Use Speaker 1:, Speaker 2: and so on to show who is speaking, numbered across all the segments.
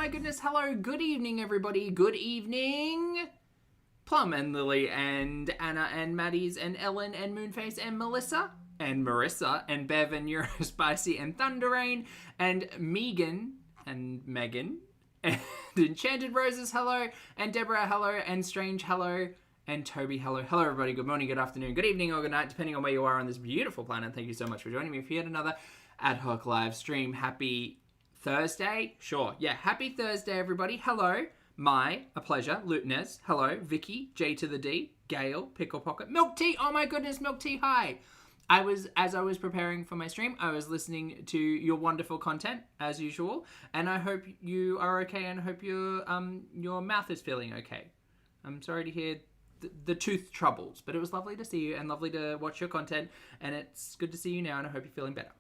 Speaker 1: my goodness, hello, good evening, everybody. Good evening. Plum and Lily and Anna and Maddie's and Ellen and Moonface and Melissa and Marissa and Bev and Eurospicy and Therein and Megan and Megan and Enchanted Roses, hello, and Deborah, hello, and Strange, hello, and Toby, hello. Hello, everybody. Good morning, good afternoon, good evening, or good night, depending on where you are on this beautiful planet. Thank you so much for joining me for yet another ad hoc live stream. Happy Thursday? Sure. Yeah, happy Thursday, everybody. Hello. A pleasure. Lutenez. Hello. Vicky. J to the D. Gail. Pickle Pocket. Milk Tea. Oh my goodness, Milk Tea. Hi. As I was preparing for my stream, I was listening to your wonderful content, as usual, and I hope you are okay and hope your mouth is feeling okay. I'm sorry to hear the tooth troubles, but it was lovely to see you and lovely to watch your content, and it's good to see you now, and I hope you're feeling better.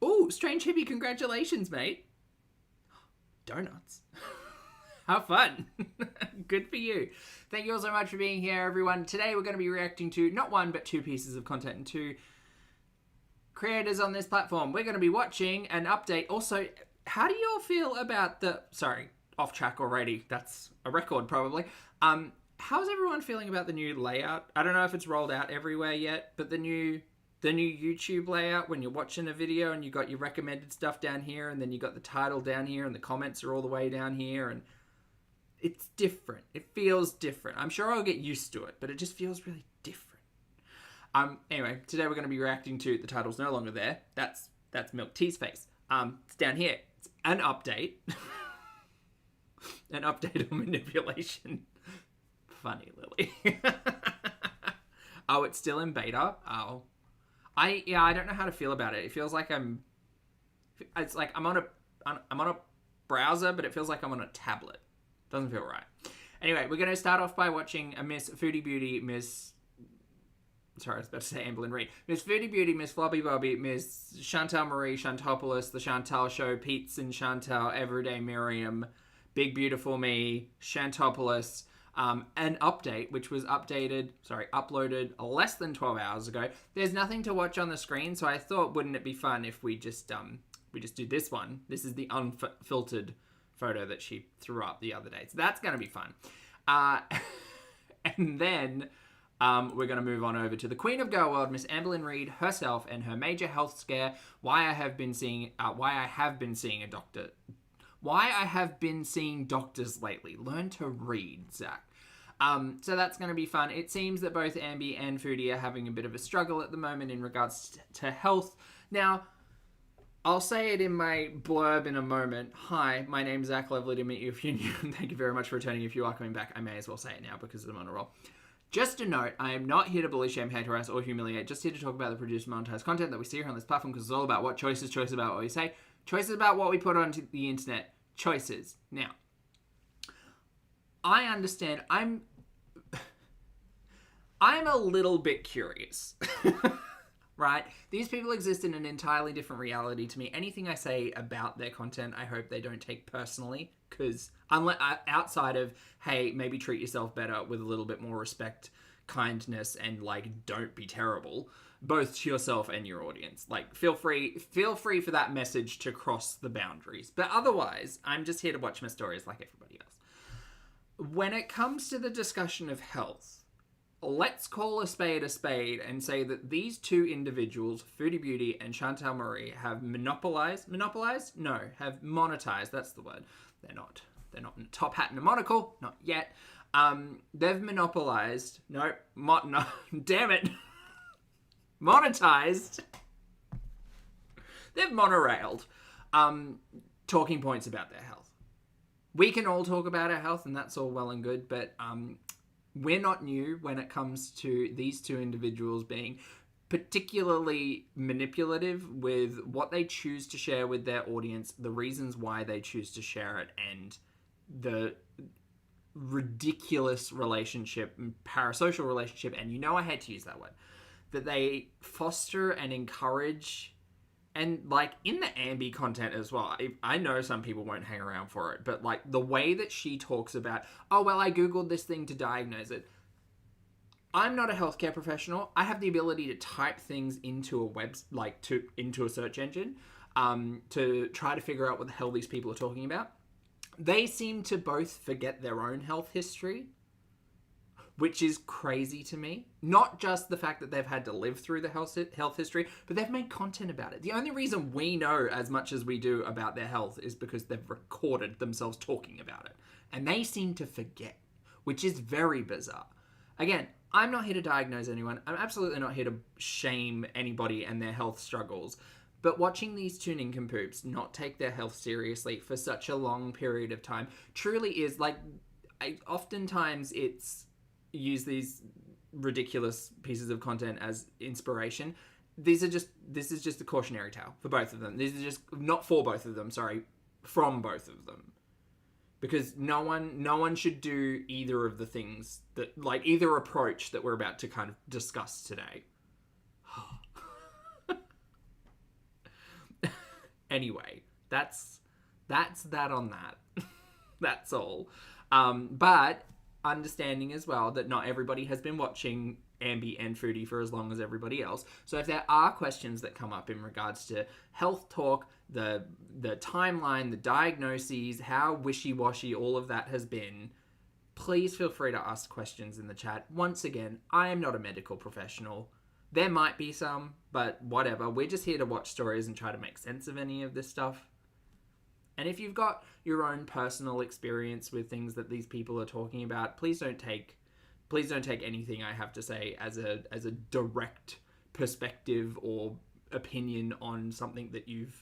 Speaker 1: Oh, Strange Hippie, congratulations, mate. Donuts. How fun. Good for you. Thank you all so much for being here, everyone. Today we're going to be reacting to not one, but two pieces of content and two creators on this platform. We're going to be watching an update. Also, how do you all feel about sorry, off track already. That's a record, probably. How's everyone feeling about the new layout? I don't know if it's rolled out everywhere yet, but the new YouTube layout, when you're watching a video and you got your recommended stuff down here, and then you got the title down here, and the comments are all the way down here, and it's different. It feels different. I'm sure I'll get used to it, but it just feels really different. Anyway, today we're going to be reacting to the title's no longer there. That's Milk Tea's face. It's down here. It's an update. An update on manipulation. Funny, Lily. Oh, it's still in beta? Oh. I don't know how to feel about it. It feels like I'm on a browser, but it feels like I'm on a tablet. Doesn't feel right. Anyway, we're going to start off by watching a Miss Foodie Beauty, sorry, I was about to say Amberlynn Reid. Miss Foodie Beauty, Miss Flobby Bobby, Miss Chantal Marie Chantopoulos, The Chantal Show, Pete's and Chantal, Everyday Miriam, Big Beautiful Me, Chantopoulos, an update, which was uploaded less than 12 hours ago. There's nothing to watch on the screen, so I thought, wouldn't it be fun if we just do this one? This is the unfiltered photo that she threw up the other day. So that's going to be fun. And then we're going to move on over to the Queen of Girl World, Miss Amberlynn Reid herself, and her major health scare, why I have been seeing doctors lately. Learn to read, Zach. So that's going to be fun. It seems that both Ambi and Foodie are having a bit of a struggle at the moment in regards to health. Now, I'll say it in my blurb in a moment. Hi, my name's Zach. Lovely to meet you if you're new. Thank you very much for returning. If you are coming back, I may as well say it now because I'm on a roll. Just a note, I am not here to bully, shame, hate, harass, or humiliate. Just here to talk about the produced monetized content that we see here on this platform, because it's all about what choices about what we say, choices about what we put onto the internet, choices. Now, I understand. I'm a little bit curious. Right? These people exist in an entirely different reality to me. Anything I say about their content, I hope they don't take personally, because outside of, hey, maybe treat yourself better with a little bit more respect, kindness, and don't be terrible, both to yourself and your audience. Feel free for that message to cross the boundaries. But otherwise, I'm just here to watch my stories like everybody else. When it comes to the discussion of health, let's call a spade and say that these two individuals, Foodie Beauty and Chantal Marie, have monopolized? No, have monetized. That's the word. They're not top hat and a monocle. Not yet. They've monopolized. No, damn it. Monetized. They've monorailed talking points about their health. We can all talk about our health, and that's all well and good, but we're not new when it comes to these two individuals being particularly manipulative with what they choose to share with their audience, the reasons why they choose to share it, and the ridiculous relationship, parasocial relationship, and I hate to use that word, that they foster and encourage. And in the Ambi content as well, I know some people won't hang around for it, but the way that she talks about, oh, well, I Googled this thing to diagnose it. I'm not a healthcare professional. I have the ability to type things into into a search engine. to try to figure out what the hell these people are talking about. They seem to both forget their own health history, which is crazy to me. Not just the fact that they've had to live through the health history, but they've made content about it. The only reason we know as much as we do about their health is because they've recorded themselves talking about it. And they seem to forget, which is very bizarre. Again, I'm not here to diagnose anyone. I'm absolutely not here to shame anybody and their health struggles. But watching these two nincompoops not take their health seriously for such a long period of time truly is like, oftentimes it's use these ridiculous pieces of content as inspiration. This is just a cautionary tale for both of them. These are just not for both of them, sorry, from both of them. Because no one should do either of the things that, like, either approach that we're about to kind of discuss today. Anyway, that's that on that. That's all. But understanding as well that not everybody has been watching Ambi and Foodie for as long as everybody else. So if there are questions that come up in regards to health talk, the timeline, the diagnoses, how wishy-washy all of that has been, please feel free to ask questions in the chat. Once again, I am not a medical professional. There might be some, but whatever. We're just here to watch stories and try to make sense of any of this stuff. And if you've got your own personal experience with things that these people are talking about, please don't take anything I have to say as a direct perspective or opinion on something that you've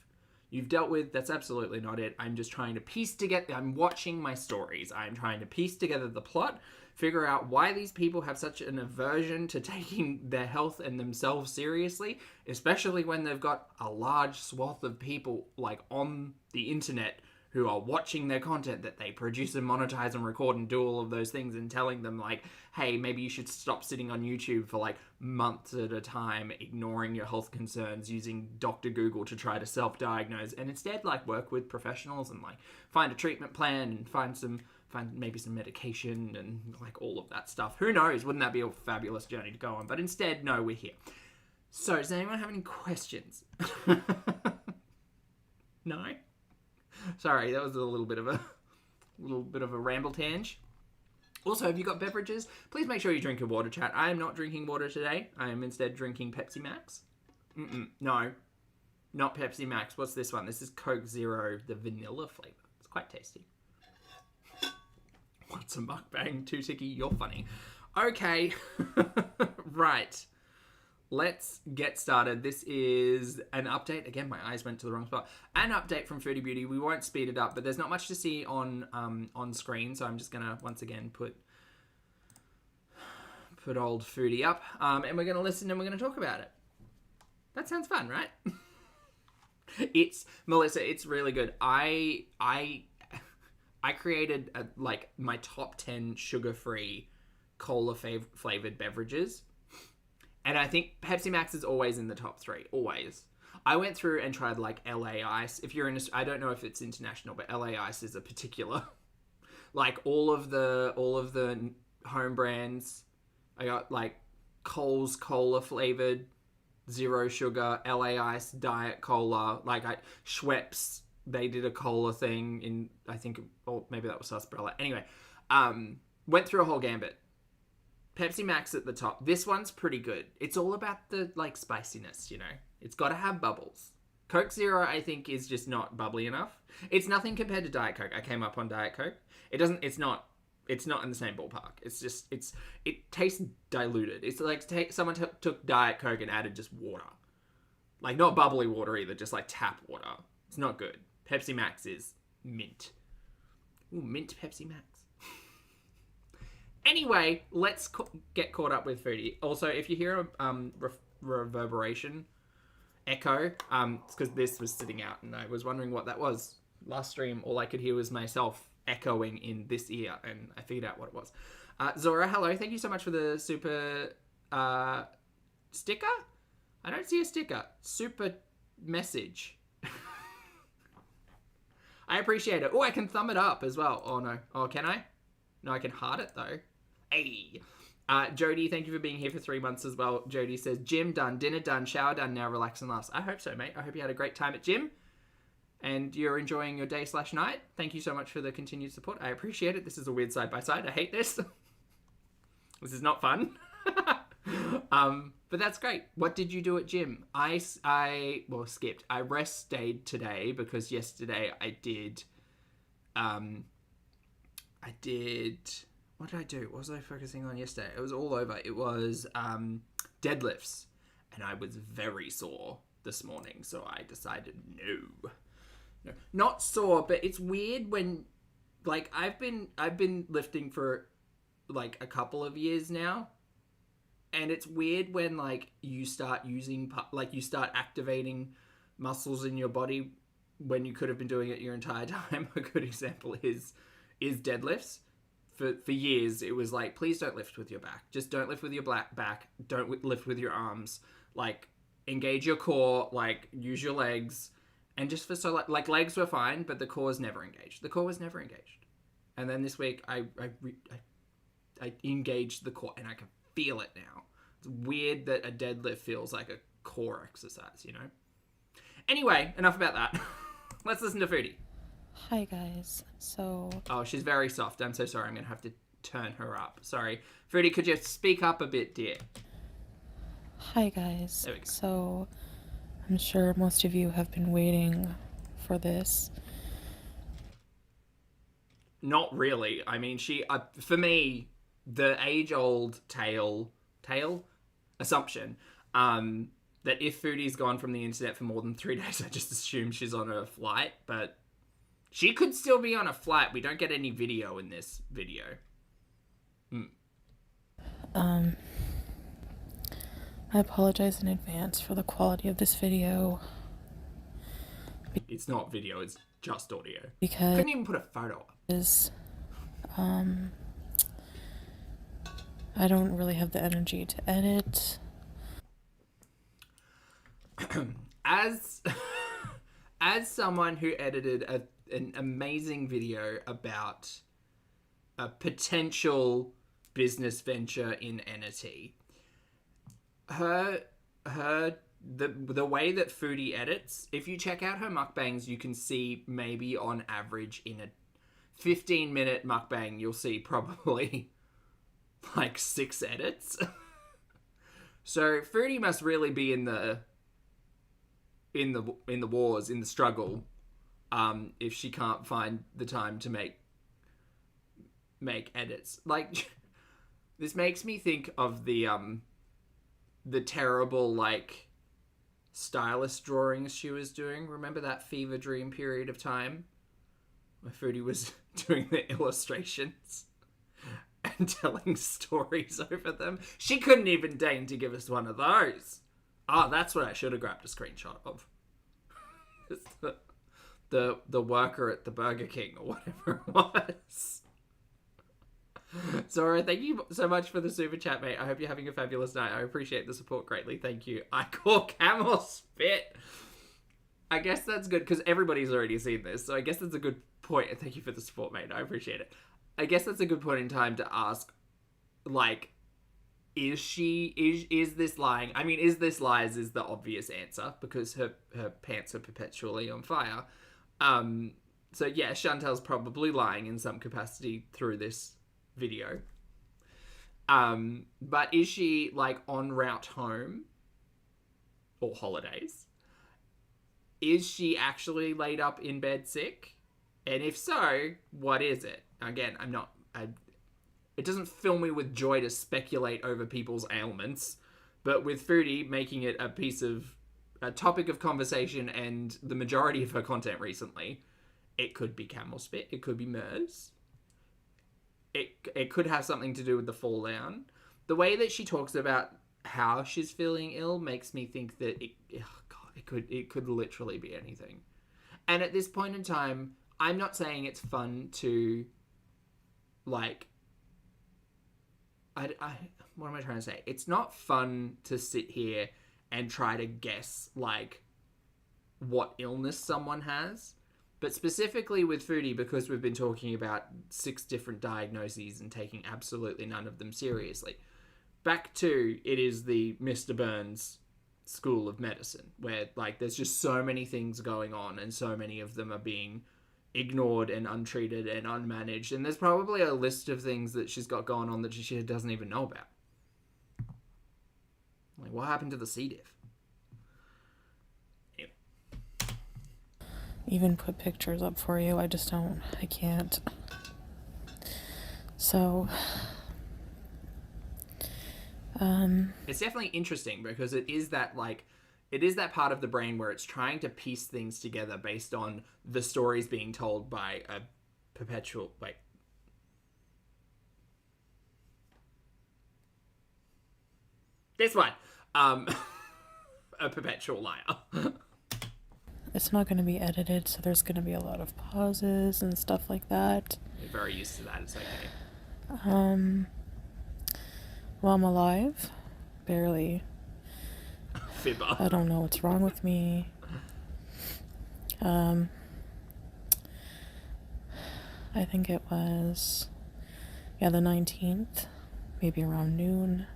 Speaker 1: dealt with. That's absolutely not it. I'm just trying to piece together. I'm watching my stories. I'm trying to piece together the plot, figure out why these people have such an aversion to taking their health and themselves seriously, especially when they've got a large swath of people like on the internet who are watching their content that they produce and monetize and record and do all of those things, and telling them like, hey, maybe you should stop sitting on YouTube for like months at a time, ignoring your health concerns, using Dr. Google to try to self-diagnose, and instead like work with professionals and like find a treatment plan and find maybe some medication and like all of that stuff. Who knows? Wouldn't that be a fabulous journey to go on? But instead, no, we're here. So does anyone have any questions? No? Sorry, that was a little bit of a ramble tangent. Also, have you got beverages? Please make sure you drink your water, chat. I am not drinking water today. I am instead drinking Pepsi Max. No, not Pepsi Max. What's this one? This is Coke Zero, the vanilla flavor. It's quite tasty. What's a mukbang? Too ticky, you're funny. Okay, right. Let's get started. This is an update. Again, my eyes went to the wrong spot. An update from Foodie Beauty. We won't speed it up, but there's not much to see on screen, so I'm just gonna once again put old Foodie up, and we're gonna listen and we're gonna talk about it. That sounds fun, right? It's Melissa. It's really good. I created like my top 10 sugar-free cola flavored beverages. And I think Pepsi Max is always in the top 3. Always. I went through and tried like LA Ice. If you're in, I don't know if it's international, but LA Ice is a particular. Like all of the home brands. I got like Cole's cola flavored, zero sugar, LA Ice, Diet Cola. Like Schweppes, they did a cola thing in, I think, or maybe that was Sarsaparilla. Anyway, went through a whole gambit. Pepsi Max at the top. This one's pretty good. It's all about the like spiciness, you know. It's got to have bubbles. Coke Zero, I think, is just not bubbly enough. It's nothing compared to Diet Coke. I came up on Diet Coke. It's not in the same ballpark. It tastes diluted. It's like someone took Diet Coke and added just water. Like not bubbly water either, just like tap water. It's not good. Pepsi Max is mint. Ooh, mint Pepsi Max. Anyway, let's get caught up with Foodie. Also, if you hear a reverberation echo, it's because this was sitting out and I was wondering what that was. Last stream, all I could hear was myself echoing in this ear, and I figured out what it was. Zora, hello. Thank you so much for the super sticker. I don't see a sticker. Super message. I appreciate it. Oh, I can thumb it up as well. Oh, no. Oh, can I? No, I can heart it, though. Hey. Jody, thank you for being here for 3 months as well. Jody says, gym done, dinner done, shower done, now relax and last. I hope so, mate. I hope you had a great time at gym. and you're enjoying your day/night, thank you so much for the continued support. I appreciate it. This is a weird side-by-side. I hate this. This is not fun. But that's great. What did you do at gym? I skipped. I rest stayed today because yesterday I did, what did I do? What was I focusing on yesterday? It was all over. It was, deadlifts, and I was very sore this morning, so I decided no, not sore, but it's weird when, like, I've been lifting for like a couple of years now, and it's weird when like you start activating muscles in your body when you could have been doing it your entire time. A good example is deadlifts. For years, it was like, please don't lift with your back. Just don't lift with your back. Don't lift with your arms. Like, engage your core. Like, use your legs. And just like legs were fine, but the core was never engaged. The core was never engaged. And then this week, I engaged the core, and I can feel it now. It's weird that a deadlift feels like a core exercise, you know? Anyway, enough about that. Let's listen to Foodie.
Speaker 2: Hi guys, so...
Speaker 1: Oh, she's very soft. I'm so sorry. I'm going to have to turn her up. Sorry. Foodie, could you speak up a bit, dear?
Speaker 2: Hi guys.
Speaker 1: There we go.
Speaker 2: So, I'm sure most of you have been waiting for this.
Speaker 1: Not really. I mean, for me, the age-old assumption, that if Foodie's gone from the internet for more than 3 days, I just assume she's on a flight, but she could still be on a flight. We don't get any video in this video.
Speaker 2: I apologize in advance for the quality of this video.
Speaker 1: It's not video, it's just audio.
Speaker 2: Because...
Speaker 1: Couldn't even put a photo up.
Speaker 2: I don't really have the energy to edit.
Speaker 1: As someone who edited an amazing video about a potential business venture in entity, the way that Foodie edits, if you check out her mukbangs, you can see maybe on average in a 15-minute mukbang, you'll see probably like 6 edits. So Foodie must really be in the wars, in the struggle, if she can't find the time to make edits. Like, this makes me think of the terrible, like, stylist drawings she was doing. Remember that fever dream period of time where Foodie was doing the illustrations and telling stories over them? She couldn't even deign to give us one of those. Oh, that's what I should have grabbed a screenshot of. the worker at the Burger King or whatever it was. Zora, thank you so much for the super chat, mate. I hope you're having a fabulous night. I appreciate the support greatly. Thank you. I call camel spit. I guess that's good because everybody's already seen this. So I guess that's a good point. And thank you for the support, mate. I appreciate it. I guess that's a good point in time to ask, like, is this lying? I mean, is this lies is the obvious answer because her pants are perpetually on fire. So yeah, Chantel's probably lying in some capacity through this video. But is she, like, en route home or holidays? Is she actually laid up in bed sick? And if so, what is it? Again, it doesn't fill me with joy to speculate over people's ailments, but with Foodie making it a topic of conversation and the majority of her content recently, it could be camel spit, it could be MERS, it could have something to do with the fall down. The way that she talks about how she's feeling ill makes me think that it could literally be anything. And at this point in time, I'm not saying it's fun to, like, what am I trying to say? It's not fun to sit here and try to guess, like, what illness someone has. But specifically with Foodie, because we've been talking about 6 different diagnoses and taking absolutely none of them seriously. Back to, it is the Mr. Burns school of medicine, where like there's just so many things going on and so many of them are being ignored and untreated and unmanaged, and there's probably a list of things that she's got going on that she doesn't even know about. Like, what happened to the C. diff? Anyway.
Speaker 2: Even put pictures up for you. I can't. So,
Speaker 1: it's definitely interesting because it is that part of the brain where it's trying to piece things together based on the stories being told by a perpetual, this one, a perpetual liar.
Speaker 2: it's not going to be edited, so there's going to be a lot of pauses and stuff like that.
Speaker 1: We're very used to that. It's okay.
Speaker 2: Well, I'm alive. Barely.
Speaker 1: Fibber.
Speaker 2: I don't know what's wrong with me. I think it was, the 19th, maybe around noon.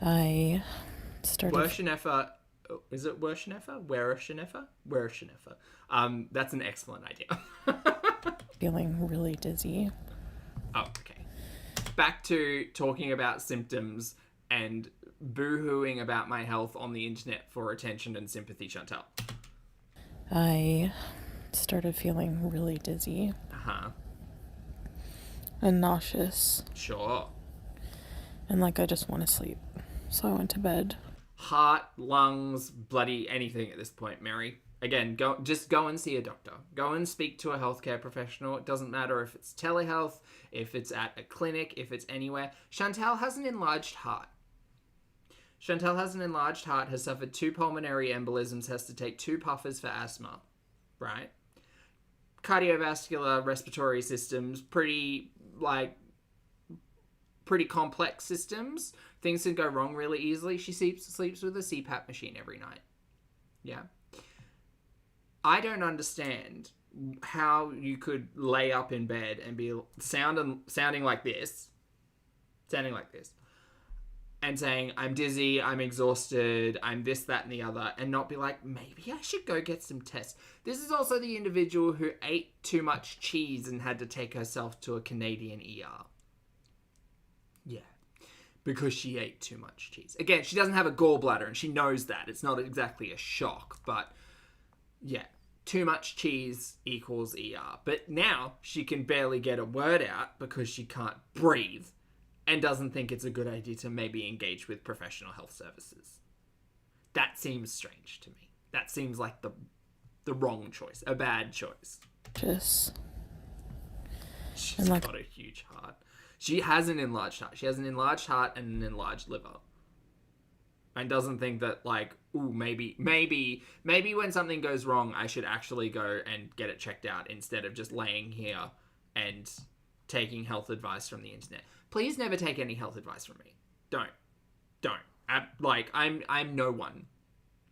Speaker 2: I started...
Speaker 1: Wershanefer, is it Wershanefer? Wershanefer. That's an excellent idea.
Speaker 2: feeling really dizzy.
Speaker 1: Oh, okay. Back to talking about symptoms and boo-hooing about my health on the internet for attention and sympathy, Chantal.
Speaker 2: I started feeling really dizzy.
Speaker 1: Uh-huh.
Speaker 2: And nauseous.
Speaker 1: Sure.
Speaker 2: And I just want to sleep. So I went to bed.
Speaker 1: Heart, lungs, bloody anything at this point, Mary. Again, go and see a doctor. Go and speak to a healthcare professional. It doesn't matter if it's telehealth, if it's at a clinic, if it's anywhere. Chantal has an enlarged heart. Has suffered 2 pulmonary embolisms, has to take 2 puffers for asthma, right? Cardiovascular, respiratory systems, pretty complex systems. Things can go wrong really easily. She sleeps with a CPAP machine every night. Yeah. I don't understand how you could lay up in bed and be sounding like this, and saying, I'm dizzy, I'm exhausted, I'm this, that, and the other, and not be like, maybe I should go get some tests. This is also the individual who ate too much cheese and had to take herself to a Canadian ER. Yeah. Because she ate too much cheese. Again, she doesn't have a gallbladder, and she knows that. It's not exactly a shock, but yeah. Too much cheese equals ER. But now she can barely get a word out because she can't breathe and doesn't think it's a good idea to maybe engage with professional health services. That seems strange to me. That seems like the wrong choice, a bad choice. She's got a huge heart. She has an enlarged heart. She has an enlarged heart and an enlarged liver. And doesn't think that, maybe when something goes wrong, I should actually go and get it checked out instead of just laying here and taking health advice from the internet. Please never take any health advice from me. Don't. I'm no one.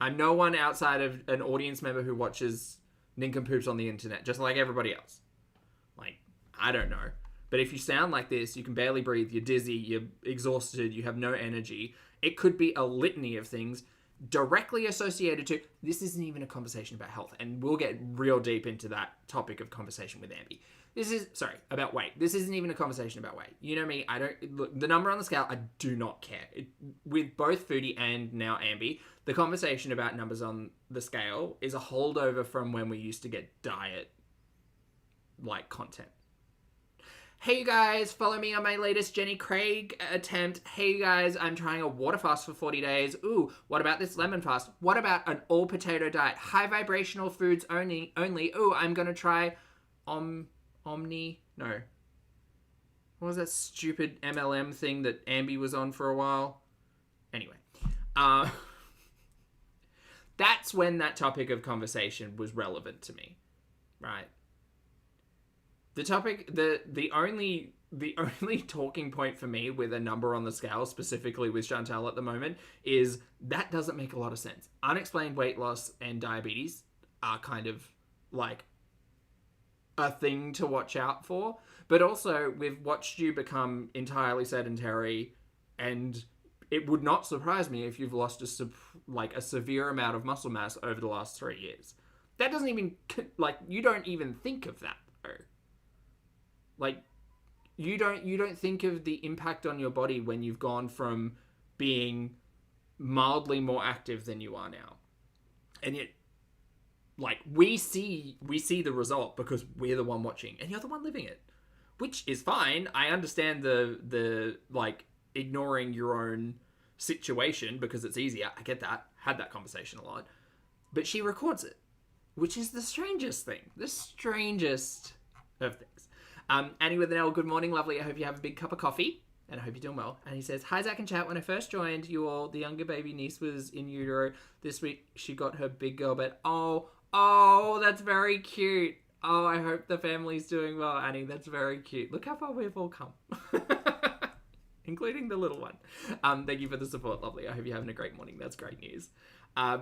Speaker 1: I'm no one outside of an audience member who watches nincompoops on the internet, just like everybody else. I don't know. But if you sound like this, you can barely breathe, you're dizzy, you're exhausted, you have no energy, it could be a litany of things directly associated to... This isn't even a conversation about health, and we'll get real deep into that topic of conversation with Amby. About weight. This isn't even a conversation about weight. You know me, look, the number on the scale, I do not care. With both Foodie and now Amby, the conversation about numbers on the scale is a holdover from when we used to get diet, content. Hey you guys, follow me on my latest Jenny Craig attempt. Hey you guys, I'm trying a water fast for 40 days. Ooh, what about this lemon fast? What about an all potato diet? High vibrational foods only. Ooh, I'm gonna try Omni. No. What was that stupid MLM thing that Amby was on for a while? Anyway. That's when that topic of conversation was relevant to me. Right? The topic, the only talking point for me with a number on the scale, specifically with Chantal at the moment, is that doesn't make a lot of sense. Unexplained weight loss and diabetes are kind of a thing to watch out for. But also, we've watched you become entirely sedentary and it would not surprise me if you've lost a severe amount of muscle mass over the last 3 years. That doesn't even, like, you don't even think of that, though. Like, you don't think of the impact on your body when you've gone from being mildly more active than you are now. And yet, like, we see the result because we're the one watching and you're the one living it, which is fine. I understand the like, ignoring your own situation because it's easier. I get that. Had that conversation a lot. But she records it, which is the strangest thing. The strangest of things. Annie with an L, good morning, lovely. I hope you have a big cup of coffee. And I hope you're doing well. And he says, hi, Zach and chat. When I first joined you all, the younger baby niece was in utero. This week, she got her big girl bed. Oh, that's very cute. Oh, I hope the family's doing well, Annie. That's very cute. Look how far we've all come. Including the little one. Thank you for the support, lovely. I hope you're having a great morning. That's great news.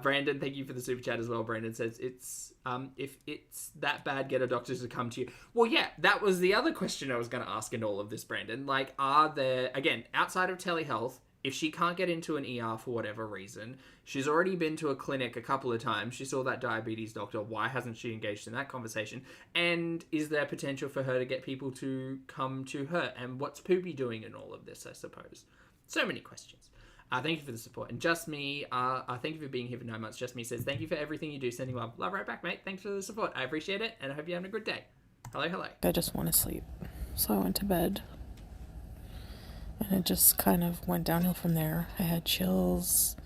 Speaker 1: Brandon, thank you for the super chat as well. Brandon says, if it's that bad, get a doctor to come to you. Well, yeah, that was the other question I was going to ask in all of this, Brandon. Like, are there, again, outside of telehealth, if she can't get into an ER for whatever reason, she's already been to a clinic a couple of times, she saw that diabetes doctor, why hasn't she engaged in that conversation? And is there potential for her to get people to come to her? And what's Poopy doing in all of this, I suppose? So many questions. Thank you for the support. And Just Me, thank you for being here for 9 months. Just Me says, thank you for everything you do. Sending love. Love right back, mate. Thanks for the support. I appreciate it, and I hope you're having a good day. Hello.
Speaker 2: I just want to sleep. So I went to bed. And it just kind of went downhill from there. I had chills.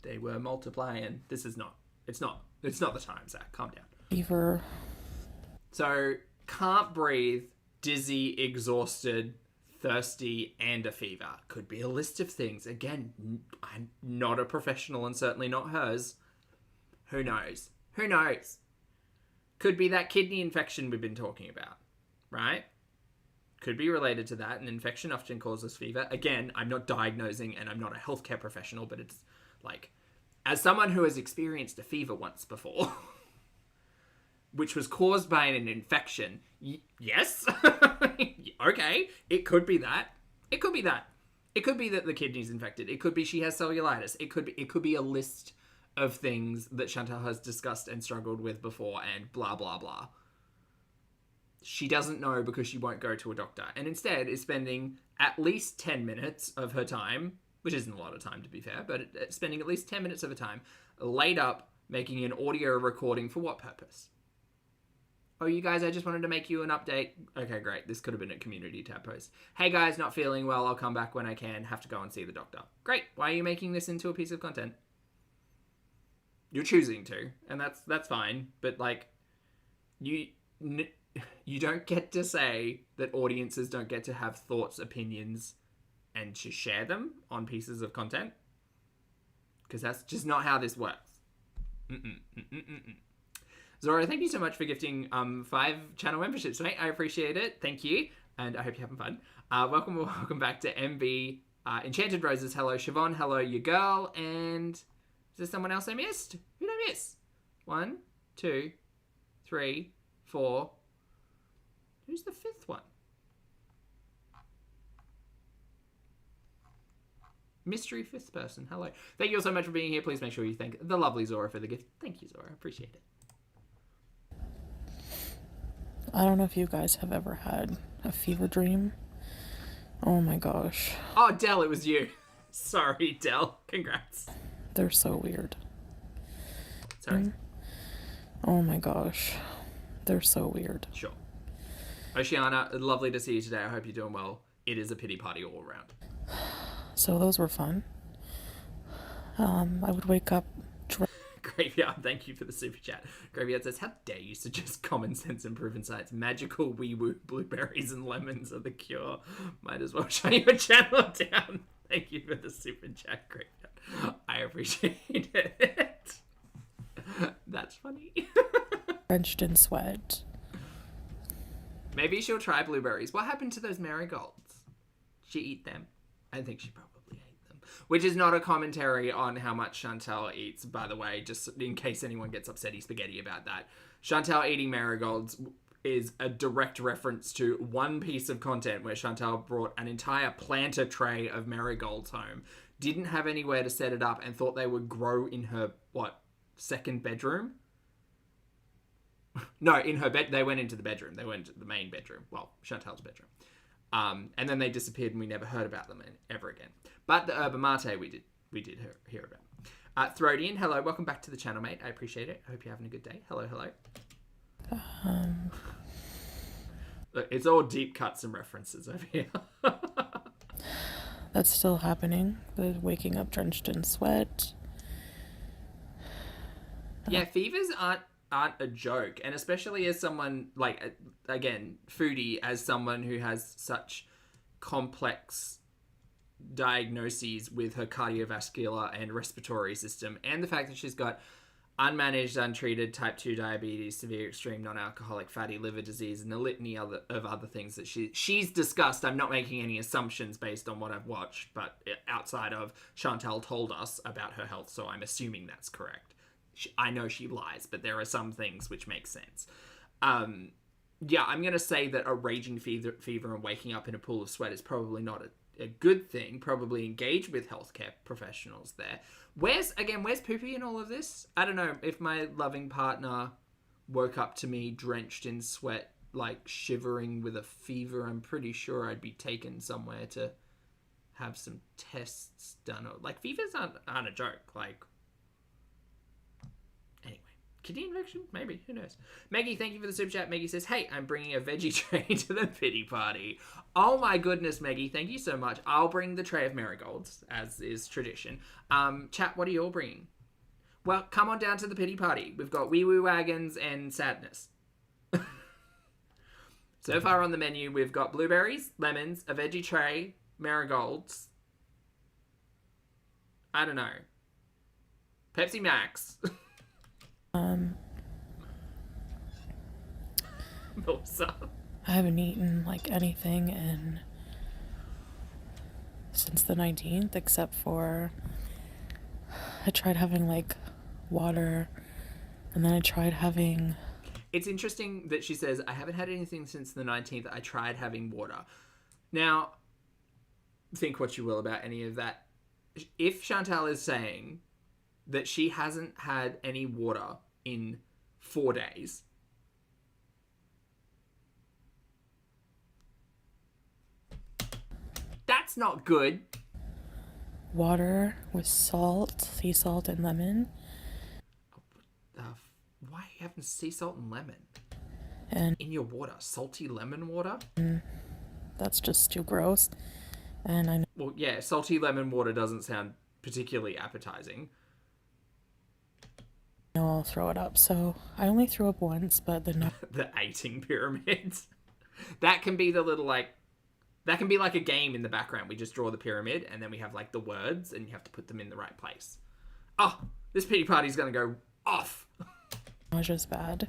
Speaker 1: They were multiplying. It's not the time, Zach. Calm down.
Speaker 2: Fever.
Speaker 1: So, can't breathe, dizzy, exhausted, thirsty, and a fever. Could be a list of things. Again, I'm not a professional and certainly not hers. Who knows? Could be that kidney infection we've been talking about, right? Could be related to that. An infection often causes fever. Again, I'm not diagnosing and I'm not a healthcare professional, but it's like, as someone who has experienced a fever once before, which was caused by an infection, yes. Okay, it could be that. It could be that the kidney's infected. It could be she has cellulitis. It could be a list of things that Chantal has discussed and struggled with before and blah, blah, blah. She doesn't know because she won't go to a doctor, and instead is spending at least 10 minutes of her time, which isn't a lot of time to be fair, but spending at least 10 minutes of her time laid up making an audio recording for what purpose? Oh, you guys, I just wanted to make you an update. Okay, great. This could have been a community tab post. Hey guys, not feeling well. I'll come back when I can. Have to go and see the doctor. Great. Why are you making this into a piece of content? You're choosing to, and that's fine. But like, you don't get to say that audiences don't get to have thoughts, opinions, and to share them on pieces of content, because that's just not how this works. Zora, thank you so much for gifting 5 channel memberships, mate. I appreciate it. Thank you, and I hope you're having fun. Welcome back to MB. Enchanted Roses, hello. Siobhan, hello, your girl. And is there someone else I missed? Who did I miss? 1, 2, 3, 4. Who's the 5th one? Mystery 5th person. Hello. Thank you all so much for being here. Please make sure you thank the lovely Zora for the gift. Thank you, Zora. Appreciate it.
Speaker 2: I don't know if you guys have ever had a fever dream. Oh my gosh.
Speaker 1: Oh, Del, it was you. Sorry, Del. Congrats.
Speaker 2: They're so weird.
Speaker 1: Sorry.
Speaker 2: Oh my gosh. They're so weird.
Speaker 1: Sure. Oceana, lovely to see you today. I hope you're doing well. It is a pity party all around.
Speaker 2: So those were fun. I would wake up.
Speaker 1: Graveyard, thank you for the super chat. Graveyard says, how dare you suggest common sense and proven science? Magical wee-woo blueberries and lemons are the cure. Might as well shut your channel down. Thank you for the super chat, Graveyard. I appreciate it. That's funny.
Speaker 2: Drenched in sweat.
Speaker 1: Maybe she'll try blueberries. What happened to those marigolds? She eat them? I think she probably ate them. Which is not a commentary on how much Chantal eats, by the way, just in case anyone gets upsetty spaghetti about that. Chantal eating marigolds is a direct reference to one piece of content where Chantal brought an entire planter tray of marigolds home didn't have anywhere to set it up, and thought they would grow in her, second bedroom? No, in her bed. They went into the bedroom. They went to the main bedroom. Well, Chantal's bedroom. And then they disappeared, and we never heard about them ever again. But the yerba mate we did hear about. Throdian, hello, welcome back to the channel, mate. I appreciate it. I hope you're having a good day. Hello. Look, it's all deep cuts and references over here.
Speaker 2: That's still happening. The waking up drenched in sweat.
Speaker 1: Yeah, fevers aren't a joke, and especially as someone again, Foodie, as someone who has such complex diagnoses with her cardiovascular and respiratory system, and the fact that she's got unmanaged, untreated type 2 diabetes, severe extreme non-alcoholic fatty liver disease, and a litany of other things that she's discussed. I'm not making any assumptions based on what I've watched, but outside of Chantal told us about her health, so I'm assuming that's correct. I know she lies, but there are some things which make sense. Yeah, I'm going to say that a raging fever and waking up in a pool of sweat is probably not a good thing. Probably engage with healthcare professionals there. Where's Poopy in all of this? I don't know. If my loving partner woke up to me drenched in sweat, like shivering with a fever, I'm pretty sure I'd be taken somewhere to have some tests done. Like, fevers aren't a joke. Like, anyway, kidney infection? Maybe. Who knows? Maggie, thank you for the super chat. Maggie says, hey, I'm bringing a veggie tray to the pity party. Oh my goodness, Maggie. Thank you so much. I'll bring the tray of marigolds, as is tradition. Chat, what are you all bringing? Well, come on down to the pity party. We've got wee woo wagons and sadness. So far on the menu, we've got blueberries, lemons, a veggie tray, marigolds. I don't know. Pepsi Max. Melissa.
Speaker 2: I haven't eaten anything since the 19th, except for I tried having water, and then I tried having...
Speaker 1: It's interesting that she says, I haven't had anything since the 19th. I tried having water. Now, think what you will about any of that. If Chantal is saying that she hasn't had any water in 4 days, that's not good.
Speaker 2: Water with salt, sea salt, and lemon.
Speaker 1: Why are you having sea salt and lemon?
Speaker 2: And
Speaker 1: in your water? Salty lemon water?
Speaker 2: That's just too gross. And I know...
Speaker 1: Well, yeah, salty lemon water doesn't sound particularly appetizing.
Speaker 2: No, I'll throw it up. So I only threw up once, but the
Speaker 1: the eating pyramids. That can be the little that can be like a game in the background. We just draw the pyramid and then we have the words and you have to put them in the right place. Oh, this pity party's gonna go off.
Speaker 2: Nausea's bad.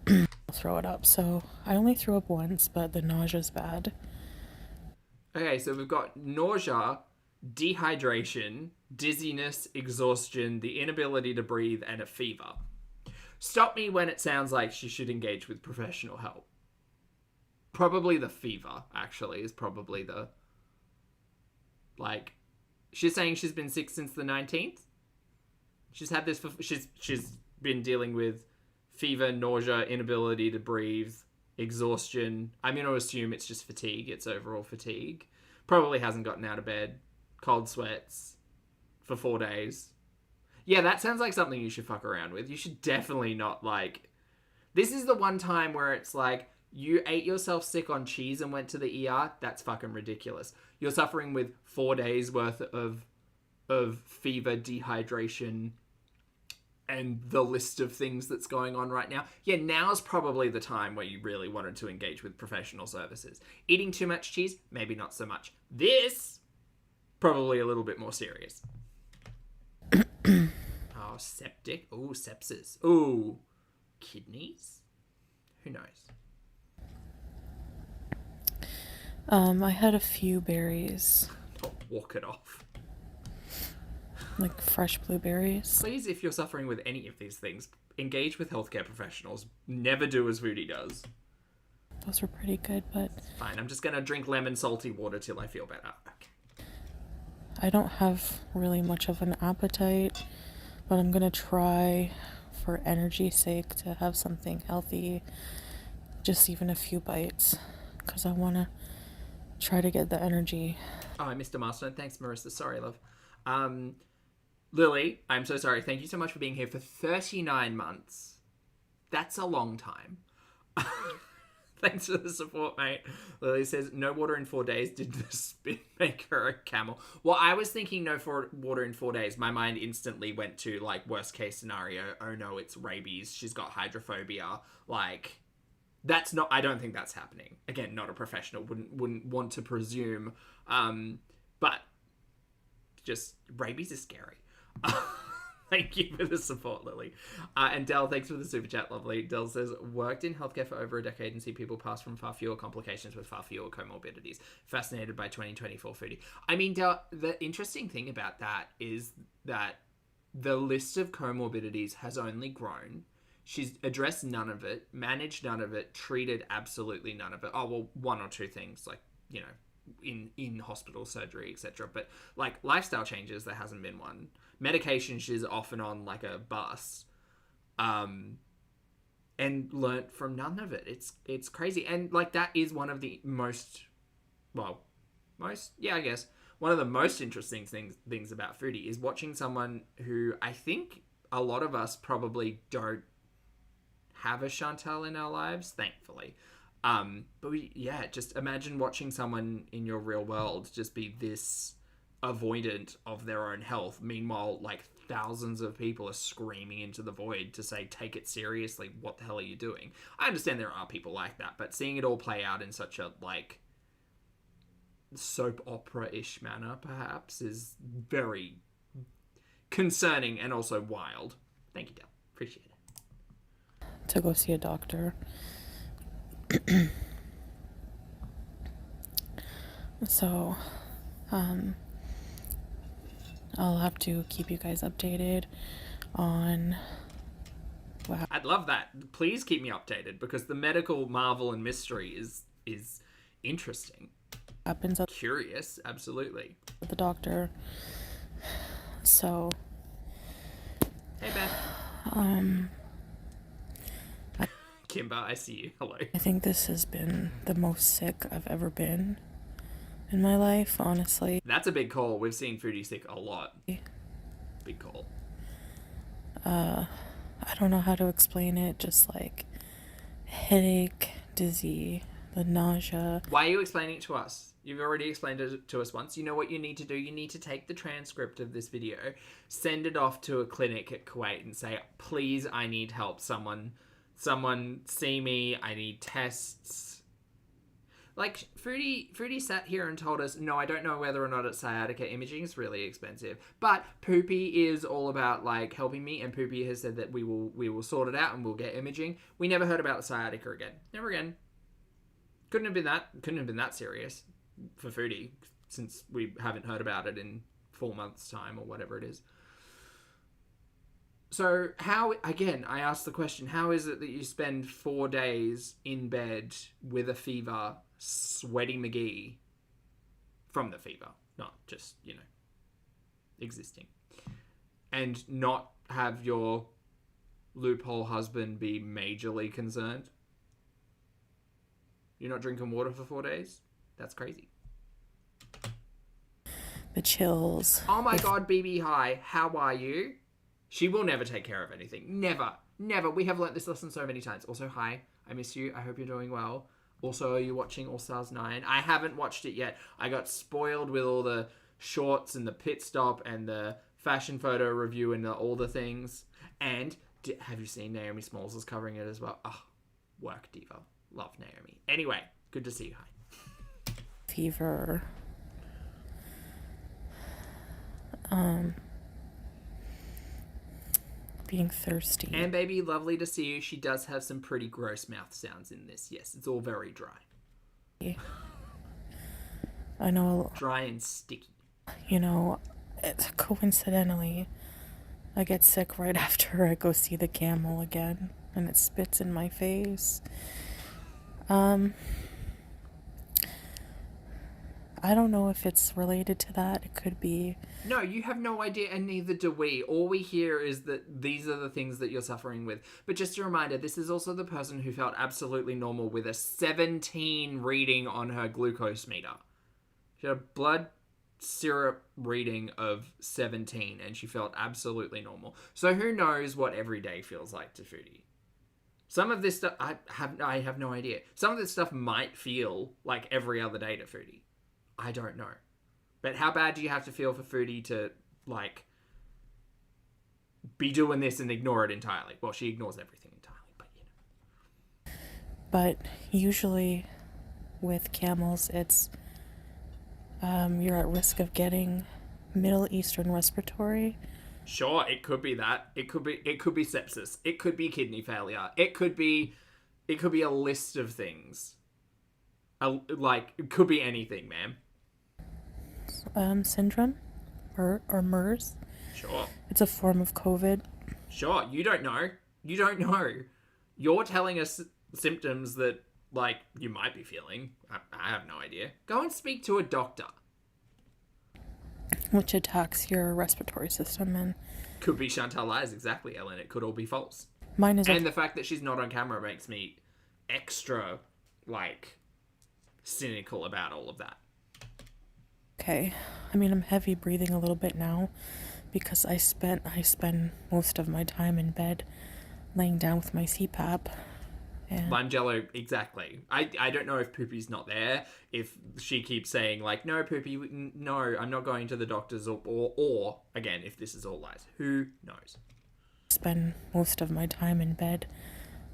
Speaker 2: I'll throw it up. So I only threw up once, but the nausea's bad.
Speaker 1: Okay, so we've got nausea, dehydration, dizziness, exhaustion, the inability to breathe, and a fever. Stop me when it sounds like she should engage with professional help. Probably the fever, actually, is probably the... she's saying she's been sick since the 19th? She's had this for... She's been dealing with fever, nausea, inability to breathe, exhaustion. I'm going to assume it's just fatigue. It's overall fatigue. Probably hasn't gotten out of bed. Cold sweats for 4 days. Yeah, that sounds like something you should fuck around with. You should definitely not, This is the one time where it's you ate yourself sick on cheese and went to the ER. That's fucking ridiculous. You're suffering with 4 days worth of fever, dehydration, and the list of things that's going on right now. Yeah, now's probably the time where you really wanted to engage with professional services. Eating too much cheese, maybe not so much. This, probably a little bit more serious. Oh, septic. Oh, sepsis. Oh, kidneys? Who knows?
Speaker 2: I had a few berries.
Speaker 1: Don't walk it off.
Speaker 2: Fresh blueberries.
Speaker 1: Please, if you're suffering with any of these things, engage with healthcare professionals. Never do as Foodie does.
Speaker 2: Those were pretty good, but...
Speaker 1: Fine, I'm just going to drink lemon salty water till I feel better. Okay.
Speaker 2: I don't have really much of an appetite, but I'm gonna try, for energy's sake, to have something healthy, just even a few bites, because I want to try to get the energy.
Speaker 1: Oh, I missed a milestone. Thanks, Marissa. Sorry, love. Lily, I'm so sorry. Thank you so much for being here for 39 months. That's a long time. Thanks for the support, mate. Lily says, no water in 4 days. Did the spit make her a camel? Well, I was thinking water in 4 days. My mind instantly went to, like, worst case scenario. Oh, no, it's rabies. She's got hydrophobia. Like, that's not... I don't think that's happening. Again, not a professional. Wouldn't want to presume. But just rabies is scary. Thank you for the support, Lily. And Dell, thanks for the super chat, lovely. Dell says, worked in healthcare for over a decade and see people pass from far fewer complications with far fewer comorbidities. Fascinated by 2024 Foodie. I mean, Dell, the interesting thing about that is that the list of comorbidities has only grown. She's addressed none of it, managed none of it, treated absolutely none of it. Oh, well, one or two things, like, you know, in hospital surgery, etc. But, like, lifestyle changes, there hasn't been one. Medication, she's often on, like, a bus. And learnt from none of it. It's crazy. And, like, that is one of the most, one of the most interesting things about Foodie is watching someone who I think a lot of us probably don't have a Chantal in our lives, thankfully. But just imagine watching someone in your real world just be this avoidant of their own health. Meanwhile, like, thousands of people are screaming into the void to say, take it seriously. What the hell are you doing? I understand there are people like that, but seeing it all play out in such a, like, soap opera-ish manner, perhaps, is very concerning and also wild. Thank you, Del. Appreciate it.
Speaker 2: To go see a doctor. So, I'll have to keep you guys updated on what
Speaker 1: I'd love that. Please keep me updated, because the medical marvel and mystery is interesting.
Speaker 2: happens at
Speaker 1: Curious, absolutely.
Speaker 2: the doctor. So,
Speaker 1: Hey, Beth. Kimber, I see you. Hello.
Speaker 2: I think this has been the most sick I've ever been in my life, honestly.
Speaker 1: That's a big call. We've seen Foodie sick a lot. Big call.
Speaker 2: I don't know how to explain it, just like headache, dizzy, the nausea.
Speaker 1: Why are you explaining it to us? You've already explained it to us once. You know what you need to do? You need to take the transcript of this video, send it off to a clinic at Kuwait and say, please, I need help. Someone see me. I need tests. Like, Foodie sat here and told us, no, I don't know whether or not it's sciatica. Imaging is really expensive. But Poopy is all about, like, helping me, and Poopy has said that we will sort it out and we'll get imaging. We never heard about the sciatica again. Never again. Couldn't have been that serious for Foodie, since we haven't heard about it in 4 months' time or whatever it is. So how, again, I asked the question, how is it that you spend 4 days in bed with a fever, sweaty McGee, from the fever, not just, existing, and not have your loophole husband be majorly concerned? You're not drinking water for 4 days? That's crazy.
Speaker 2: The chills.
Speaker 1: Oh my God, BB Hi, how are you? She will never take care of anything. Never. Never. We have learnt this lesson so many times. Also, hi. I miss you. I hope you're doing well. Also, are you watching All Stars 9? I haven't watched it yet. I got spoiled with all the shorts and the pit stop and the fashion photo review and all the things. And have you seen Naomi Smalls is covering it as well? Oh, work diva. Love Naomi. Anyway, good to see you. Hi.
Speaker 2: Fever. Being thirsty.
Speaker 1: And baby, lovely to see you. She does have some pretty gross mouth sounds in this. Yes, it's all very dry.
Speaker 2: I know.
Speaker 1: Dry and sticky.
Speaker 2: Coincidentally, I get sick right after I go see the camel again, and it spits in my face. I don't know if it's related to that. It could be.
Speaker 1: No, you have no idea, and neither do we. All we hear is that these are the things that you're suffering with. But just a reminder, this is also the person who felt absolutely normal with a 17 reading on her glucose meter. She had a blood syrup reading of 17, and she felt absolutely normal. So who knows what every day feels like to Foodie? Some of this stuff, I have no idea. Some of this stuff might feel like every other day to Foodie. I don't know. But how bad do you have to feel for Foodie to, like, be doing this and ignore it entirely? Well, she ignores everything entirely, but you know.
Speaker 2: But usually with camels, it's you're at risk of getting Middle Eastern respiratory.
Speaker 1: Sure, it could be that. It could be sepsis. It could be kidney failure. It could be a list of things. It could be anything, ma'am.
Speaker 2: Syndrome or MERS.
Speaker 1: Sure.
Speaker 2: It's a form of COVID.
Speaker 1: Sure, you don't know. You don't know. You're telling us symptoms that, like, you might be feeling. I have no idea. Go and speak to a doctor.
Speaker 2: Which attacks your respiratory system, and
Speaker 1: Could be Chantal lies, exactly, Ellen. It could all be false.
Speaker 2: mine is.
Speaker 1: And the fact that she's not on camera makes me extra, like, cynical about all of that.
Speaker 2: Okay. I mean, I'm heavy breathing a little bit now because I spend most of my time in bed laying down with my CPAP. And
Speaker 1: Lime Jello, exactly. I don't know if Poopy's not there, if she keeps saying, like, no, Poopy, no, I'm not going to the doctors, or again, if this is all lies. Who knows?
Speaker 2: spend most of my time in bed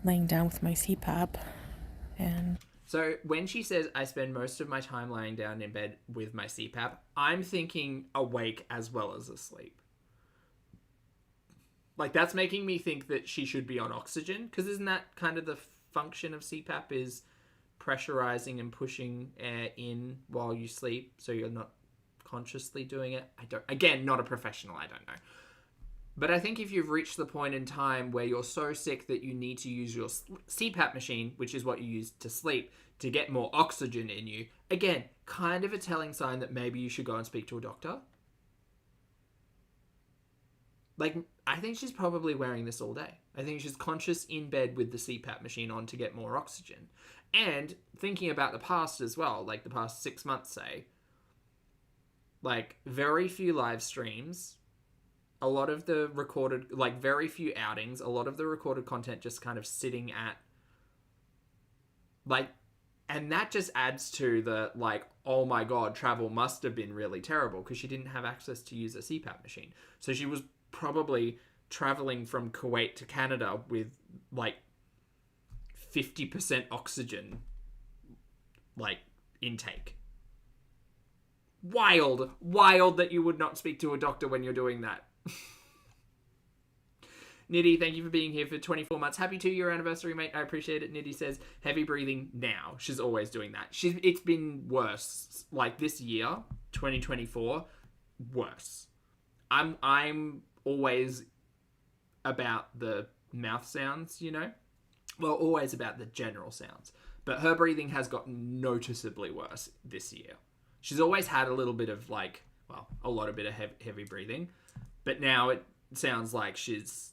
Speaker 2: laying down with my CPAP. And
Speaker 1: So when she says, I spend most of my time lying down in bed with my CPAP, I'm thinking awake as well as asleep. Like, that's making me think that she should be on oxygen, because isn't that kind of the function of CPAP, is pressurizing and pushing air in while you sleep, so you're not consciously doing it? Again, not a professional, I don't know. But I think if you've reached the point in time where you're so sick that you need to use your CPAP machine, which is what you use to sleep, to get more oxygen in you, again, kind of a telling sign that maybe you should go and speak to a doctor. Like, I think she's probably wearing this all day. I think she's conscious in bed with the CPAP machine on to get more oxygen. And thinking about the past as well, like the past 6 months, say, like, very few live streams, a lot of the recorded, like, very few outings, a lot of the recorded content just kind of sitting at, like, and that just adds to the, like, oh my god, travel must have been really terrible because she didn't have access to use a CPAP machine. So she was probably traveling from Kuwait to Canada with, like, 50% oxygen, like, intake. Wild that you would not speak to a doctor when you're doing that. Nitty, thank you for being here for 24 months. Happy 2-year anniversary, mate. I appreciate it. Nitty says, heavy breathing now. She's always doing that. It's been worse. Like, this year, 2024, worse. I'm always about the mouth sounds, you know? Well, always about the general sounds. But her breathing has gotten noticeably worse this year. She's always had a little bit of, like, well, a lot of bit of heavy breathing. But now it sounds like she's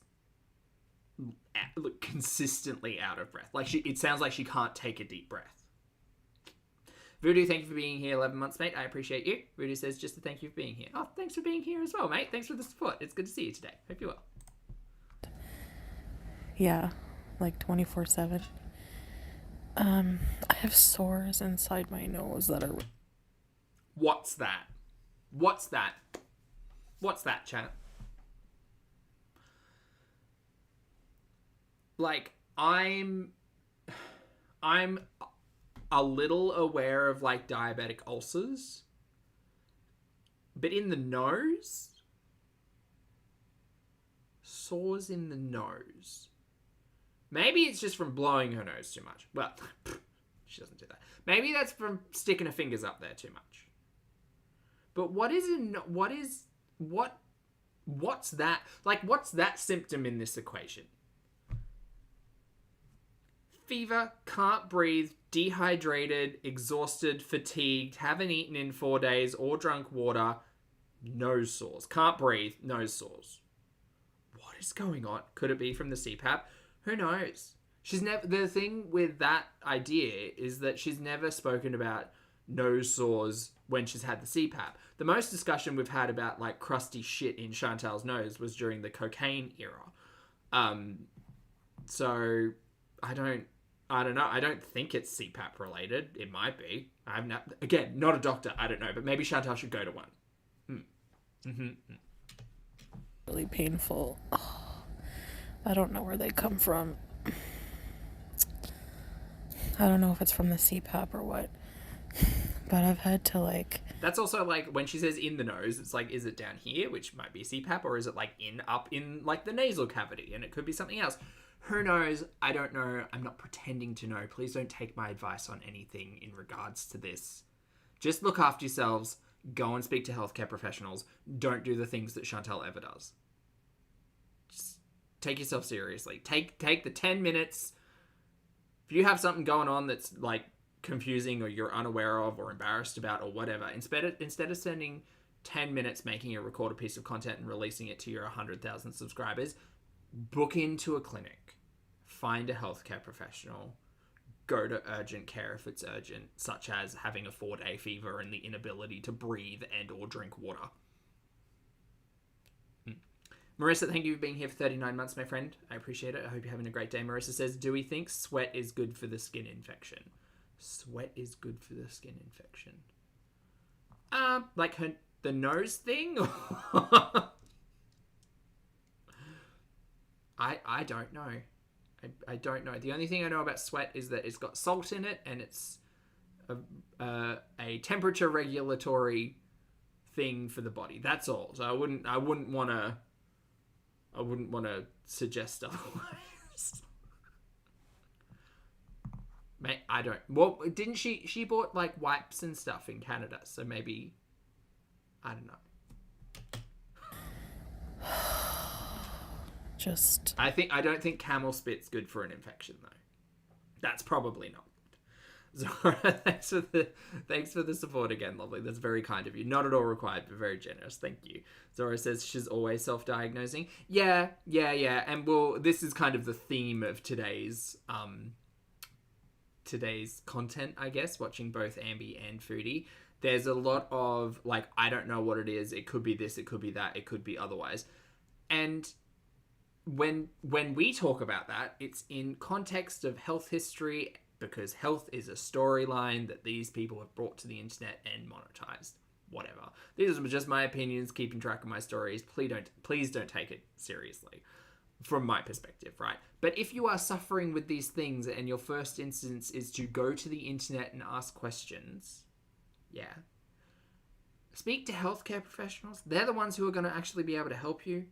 Speaker 1: consistently out of breath. Like, it sounds like she can't take a deep breath. Voodoo, thank you for being here 11 months, mate. I appreciate you. Voodoo says, just to thank you for being here. Oh, thanks for being here as well, mate. Thanks for the support. It's good to see you today. Hope you're well.
Speaker 2: yeah, like 24/7. I have sores inside my nose that are...
Speaker 1: What's that? What's that? What's that, chat? Like, I'm a little aware of, like, diabetic ulcers, but in the nose, sores in the nose. Maybe it's just from blowing her nose too much. Well, she doesn't do that. Maybe that's from sticking her fingers up there too much. But what's that? Like, what's that symptom in this equation? fever, can't breathe, dehydrated, exhausted, fatigued, haven't eaten in 4 days or drunk water, nose sores. Can't breathe, nose sores. What is going on? Could it be from the CPAP? Who knows? She's never. The thing with that idea is that she's never spoken about nose sores when she's had the CPAP. The most discussion we've had about like crusty shit in Chantal's nose was during the cocaine era. So I don't know. I don't think it's CPAP related. It might be. I'm not, again, not a doctor. I don't know, but maybe Chantal should go to one.
Speaker 2: Really painful. Oh, I don't know where they come from. I don't know if it's from the CPAP or what, but I've had to like...
Speaker 1: That's also like when she says in the nose, it's like, is it down here, which might be CPAP, or is it like up in like the nasal cavity, and it could be something else. Who knows? I don't know. I'm not pretending to know. Please don't take my advice on anything in regards to this. Just look after yourselves. Go and speak to healthcare professionals. Don't do the things that Chantal ever does. Just take yourself seriously. Take the 10 minutes. If you have something going on that's like confusing or you're unaware of or embarrassed about or whatever, instead of spending 10 minutes making a recorded piece of content and releasing it to your 100,000 subscribers, book into a clinic. Find a healthcare professional. Go to urgent care if it's urgent, such as having a 4-day fever and the inability to breathe and or drink water. Marissa, thank you for being here for 39 months, my friend. I appreciate it. I hope you're having a great day. Marissa says, Dewey thinks sweat is good for the skin infection. Sweat is good for the skin infection. Like the nose thing? I don't know. I don't know. The only thing I know about sweat is that it's got salt in it and it's a temperature regulatory thing for the body. That's all. So I wouldn't want to suggest otherwise. Mate, I don't. Well, didn't she bought like wipes and stuff in Canada? So maybe I don't know. I don't think camel spit's good for an infection though. That's probably not. Zora, thanks for the support again, lovely. That's very kind of you. Not at all required, but very generous. Thank you. Zora says she's always self-diagnosing. Yeah. And this is kind of the theme of today's content, I guess, watching both Ambi and Foodie. There's a lot of like, I don't know what it is. It could be this, it could be that, it could be otherwise. And when we talk about that, it's in context of health history, because health is a storyline that these people have brought to the internet and monetized. Whatever. These are just my opinions, keeping track of my stories. Please don't take it seriously from my perspective, right? But if you are suffering with these things and your first instance is to go to the internet and ask questions, yeah, speak to healthcare professionals. They're the ones who are going to actually be able to help you,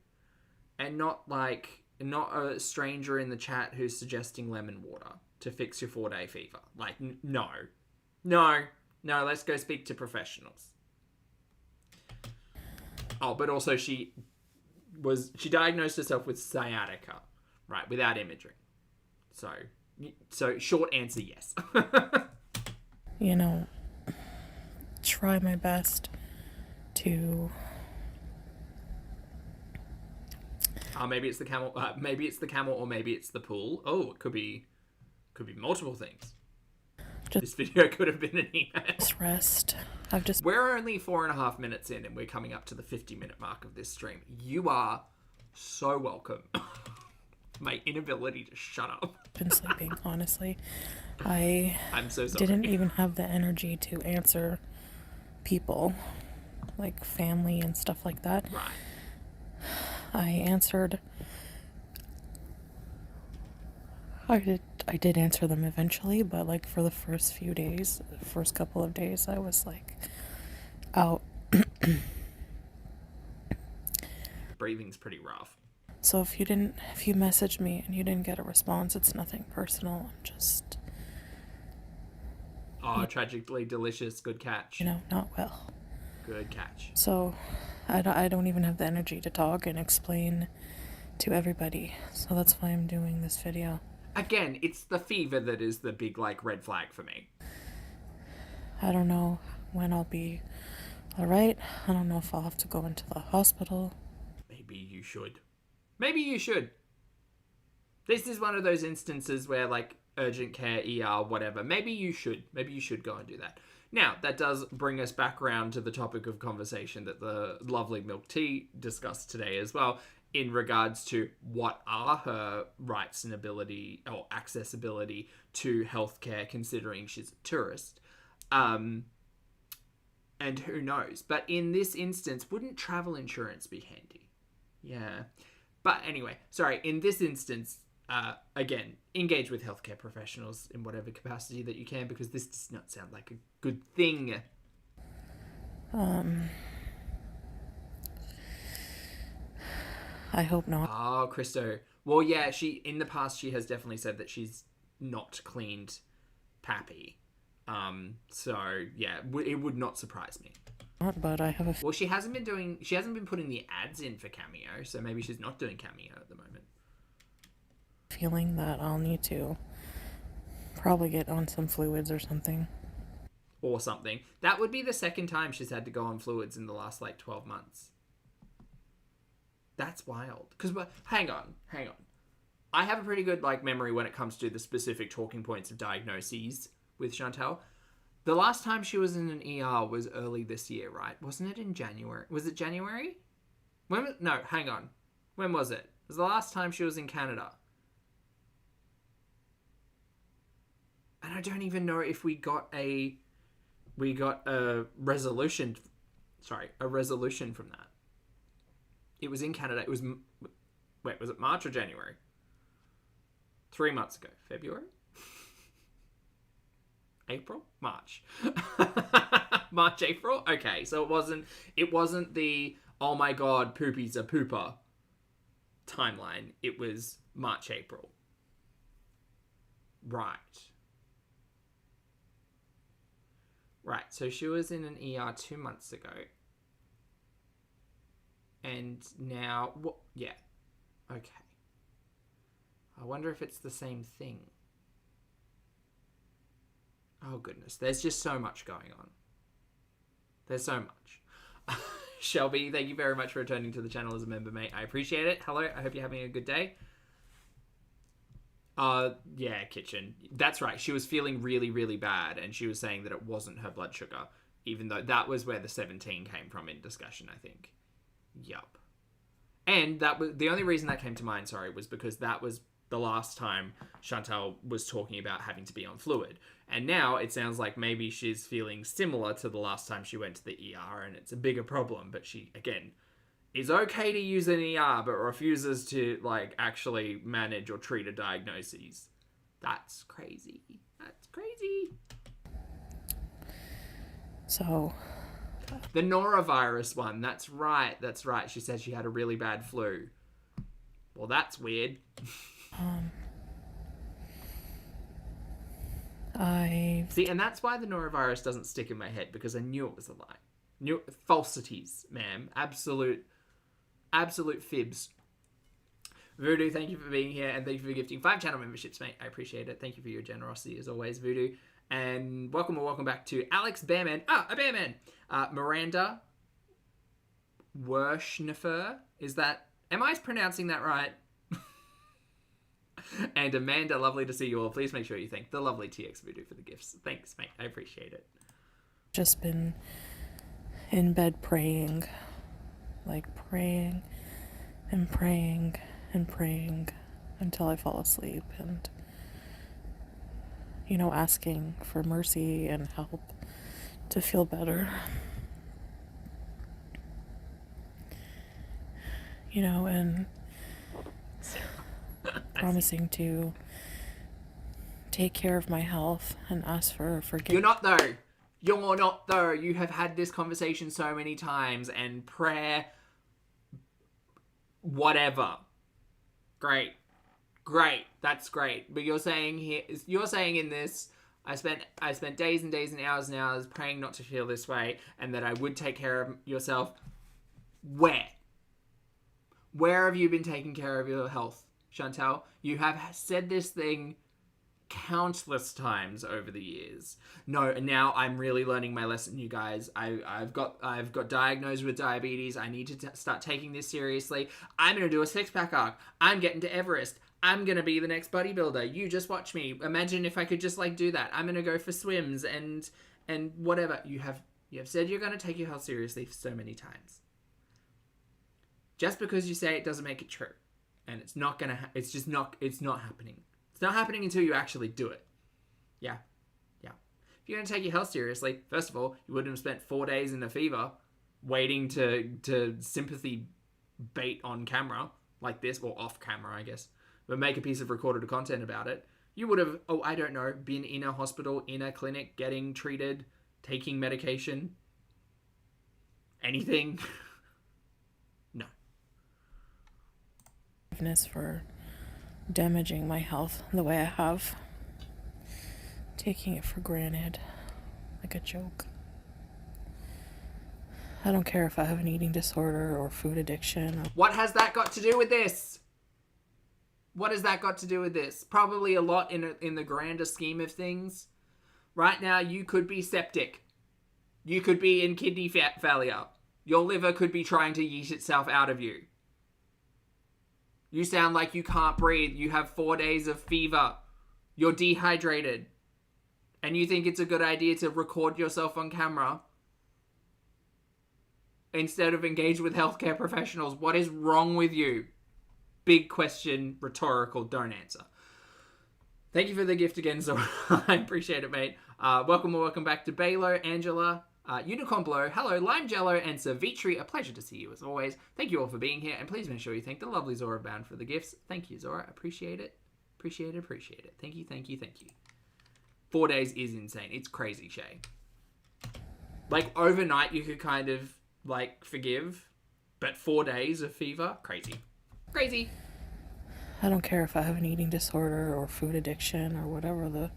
Speaker 1: and not a stranger in the chat who's suggesting lemon water to fix your 4-day fever. Like, no, let's go speak to professionals. Oh, but also she diagnosed herself with sciatica, right, without imaging. So short answer, yes.
Speaker 2: Try my best to...
Speaker 1: maybe it's the camel, or maybe it's the pool. Oh, it could be multiple things. This video could have been an email.
Speaker 2: Just rest.
Speaker 1: We're only 4.5 minutes in and we're coming up to the 50-minute mark of this stream. You are so welcome. My inability to shut up.
Speaker 2: Been sleeping, honestly.
Speaker 1: I'm so sorry.
Speaker 2: Didn't even have the energy to answer people, like family and stuff like that.
Speaker 1: Right.
Speaker 2: I answered... I did answer them eventually, but like for the first couple of days, I was like out.
Speaker 1: Breathing's pretty rough.
Speaker 2: So if you messaged me and you didn't get a response, it's nothing personal. I'm just...
Speaker 1: Oh, tragically delicious. Good catch.
Speaker 2: Not well.
Speaker 1: Good catch.
Speaker 2: So I don't even have the energy to talk and explain to everybody. So that's why I'm doing this video.
Speaker 1: Again, it's the fever that is the big, like, red flag for me.
Speaker 2: I don't know when I'll be alright. I don't know if I'll have to go into the hospital.
Speaker 1: Maybe you should. Maybe you should. This is one of those instances where, like, urgent care, ER, whatever. Maybe you should. Maybe you should go and do that. Now, that does bring us back around to the topic of conversation that the lovely Milk Tea discussed today as well, in regards to what are her rights and ability or accessibility to healthcare, considering she's a tourist. And who knows? But in this instance, wouldn't travel insurance be handy? Yeah. But anyway, sorry, in this instance, again, engage with healthcare professionals in whatever capacity that you can, because this does not sound like a good thing.
Speaker 2: I hope not.
Speaker 1: Oh, Christo. Well, yeah, in the past, she has definitely said that she's not cleaned Pappy. So, yeah, it would not surprise me.
Speaker 2: But I have a
Speaker 1: Well, she hasn't been putting the ads in for Cameo, so maybe she's not doing Cameo at the moment.
Speaker 2: feeling that I'll need to probably get on some fluids or something.
Speaker 1: Or something. That would be the second time she's had to go on fluids in the last, like, 12 months. That's wild. Because, hang on. I have a pretty good, like, memory when it comes to the specific talking points of diagnoses with Chantal. The last time she was in an ER was early this year, right? Wasn't it in January? Was it January? No, hang on. When was it? It was the last time she was in Canada. And I don't even know if we got a resolution. Sorry, a resolution from that. It was in Canada. It was, was it March or January? 3 months ago. February? April? March. March, April? Okay, so it wasn't the, oh my god, poopy's a pooper timeline. It was March, April. Right. Right, so she was in an ER 2 months ago. And now, what? Yeah. Okay. I wonder if it's the same thing. Oh, goodness. There's just so much going on. There's so much. Shelby, thank you very much for returning to the channel as a member, mate. I appreciate it. Hello, I hope you're having a good day. Yeah, Kitchen. That's right. She was feeling really, really bad, and she was saying that it wasn't her blood sugar, even though that was where the 17 came from in discussion, I think. Yup. And that was the only reason that came to mind, was because that was the last time Chantal was talking about having to be on fluid. And now it sounds like maybe she's feeling similar to the last time she went to the ER, and it's a bigger problem, but she, again, is okay to use an ER, but refuses to, like, actually manage or treat a diagnosis. That's crazy. That's crazy.
Speaker 2: So...
Speaker 1: the norovirus one. That's right. She said she had a really bad flu. Well, that's weird. See, and that's why the norovirus doesn't stick in my head, because I knew it was a lie. Falsities, ma'am. Absolute fibs. Voodoo, thank you for being here, and thank you for gifting 5 channel memberships, mate. I appreciate it. Thank you for your generosity as always, Voodoo. And welcome back to Alex Bearman. A Bearman. Miranda Werschnefer. Am I pronouncing that right? And Amanda, lovely to see you all. Please make sure you thank the lovely TX Voodoo for the gifts. Thanks, mate. I appreciate it.
Speaker 2: Just been in bed praying. Like praying and praying and praying until I fall asleep, and asking for mercy and help to feel better. And promising to take care of my health and ask for forgiveness.
Speaker 1: You're not though. You have had this conversation so many times, and prayer, whatever. Great. That's great. But you're saying in this, I spent days and days and hours praying not to feel this way, and that I would take care of yourself. Where have you been taking care of your health? Chantal. You have said this thing countless times over the years. No, now I'm really learning my lesson, you guys. I've got diagnosed with diabetes. I need to start taking this seriously. I'm gonna do a 6-pack arc. I'm getting to Everest. I'm gonna be the next bodybuilder. You just watch me. Imagine if I could just like do that. I'm gonna go for swims and whatever. You have said you're gonna take your health seriously so many times. Just because you say it doesn't make it true, and it's not gonna. It's not happening. It's not happening until you actually do it. Yeah. If you're going to take your health seriously, first of all, you wouldn't have spent 4 days in a fever waiting to sympathy bait on camera like this, or off camera, I guess, but make a piece of recorded content about it. You would have, I don't know, been in a hospital, in a clinic, getting treated, taking medication, anything. No.
Speaker 2: Forgiveness for damaging my health the way I have. Taking it for granted, like a joke. I don't care if I have an eating disorder or food addiction.
Speaker 1: What has that got to do with this? What has that got to do with this? Probably a lot in the grander scheme of things. Right now, you could be septic. You could be in kidney failure. Your liver could be trying to yeet itself out of you. You sound like you can't breathe. You have 4 days of fever. You're dehydrated. And you think it's a good idea to record yourself on camera instead of engage with healthcare professionals. What is wrong with you? Big question, rhetorical, don't answer. Thank you for the gift again, Zora. I appreciate it, mate. Welcome back to Balo, Angela, Unicorn Blow, hello, Lime Jello, and Savitri. A pleasure to see you as always. Thank you all for being here, and please make sure you thank the lovely Zora Bound for the gifts. Thank you, Zora. Appreciate it. Appreciate it. Thank you. 4 days is insane. It's crazy, Shay. Like, overnight you could kind of, like, forgive, but 4 days of fever? Crazy.
Speaker 2: I don't care if I have an eating disorder or food addiction or whatever the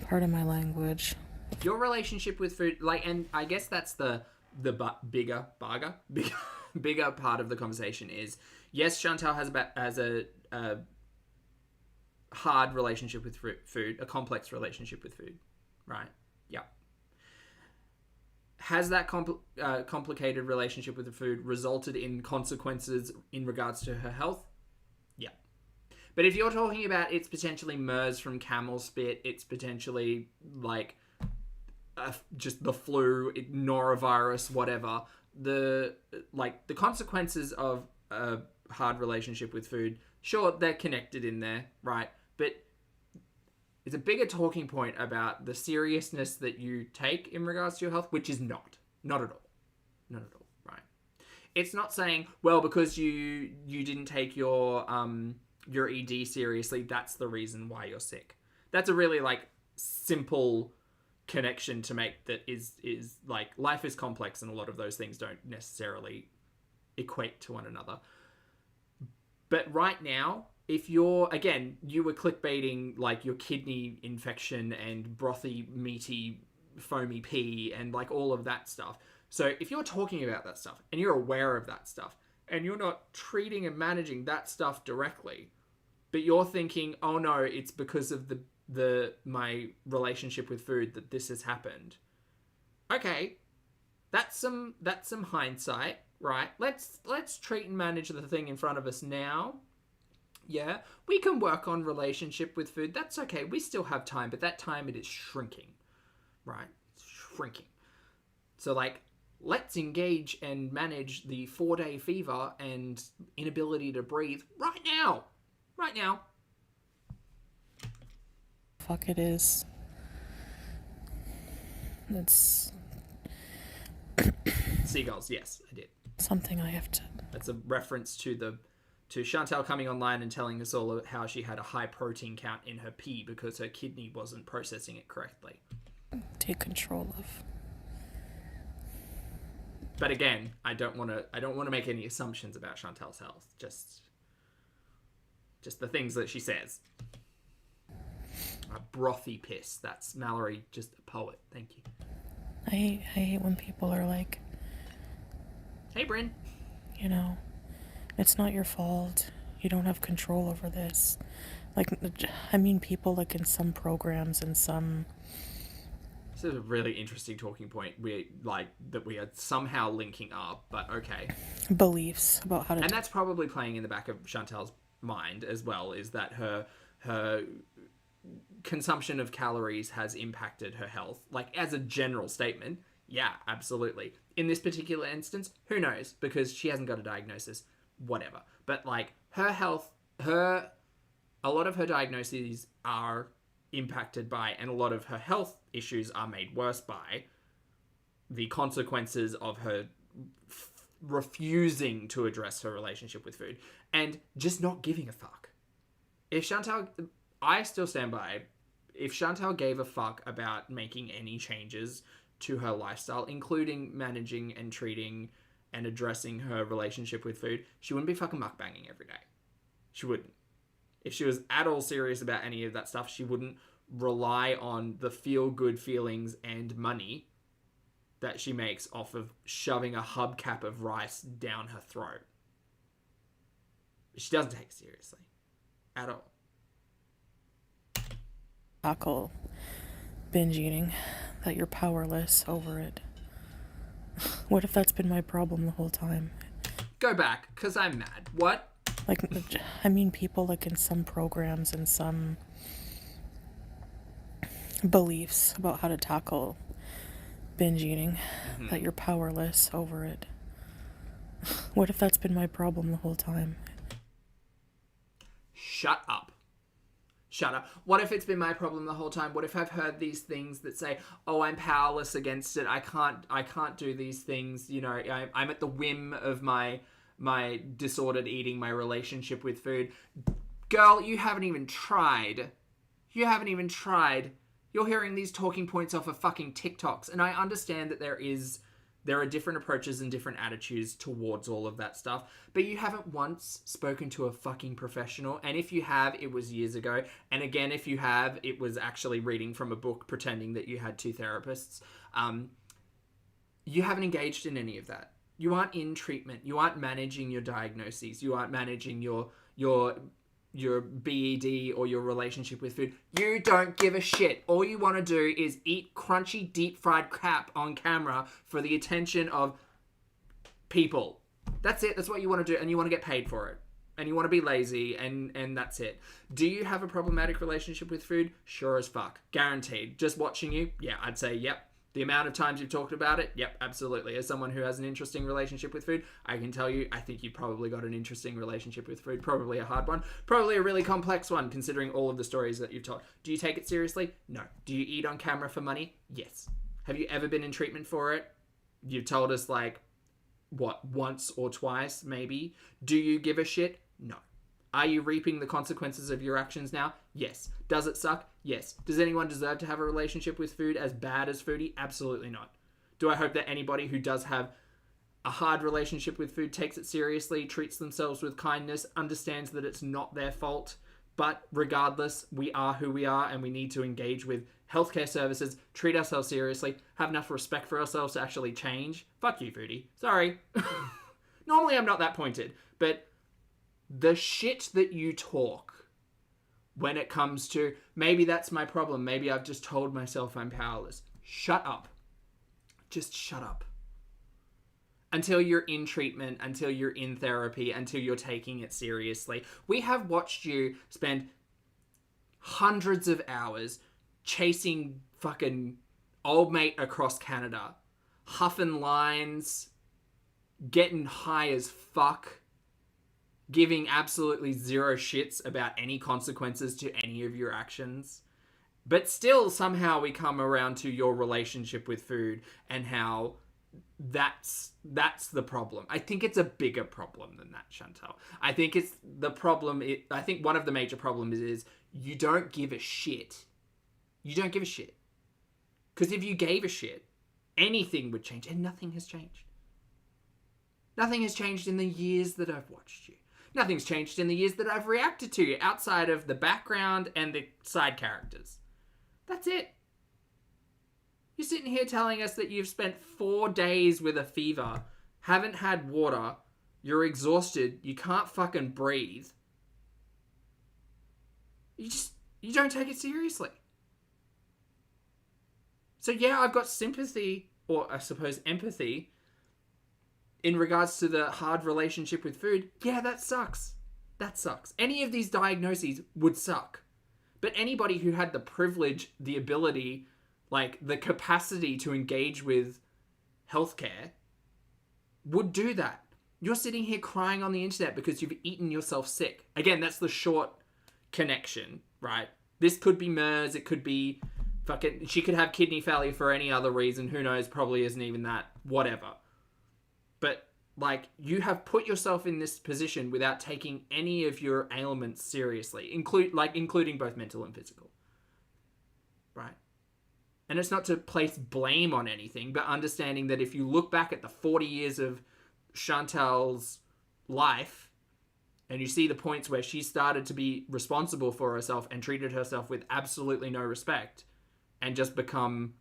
Speaker 2: part of my language.
Speaker 1: Your relationship with food, like, and I guess that's the bigger part of the conversation is, yes, Chantal has a hard relationship with food, a complex relationship with food, right? Yeah. Has that complicated relationship with the food resulted in consequences in regards to her health? Yeah. But if you're talking about it's potentially MERS from camel spit, it's potentially like just the flu, norovirus, whatever, the consequences of a hard relationship with food, sure, they're connected in there, right? But it's a bigger talking point about the seriousness that you take in regards to your health, which is not at all, right? It's not saying, well, because you didn't take your ED seriously, that's the reason why you're sick. That's a really like simple connection to make that is like, life is complex and a lot of those things don't necessarily equate to one another. But right now, if you were clickbaiting like your kidney infection and brothy, meaty, foamy pee and like all of that stuff. So if you're talking about that stuff and you're aware of that stuff and you're not treating and managing that stuff directly, but you're thinking, oh no, it's because of my relationship with food that this has happened. Okay, that's some hindsight, right? Let's treat and manage the thing in front of us now. Yeah, we can work on relationship with food. That's okay. We still have time, but that time it is shrinking, right? It's shrinking. So like, let's engage and manage the 4-day fever and inability to breathe right now.
Speaker 2: Fuck it is. It's
Speaker 1: Seagulls, yes, I did.
Speaker 2: Something I have to...
Speaker 1: That's a reference to Chantal coming online and telling us all how she had a high protein count in her pee because her kidney wasn't processing it correctly.
Speaker 2: Take control of.
Speaker 1: But again, I don't want to make any assumptions about Chantal's health. Just the things that she says. A brothy piss. That's Mallory, just a poet. Thank you.
Speaker 2: I hate when people are like,
Speaker 1: hey, Bryn.
Speaker 2: You know, it's not your fault. You don't have control over this. Like, I mean, people, like, in some programs and some...
Speaker 1: This is a really interesting talking point. We are somehow linking up, but okay.
Speaker 2: beliefs about how to...
Speaker 1: And that's probably playing in the back of Chantal's mind as well, is that her consumption of calories has impacted her health. Like, as a general statement, yeah, absolutely. In this particular instance, who knows? Because she hasn't got a diagnosis, whatever. But, like, her health, a lot of her diagnoses are impacted by, and a lot of her health issues are made worse by, the consequences of her refusing to address her relationship with food and just not giving a fuck. If Chantal, I still stand by, if Chantal gave a fuck about making any changes to her lifestyle, including managing and treating and addressing her relationship with food, she wouldn't be fucking mukbanging every day. She wouldn't. If she was at all serious about any of that stuff, she wouldn't rely on the feel-good feelings and money that she makes off of shoving a hubcap of rice down her throat. She doesn't take it seriously. At all.
Speaker 2: tackle binge eating, that you're powerless over it. What if that's been my problem the whole time?
Speaker 1: Go back, because I'm mad. What?
Speaker 2: Like, I mean, people, like, in some programs and some beliefs about how to tackle binge eating, that you're powerless over it. What if that's been my problem the whole time?
Speaker 1: Shut up. Shut up. What if it's been my problem the whole time? What if I've heard these things that say, oh, I'm powerless against it. I can't do these things. You know, I'm at the whim of my disordered eating, my relationship with food. Girl, you haven't even tried. You haven't even tried. You're hearing these talking points off of fucking TikToks. And I understand that there are different approaches and different attitudes towards all of that stuff. But you haven't once spoken to a fucking professional. And if you have, it was years ago. And again, if you have, it was actually reading from a book pretending that you had two therapists. You haven't engaged in any of that. You aren't in treatment. You aren't managing your diagnoses. You aren't managing your BED or your relationship with food. You don't give a shit. All you want to do is eat crunchy, deep-fried crap on camera for the attention of people. That's it. That's what you want to do, and you want to get paid for it. And you want to be lazy, and that's it. Do you have a problematic relationship with food? Sure as fuck. Guaranteed. Just watching you? Yeah, I'd say yep. The amount of times you've talked about it? Yep, absolutely. As someone who has an interesting relationship with food, I can tell you, I think you've probably got an interesting relationship with food. Probably a hard one. Probably a really complex one, considering all of the stories that you've told. Do you take it seriously? No. Do you eat on camera for money? Yes. Have you ever been in treatment for it? You've told us, like, what, once or twice, maybe? Do you give a shit? No. Are you reaping the consequences of your actions now? Yes. Does it suck? Yes. Does anyone deserve to have a relationship with food as bad as Foodie? Absolutely not. Do I hope that anybody who does have a hard relationship with food takes it seriously, treats themselves with kindness, understands that it's not their fault, but regardless, we are who we are and we need to engage with healthcare services, treat ourselves seriously, have enough respect for ourselves to actually change? Fuck you, Foodie. Sorry. Normally I'm not that pointed, but the shit that you talk when it comes to, maybe that's my problem, maybe I've just told myself I'm powerless. Shut up. Just shut up. Until you're in treatment, until you're in therapy, until you're taking it seriously. We have watched you spend hundreds of hours chasing fucking old mate across Canada, huffing lines, getting high as fuck, giving absolutely zero shits about any consequences to any of your actions. But still, somehow we come around to your relationship with food and how that's the problem. I think it's a bigger problem than that, Chantal. I think it's the problem. I think one of the major problems is you don't give a shit. You don't give a shit. Because if you gave a shit, anything would change, and nothing has changed. Nothing has changed in the years that I've watched you. Nothing's changed in the years that I've reacted to you, outside of the background and the side characters. That's it. You're sitting here telling us that you've spent 4 days with a fever, haven't had water, you're exhausted, you can't fucking breathe, you don't take it seriously. So yeah, I've got sympathy, or I suppose empathy, in regards to the hard relationship with food. Yeah, that sucks. That sucks. Any of these diagnoses would suck. But anybody who had the privilege, the ability, like the capacity to engage with healthcare would do that. You're sitting here crying on the internet because you've eaten yourself sick. Again, that's the short connection, right? This could be MERS, it could be fucking... She could have kidney failure for any other reason. Who knows? Probably isn't even that. Whatever. But, like, you have put yourself in this position without taking any of your ailments seriously, including both mental and physical. Right? And it's not to place blame on anything, but understanding that if you look back at the 40 years of Chantal's life, and you see the points where she started to be responsible for herself and treated herself with absolutely no respect, and just become,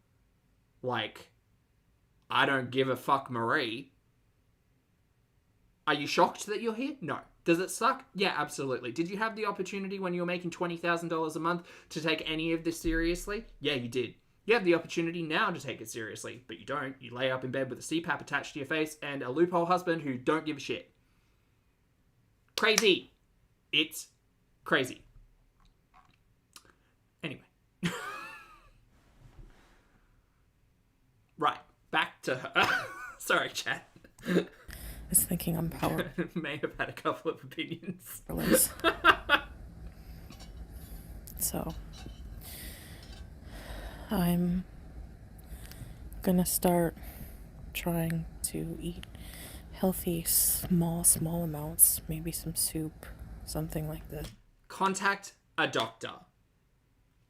Speaker 1: like, I don't give a fuck Marie. Are you shocked that you're here? No. Does it suck? Yeah, absolutely. Did you have the opportunity when you were making $20,000 a month to take any of this seriously? Yeah, you did. You have the opportunity now to take it seriously, but you don't. You lay up in bed with a CPAP attached to your face and a loophole husband who don't give a shit. Crazy. It's crazy. Anyway. Right. Back to her. Sorry, chat.
Speaker 2: I was thinking I'm powerless.
Speaker 1: May have had a couple of opinions.
Speaker 2: So, I'm gonna start trying to eat healthy, small amounts. Maybe some soup, something like that.
Speaker 1: Contact a doctor.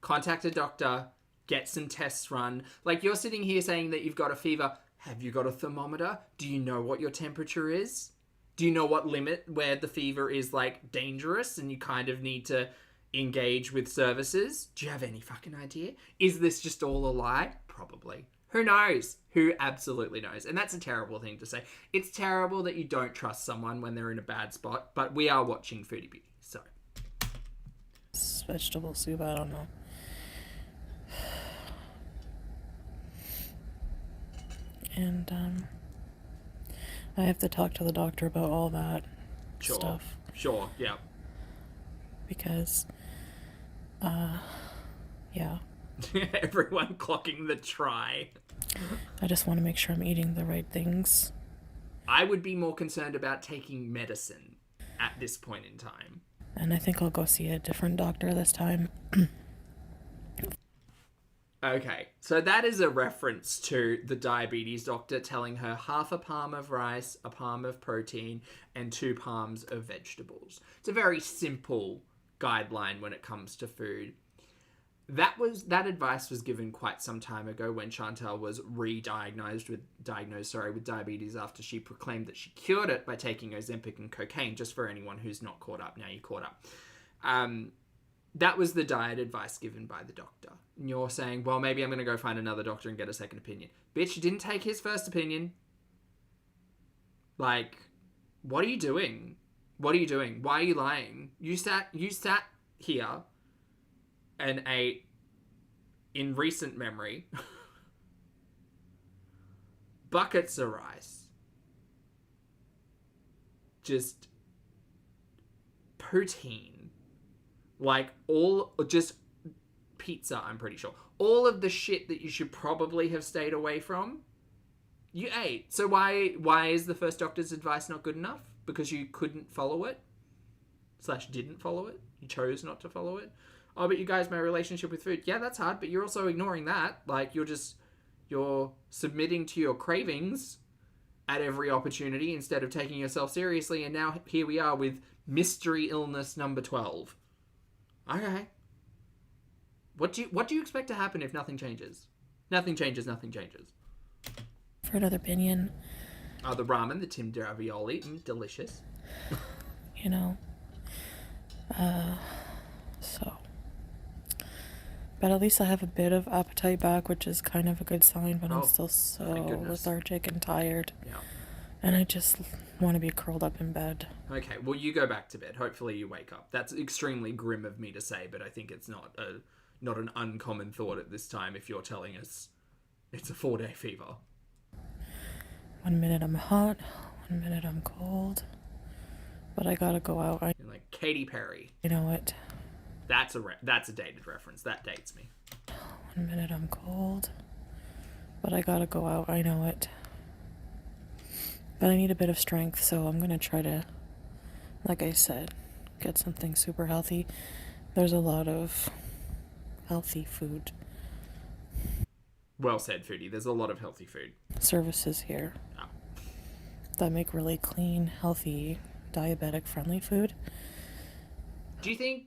Speaker 1: Contact a doctor. Get some tests run. Like, you're sitting here saying that you've got a fever. Have you got a thermometer? Do you know what your temperature is? Do you know what limit where the fever is, like, dangerous and you kind of need to engage with services? Do you have any fucking idea? Is this just all a lie? Probably. Who knows? Who absolutely knows? And that's a terrible thing to say. It's terrible that you don't trust someone when they're in a bad spot, but we are watching Foodie Beauty, so.
Speaker 2: Vegetable soup, I don't know. And, I have to talk to the doctor about all that stuff.
Speaker 1: Sure, yeah.
Speaker 2: Because, yeah.
Speaker 1: Everyone clocking the try.
Speaker 2: I just want to make sure I'm eating the right things.
Speaker 1: I would be more concerned about taking medicine at this point in time.
Speaker 2: And I think I'll go see a different doctor this time.
Speaker 1: Okay, so that is a reference to the diabetes doctor telling her half a palm of rice, a palm of protein, and 2 palms of vegetables. It's a very simple guideline when it comes to food. That advice was given quite some time ago when Chantal was diagnosed with diabetes after she proclaimed that she cured it by taking Ozempic and cocaine. Just for anyone who's not caught up, now you're caught up. That was the diet advice given by the doctor. And you're saying, well, maybe I'm going to go find another doctor and get a second opinion. Bitch, you didn't take his first opinion. Like, what are you doing? What are you doing? Why are you lying? You sat here and ate, in recent memory, buckets of rice. Just poutine. Like, just pizza, I'm pretty sure. All of the shit that you should probably have stayed away from, you ate. So why is the first doctor's advice not good enough? Because you couldn't follow it? / didn't follow it? You chose not to follow it? Oh, but you guys, my relationship with food. Yeah, that's hard, but you're also ignoring that. Like, you're submitting to your cravings at every opportunity instead of taking yourself seriously, and now here we are with mystery illness number 12. Okay. What do you expect to happen if nothing changes? Nothing changes.
Speaker 2: For another opinion.
Speaker 1: Oh, the ramen, the tinned ravioli, delicious.
Speaker 2: You know. So. But at least I have a bit of appetite back, which is kind of a good sign, but I'm still so lethargic and tired.
Speaker 1: Yeah.
Speaker 2: And I just want to be curled up in bed.
Speaker 1: Okay, well, you go back to bed. Hopefully you wake up. That's extremely grim of me to say, but I think it's not an uncommon thought at this time if you're telling us it's a 4-day fever.
Speaker 2: 1 minute I'm hot, 1 minute I'm cold. But I gotta go out.
Speaker 1: You're like Katy Perry.
Speaker 2: You know it.
Speaker 1: That's a dated reference. That dates me.
Speaker 2: 1 minute I'm cold. But I gotta go out. I know it. But I need a bit of strength, so I'm gonna try to, like I said, get something super healthy. There's a lot of healthy food
Speaker 1: Well said, Foodie. There's a lot of healthy food.
Speaker 2: services here that make really clean, healthy, diabetic-friendly food.
Speaker 1: Do you think...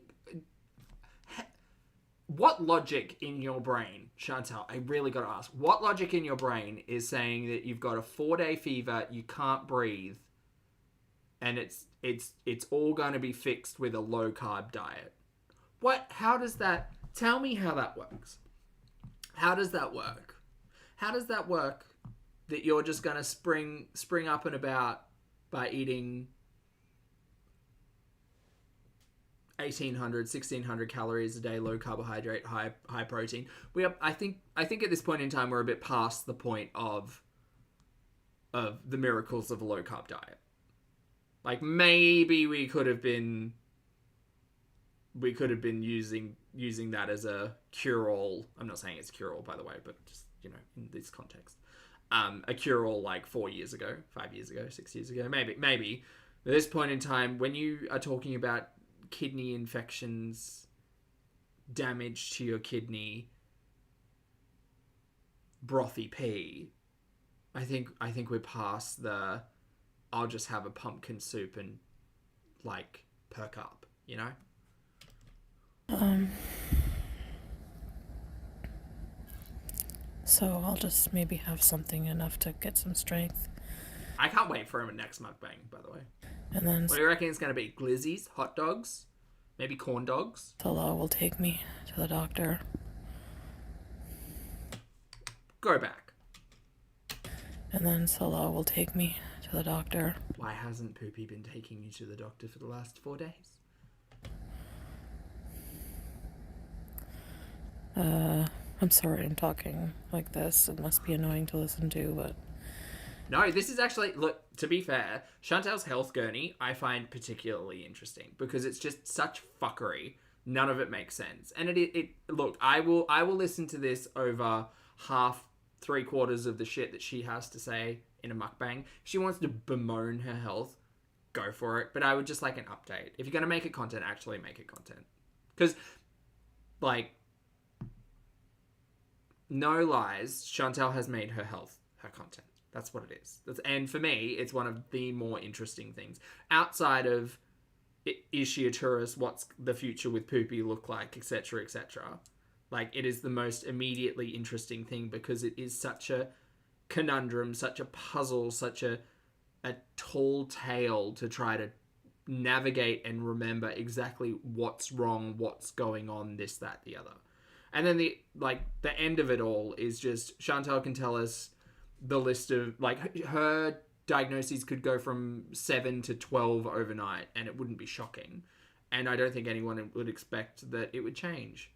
Speaker 1: What logic in your brain, Chantal, I really got to ask, what logic in your brain is saying that you've got a 4-day fever, you can't breathe, and it's all going to be fixed with a low-carb diet? How does that... Tell me how that works. How does that work? How does that work that you're just going to spring up and about by eating 1,800, 1,600 calories a day, low carbohydrate, high protein? I think at this point in time we're a bit past the point of the miracles of a low carb diet. Like maybe we could have been using that as a cure-all. I'm not saying it's a cure-all, by the way, but just, in this context. A cure-all like 4 years ago, 5 years ago, 6 years ago, maybe. At this point in time, when you are talking about kidney infections, damage to your kidney, brothy pee, I think we're past the I'll just have a pumpkin soup and like perk up,
Speaker 2: So I'll just maybe have something enough to get some strength.
Speaker 1: I can't wait for him next mukbang, by the way.
Speaker 2: And then
Speaker 1: What do you reckon it's going to be? Glizzies? Hot dogs? Maybe corn dogs?
Speaker 2: Salah will take me to the doctor.
Speaker 1: Go back.
Speaker 2: And then Salah will take me to the doctor.
Speaker 1: Why hasn't Poopy been taking you to the doctor for the last 4 days?
Speaker 2: I'm sorry I'm talking like this. It must be annoying to listen to, but...
Speaker 1: No, this is actually... Look, to be fair, Chantal's health gurney I find particularly interesting because it's just such fuckery. None of it makes sense. And look, I will listen to this over half, 3/4 of the shit that she has to say in a mukbang. If she wants to bemoan her health, go for it. But I would just like an update. If you're going to make it content, actually make it content. Because, like... No lies, Chantal has made her health her content. That's what it is. And for me, it's one of the more interesting things. Outside of, is she a tourist? What's the future with Poopy look like? Etc, etc. Like, it is the most immediately interesting thing because it is such a conundrum, such a puzzle, such a tall tale to try to navigate and remember exactly what's wrong, what's going on, this, that, the other. And then the end of it all is just Chantal can tell us the list of, like, her diagnoses could go from 7 to 12 overnight and it wouldn't be shocking. And I don't think anyone would expect that it would change.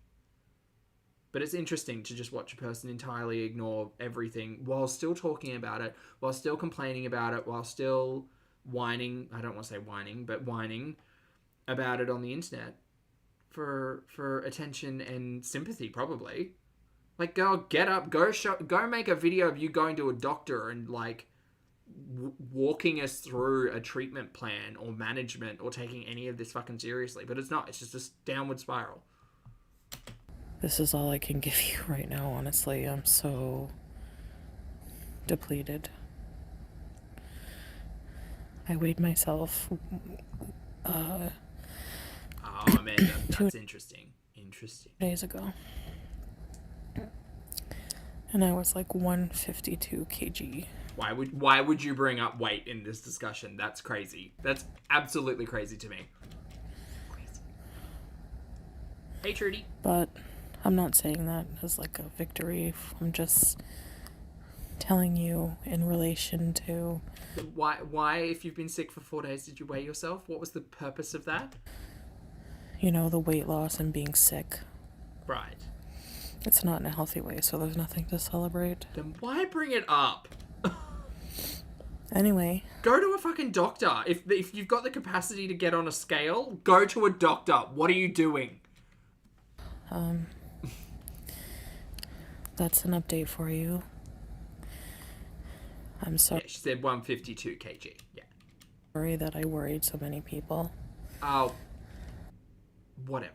Speaker 1: But it's interesting to just watch a person entirely ignore everything while still talking about it, while still complaining about it, while still whining, I don't want to say whining, but whining about it on the internet. For attention and sympathy, probably. Like, girl, get up, go make a video of you going to a doctor and, like, walking us through a treatment plan or management or taking any of this fucking seriously. But it's not. It's just a downward spiral.
Speaker 2: This is all I can give you right now, honestly. I'm so depleted. I weighed myself
Speaker 1: Oh, Amanda, that's interesting.
Speaker 2: days ago. And I was like 152 kg.
Speaker 1: Why would you bring up weight in this discussion? That's crazy. That's absolutely crazy to me. Crazy. Hey, Trudy.
Speaker 2: But I'm not saying that as like a victory. I'm just telling you in relation to...
Speaker 1: Why, if you've been sick for 4 days, did you weigh yourself? What was the purpose of that?
Speaker 2: You know, the weight loss and being sick.
Speaker 1: Right.
Speaker 2: It's not in a healthy way, so there's nothing to celebrate.
Speaker 1: Then why bring it up?
Speaker 2: Anyway.
Speaker 1: Go to a fucking doctor. If you've got the capacity to get on a scale, go to a doctor. What are you doing?
Speaker 2: That's an update for you. I'm sorry.
Speaker 1: Yeah, she said 152 kg. Yeah.
Speaker 2: Sorry that I worried so many people.
Speaker 1: Oh. Whatever.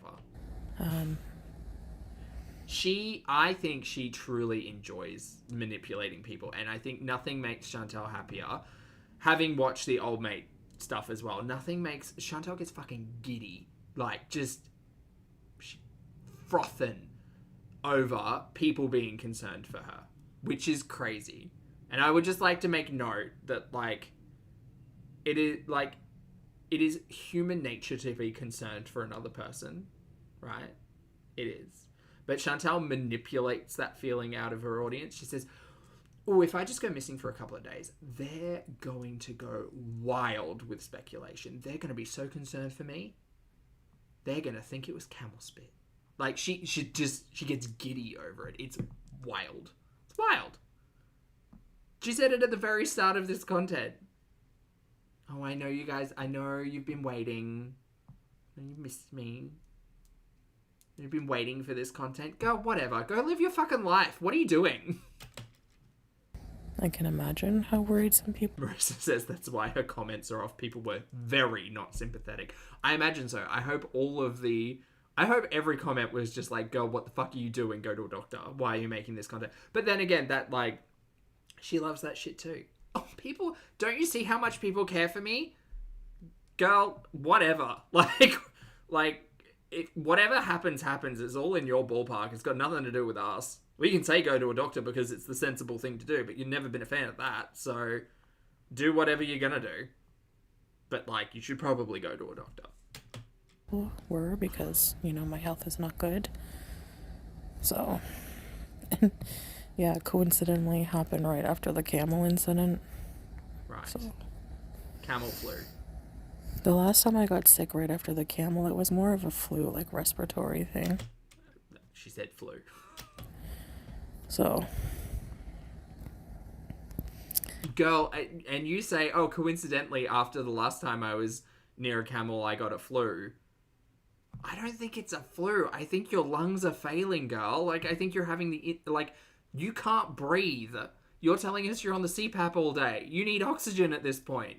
Speaker 1: I think she truly enjoys manipulating people, and I think nothing makes Chantal happier. Having watched the old mate stuff as well, nothing makes... Chantal gets fucking giddy. Like, just frothing over people being concerned for her, which is crazy. And I would just like to make note that, like, it is human nature to be concerned for another person, right? It is. But Chantal manipulates that feeling out of her audience. She says, oh, if I just go missing for a couple of days, they're going to go wild with speculation. They're going to be so concerned for me. They're going to think it was camel spit. Like, she gets giddy over it. It's wild. It's wild. She said it at the very start of this content. Oh, I know you guys. I know you've been waiting. And you missed me. You've been waiting for this content. Go, whatever. Go live your fucking life. What are you doing?
Speaker 2: I can imagine how worried some people...
Speaker 1: Marissa says that's why her comments are off. People were very not sympathetic. I imagine so. I hope every comment was just like, girl, what the fuck are you doing? Go to a doctor. Why are you making this content? But then again, that, like, she loves that shit too. Oh, people, don't you see how much people care for me? Girl, whatever. Whatever happens. It's all in your ballpark. It's got nothing to do with us. We can say go to a doctor because it's the sensible thing to do, but you've never been a fan of that, so do whatever you're gonna do. But, like, you should probably go to a doctor.
Speaker 2: Were because, you know, my health is not good. So, and yeah, coincidentally happened right after the camel incident.
Speaker 1: Right.
Speaker 2: So,
Speaker 1: Camel flu.
Speaker 2: the last time I got sick right after the camel, it was more of a flu, like respiratory thing.
Speaker 1: She said flu.
Speaker 2: So.
Speaker 1: Girl, and you say, oh, coincidentally, after the last time I was near a camel, I got a flu. I don't think it's a flu. I think your lungs are failing, girl. Like, I think you're having you can't breathe. You're telling us you're on the CPAP all day. You need oxygen at this point.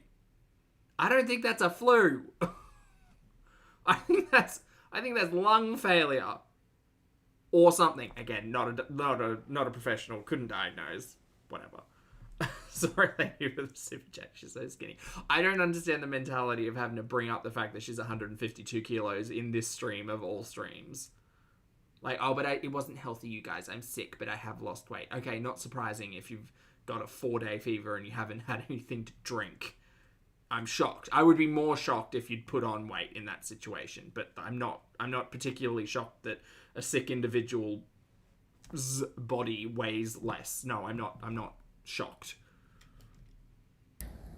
Speaker 1: I don't think that's a flu. I think that's lung failure. Or something. Again, not a professional. Couldn't diagnose. Whatever. Sorry, thank you for the super chat. She's so skinny. I don't understand the mentality of having to bring up the fact that she's 152 kilos in this stream of all streams. Like, oh, but it wasn't healthy, you guys. I'm sick, but I have lost weight. Okay, not surprising if you've got a 4-day fever and you haven't had anything to drink. I'm shocked. I would be more shocked if you'd put on weight in that situation, but I'm not particularly shocked that a sick individual's body weighs less. No, I'm not shocked.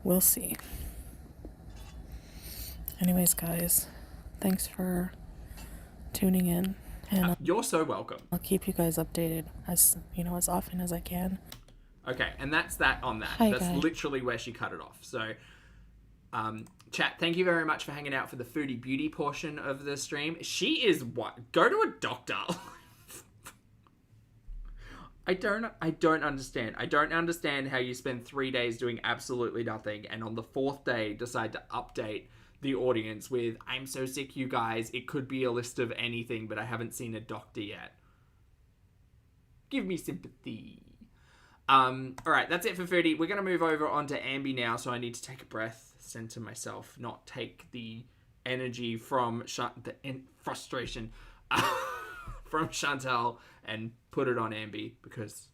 Speaker 2: We'll see. Anyways, guys, thanks for tuning in, and
Speaker 1: you're so welcome.
Speaker 2: I'll keep you guys updated as often as I can.
Speaker 1: Okay, and that's that on that.
Speaker 2: Hi,
Speaker 1: that's
Speaker 2: guys.
Speaker 1: literally where she cut it off. So, chat, thank you very much for hanging out for the foodie beauty portion of the stream. She is what? Go to a doctor. I don't understand. I don't understand how you spend 3 days doing absolutely nothing and on the 4th day decide to update the audience with, I'm so sick, you guys. It could be a list of anything, but I haven't seen a doctor yet. Give me sympathy. Alright, that's it for Foodie. We're going to move over onto Ambi now, so I need to take a breath, center myself, not take the energy from frustration from Chantal and put it on Ambi, because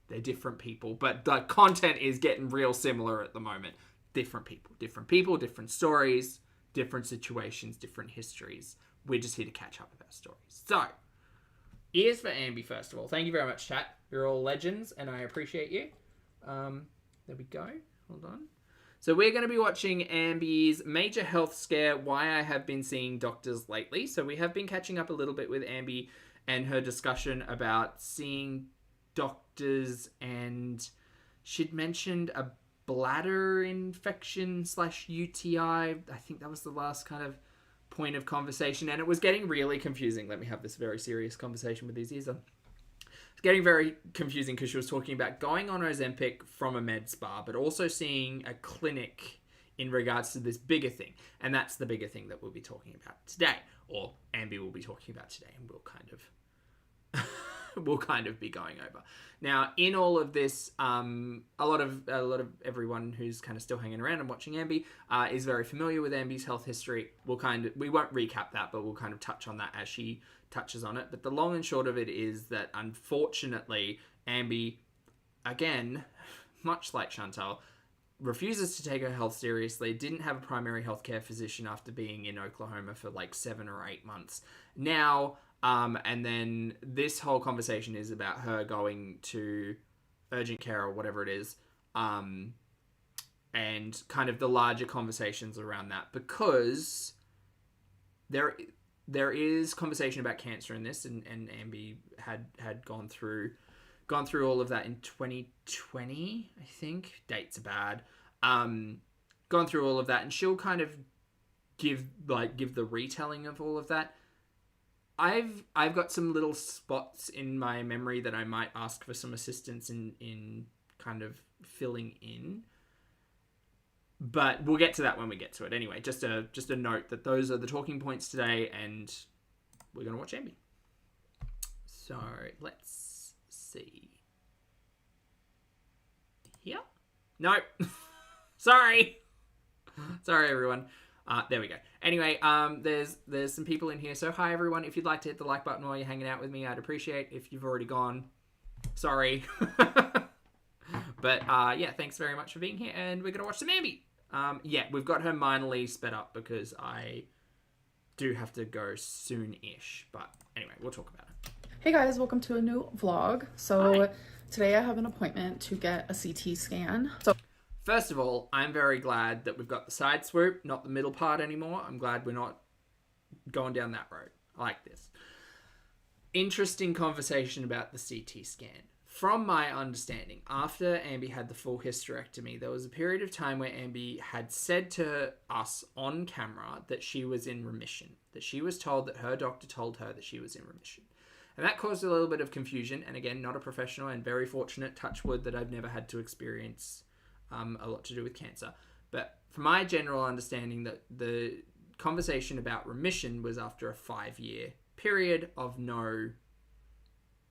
Speaker 1: they're different people. But the content is getting real similar at the moment. Different people, different stories, different situations, different histories. We're just here to catch up with our stories. So, ears for Ambi, first of all. Thank you very much, chat. You're all legends, and I appreciate you. There we go. Hold on. So we're going to be watching Ambi's major health scare, Why I Have Been Seeing Doctors Lately. So we have been catching up a little bit with Ambi and her discussion about seeing doctors, and she'd mentioned a bladder infection / UTI. I think that was the last kind of point of conversation, and it was getting really confusing. Let me have this very serious conversation with these ears on. It's getting very confusing because she was talking about going on Ozempic from a med spa, but also seeing a clinic in regards to this bigger thing. And that's the bigger thing that we'll be talking about today, or Ambi will be talking about today, and we'll kind of be going over. Now, in all of this, a lot of everyone who's kind of still hanging around and watching Ambi is very familiar with Ambi's health history. We won't recap that, but we'll kind of touch on that as she touches on it. But the long and short of it is that, unfortunately, Ambi, again, much like Chantal, refuses to take her health seriously, didn't have a primary healthcare physician after being in Oklahoma for like 7 or 8 months. Now, and then this whole conversation is about her going to urgent care or whatever it is, and kind of the larger conversations around that, because there is conversation about cancer in this, and Ambi had gone through all of that in 2020, I think. Dates are bad. Gone through all of that, and she'll kind of give the retelling of all of that. I've got some little spots in my memory that I might ask for some assistance in kind of filling in. But we'll get to that when we get to it. Anyway, just a note that those are the talking points today, and we're going to watch Ambi. So, let's see. Here? Nope. Sorry. Sorry, everyone. There we go. Anyway, there's some people in here. So, hi, everyone. If you'd like to hit the like button while you're hanging out with me, I'd appreciate it. If you've already gone, sorry. But, yeah, thanks very much for being here, and we're going to watch some Ambi. Yeah, we've got her minorly sped up because I do have to go soon-ish. But anyway, we'll talk about it.
Speaker 3: Hey guys, welcome to a new vlog. So
Speaker 1: Hi.
Speaker 3: Today I have an appointment to get a CT scan.
Speaker 1: First of all, I'm very glad that we've got the side swoop, not the middle part anymore. I'm glad we're not going down that road. I like this. Interesting conversation about the CT scan. From my understanding, after Ambi had the full hysterectomy, there was a period of time where Ambi had said to us on camera that she was in remission, that she was told that her doctor told her that she was in remission. And that caused a little bit of confusion. And again, not a professional, and very fortunate, touch wood, that I've never had to experience a lot to do with cancer. But from my general understanding, that the conversation about remission was after a 5-year period of no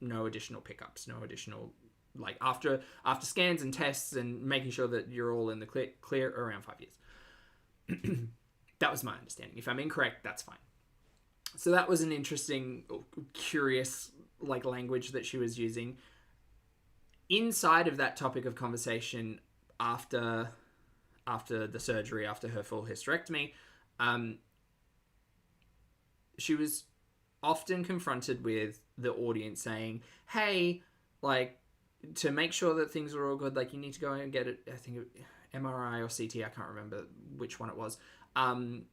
Speaker 1: additional pickups, no additional, like after scans and tests and making sure that you're all in the clear around 5 years. That was my understanding. If I'm incorrect, that's fine. So that was an interesting, curious, language that she was using. Inside of that topic of conversation, after the surgery, after her full hysterectomy, she was often confronted with the audience saying, hey, to make sure that things are all good, you need to go and get it, I think MRI or CT, I can't remember which one it was. And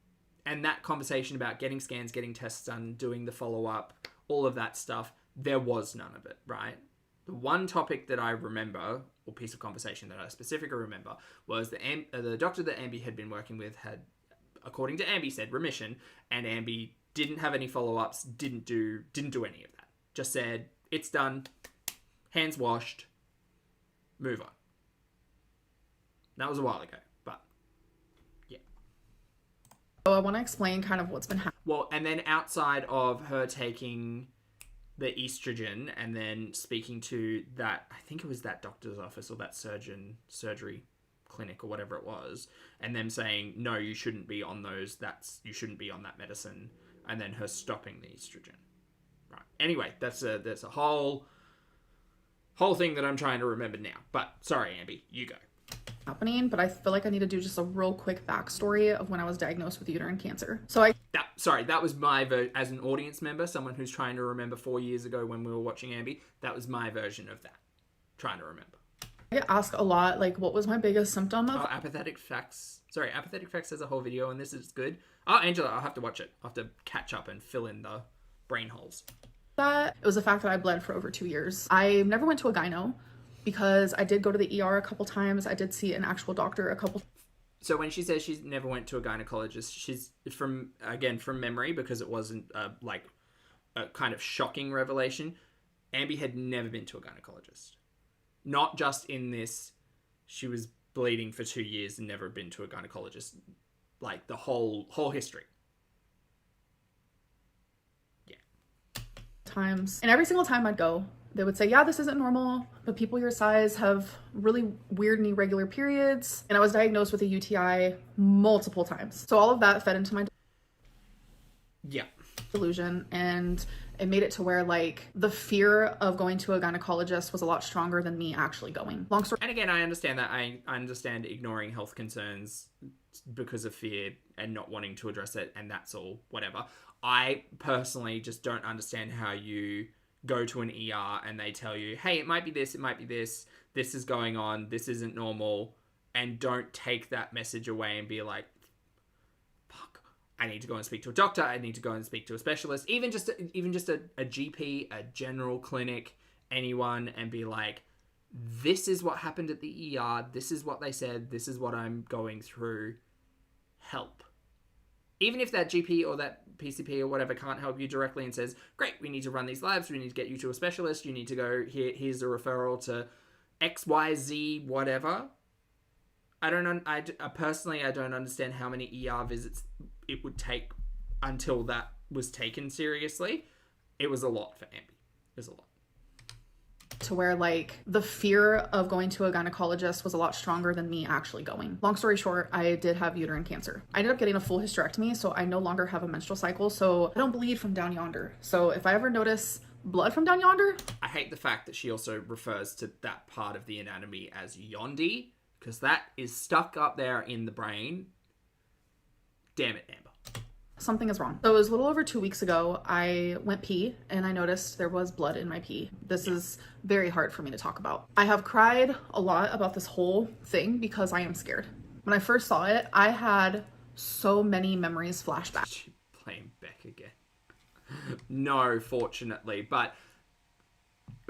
Speaker 1: that conversation about getting scans, getting tests done, doing the follow-up, all of that stuff, there was none of it, right? The one topic that I remember, or piece of conversation that I specifically remember, was the doctor that Ambi had been working with had, according to Ambi, said remission, and Ambi didn't have any follow-ups, didn't do any of that. Just said, it's done, hands washed, move on. That was a while ago, but yeah.
Speaker 3: So I want to explain kind of what's been happening.
Speaker 1: Well, and then outside of her taking the estrogen and then speaking to that, I think it was that doctor's office or that surgery clinic or whatever it was, and them saying, no, you shouldn't be on those, you shouldn't be on that medicine, and then her stopping the estrogen. Right. Anyway, that's a whole thing that I'm trying to remember now. But sorry, Ambi, you go.
Speaker 3: happening, but I feel like I need to do just a real quick backstory of when I was diagnosed with uterine cancer.
Speaker 1: That was my as an audience member, someone who's trying to remember 4 years ago when we were watching Ambi, that was my version of that. Trying to remember.
Speaker 3: I get asked a lot, like, what was my biggest symptom of
Speaker 1: Apathetic Facts. Sorry, Apathetic Facts has a whole video on this. It's good. Oh, Angela, I'll have to watch it. I'll have to catch up and fill in the brain holes.
Speaker 3: that. It was the fact that I bled for over 2 years. I never went to a gyno because I did go to the ER a couple times. I did see an actual doctor a couple.
Speaker 1: So when she says she's never went to a gynecologist, she's from memory, because it wasn't like a kind of shocking revelation. Ambi had never been to a gynecologist. Not just in this, she was bleeding for 2 years and never been to a gynecologist. Like the whole history. Yeah.
Speaker 3: Times. And every single time I'd go, they would say, yeah, this isn't normal, but people your size have really weird and irregular periods. And I was diagnosed with a UTI multiple times. So all of that fed into my delusion, and it made it to where, like, the fear of going to a gynecologist was a lot stronger than me actually going. Long story.
Speaker 1: And again, I understand that. I understand ignoring health concerns because of fear and not wanting to address it, and that's all, whatever. I personally just don't understand how you go to an ER and they tell you, hey, it might be this, this is going on, this isn't normal, and don't take that message away and be like, fuck, I need to go and speak to a doctor, I need to go and speak to a specialist, even just a GP, a general clinic, anyone, and be like, this is what happened at the ER, this is what they said, this is what I'm going through, help. Even if that GP or that PCP or whatever can't help you directly and says, great, we need to run these labs, we need to get you to a specialist, you need to go, here's a referral to XYZ, whatever. Personally, I don't understand how many ER visits it would take until that was taken seriously. It was a lot for Ambi. It was a lot.
Speaker 3: To where, like, the fear of going to a gynecologist was a lot stronger than me actually going. Long story short, I did have uterine cancer. I ended up getting a full hysterectomy, so I no longer have a menstrual cycle, so I don't bleed from down yonder. So if I ever notice blood from down yonder...
Speaker 1: I hate the fact that she also refers to that part of the anatomy as yondy, because that is stuck up there in the brain. Damn it, Amber.
Speaker 3: Something is wrong. So it was a little over 2 weeks ago, I went pee and I noticed there was blood in my pee. This is very hard for me to talk about. I have cried a lot about this whole thing because I am scared. When I first saw it, I had so many memories flashback.
Speaker 1: She playing Beck again. No, fortunately. But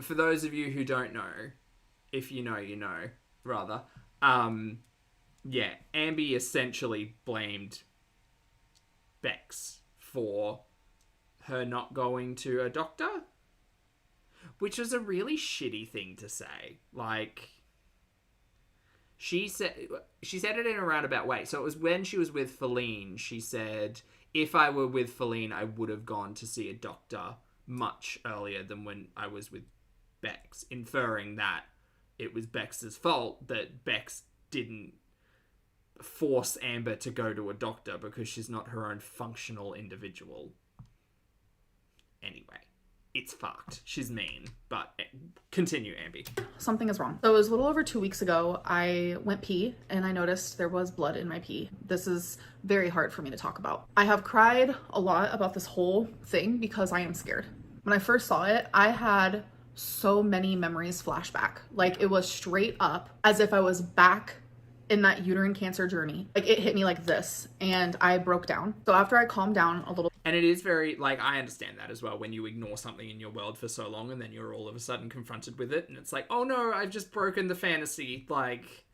Speaker 1: for those of you who don't know, if you know, you know, rather. Yeah, Ambi essentially blamed Bex for her not going to a doctor, which was a really shitty thing to say. Like, she said it in a roundabout way. So it was when she was with Feline, she said, if I were with Feline, I would have gone to see a doctor much earlier than when I was with Bex, inferring that it was Bex's fault that Bex didn't force Amber to go to a doctor because she's not her own functional individual. Anyway, it's fucked. She's mean, but continue, Ambi.
Speaker 3: Something is wrong. So it was a little over 2 weeks ago, I went pee and I noticed there was blood in my pee. This is very hard for me to talk about. I have cried a lot about this whole thing because I am scared. When I first saw it, I had so many memories flashback. Like, it was straight up as if I was back in that uterine cancer journey. Like, it hit me like this and I broke down. So after I calmed down a little.
Speaker 1: And it is very, like, I understand that as well, when you ignore something in your world for so long and then you're all of a sudden confronted with it and it's like, oh no, I've just broken the fantasy. Like,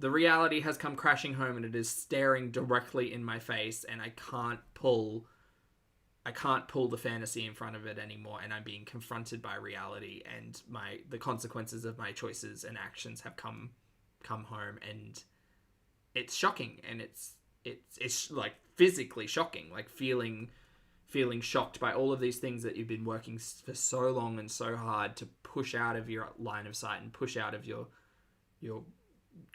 Speaker 1: the reality has come crashing home and it is staring directly in my face and I can't pull the fantasy in front of it anymore, and I'm being confronted by reality, and the consequences of my choices and actions have come home, and it's shocking, and it's like physically shocking, like feeling shocked by all of these things that you've been working for so long and so hard to push out of your line of sight and push out of your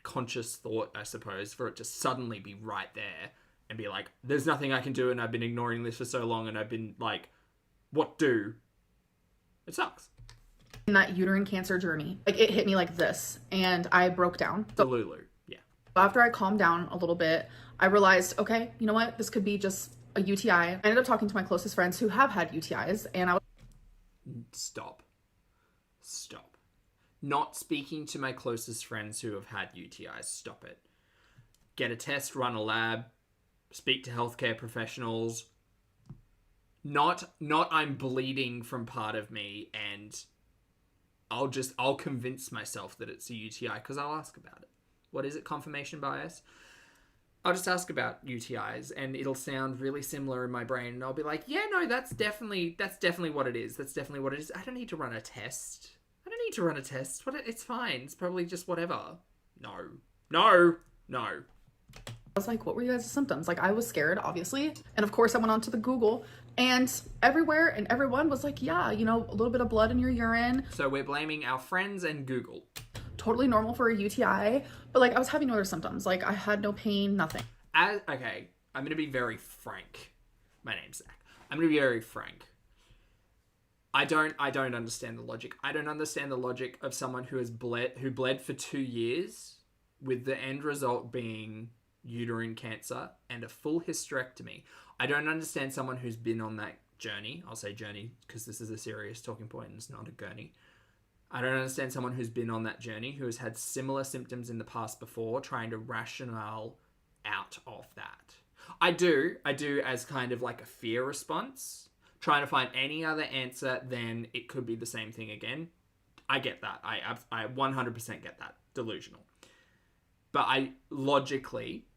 Speaker 1: conscious thought, I suppose, for it to suddenly be right there and be like, there's nothing I can do, and I've been ignoring this for so long, and I've been like, what do? It sucks.
Speaker 3: in that uterine cancer journey. Like, it hit me like this, and I broke down.
Speaker 1: The Lulu, yeah.
Speaker 3: After I calmed down a little bit, I realized, okay, you know what? This could be just a UTI. I ended up talking to my closest friends who have had UTIs, and I was...
Speaker 1: Stop. Not speaking to my closest friends who have had UTIs. Stop it. Get a test, run a lab, speak to healthcare professionals. Not I'm bleeding from part of me and I'll convince myself that it's a UTI because I'll ask about it. What is it? Confirmation bias? I'll just ask about UTIs and it'll sound really similar in my brain and I'll be like, yeah, no, that's definitely what it is. That's definitely what it is. I don't need to run a test. It's fine. It's probably just whatever. No.
Speaker 3: I was like, what were you guys' symptoms? Like, I was scared, obviously. And of course I went onto the Google, and everywhere and everyone was like, yeah, you know, a little bit of blood in your urine.
Speaker 1: So we're blaming our friends and Google.
Speaker 3: Totally normal for a UTI. But like, I was having no other symptoms. Like, I had no pain, nothing.
Speaker 1: Okay, I'm going to be very frank. My name's Zach. I'm going to be very frank. I don't understand the logic. I don't understand the logic of someone who bled for 2 years with the end result being uterine cancer and a full hysterectomy. I don't understand someone who's been on that journey. I'll say journey because this is a serious talking point and it's not a gurney. I don't understand someone who's been on that journey, who has had similar symptoms in the past before, trying to rationale out of that. I do as kind of like a fear response, trying to find any other answer than it could be the same thing again. I get that. I 100% get that. Delusional. But logically,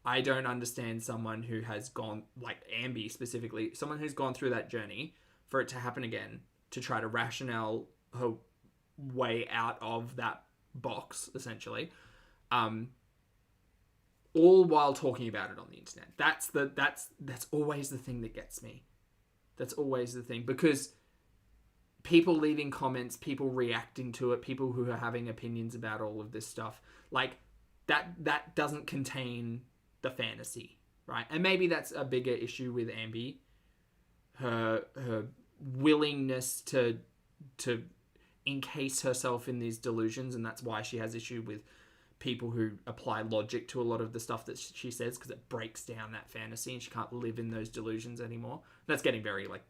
Speaker 1: I don't understand someone who has gone, like Ambi specifically, someone who's gone through that journey for it to happen again, to try to rationale her way out of that box, essentially, all while talking about it on the internet. That's always the thing that gets me. That's always the thing, because people leaving comments, people reacting to it, people who are having opinions about all of this stuff, like that doesn't contain the fantasy, right? And maybe that's a bigger issue with Ambi, her willingness to encase herself in these delusions, and that's why she has issue with people who apply logic to a lot of the stuff that she says, because it breaks down that fantasy and she can't live in those delusions anymore. That's getting very like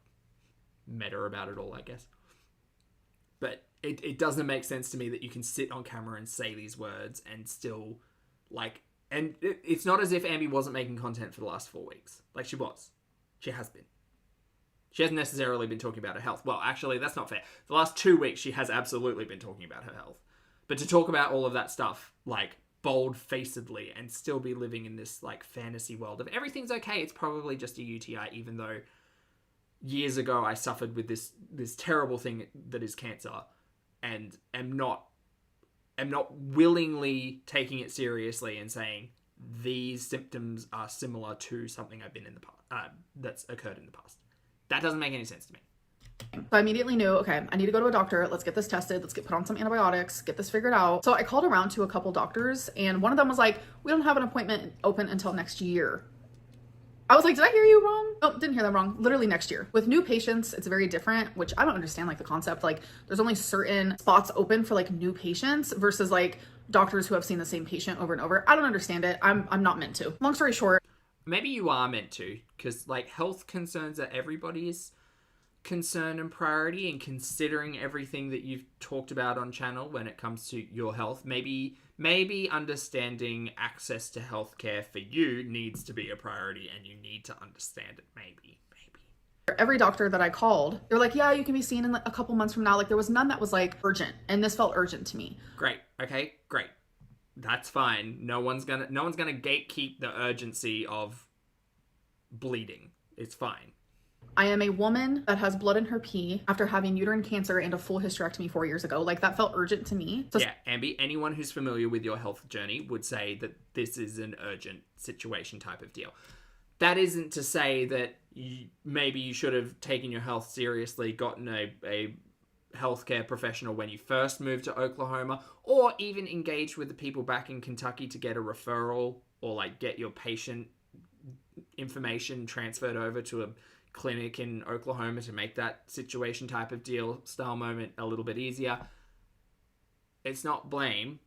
Speaker 1: meta about it all, I guess. But it doesn't make sense to me that you can sit on camera and say these words and still like, and it's not as if Ambi wasn't making content for the last 4 weeks. Like, she was. She has been. She hasn't necessarily been talking about her health. Well, actually, that's not fair. The last 2 weeks, she has absolutely been talking about her health. But to talk about all of that stuff, like, bold-facedly, and still be living in this, like, fantasy world of everything's okay, it's probably just a UTI, even though years ago I suffered with this terrible thing that is cancer, and am not willingly taking it seriously and saying these symptoms are similar to something I've been in the past, that's occurred in the past. That doesn't make any sense to me.
Speaker 3: So I immediately knew, okay, I need to go to a doctor. Let's get this tested. Let's get put on some antibiotics, get this figured out. So I called around to a couple doctors, and one of them was like, we don't have an appointment open until next year. I was like, did I hear you wrong? Nope, didn't hear that wrong. Literally next year. With new patients, it's very different, which I don't understand, like, the concept. Like, there's only certain spots open for, like, new patients versus, like, doctors who have seen the same patient over and over. I don't understand it. I'm not meant to. Long story short.
Speaker 1: Maybe you are meant to, because, like, health concerns are everybody's concern and priority, and considering everything that you've talked about on channel when it comes to your health, maybe understanding access to healthcare for you needs to be a priority, and you need to understand it. Maybe.
Speaker 3: Every doctor that I called, they were like, yeah, you can be seen in like a couple months from now. Like, there was none that was like urgent, and this felt urgent to me.
Speaker 1: Great. Okay, great. That's fine. No one's gonna gatekeep the urgency of bleeding. It's fine.
Speaker 3: I am a woman that has blood in her pee after having uterine cancer and a full hysterectomy 4 years ago. Like, that felt urgent to me. So
Speaker 1: yeah, Ambi, anyone who's familiar with your health journey would say that this is an urgent situation type of deal. That isn't to say that maybe you should have taken your health seriously, gotten a healthcare professional when you first moved to Oklahoma, or even engaged with the people back in Kentucky to get a referral, or like get your patient information transferred over to a clinic in Oklahoma to make that situation type of deal style moment a little bit easier. It's not blame.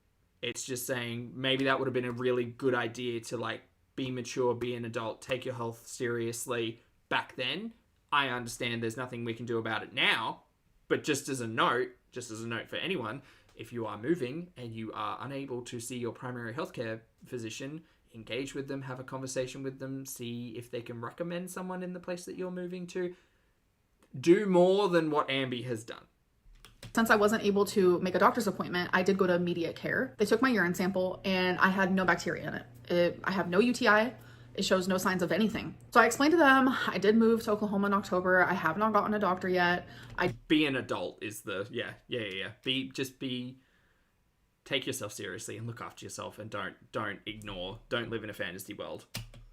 Speaker 1: It's just saying maybe that would have been a really good idea to like be mature, be an adult, take your health seriously back then. I understand there's nothing we can do about it now, but just as a note for anyone, if you are moving and you are unable to see your primary healthcare physician, engage with them, have a conversation with them, see if they can recommend someone in the place that you're moving to. Do more than what Amby has done.
Speaker 3: Since I wasn't able to make a doctor's appointment, I did go to immediate care. They took my urine sample and I had no bacteria in it. I have no UTI. It shows no signs of anything. So I explained to them, I did move to Oklahoma in October. I have not gotten a doctor yet.
Speaker 1: Be an adult is the, yeah. Take yourself seriously and look after yourself, and don't live in a fantasy world.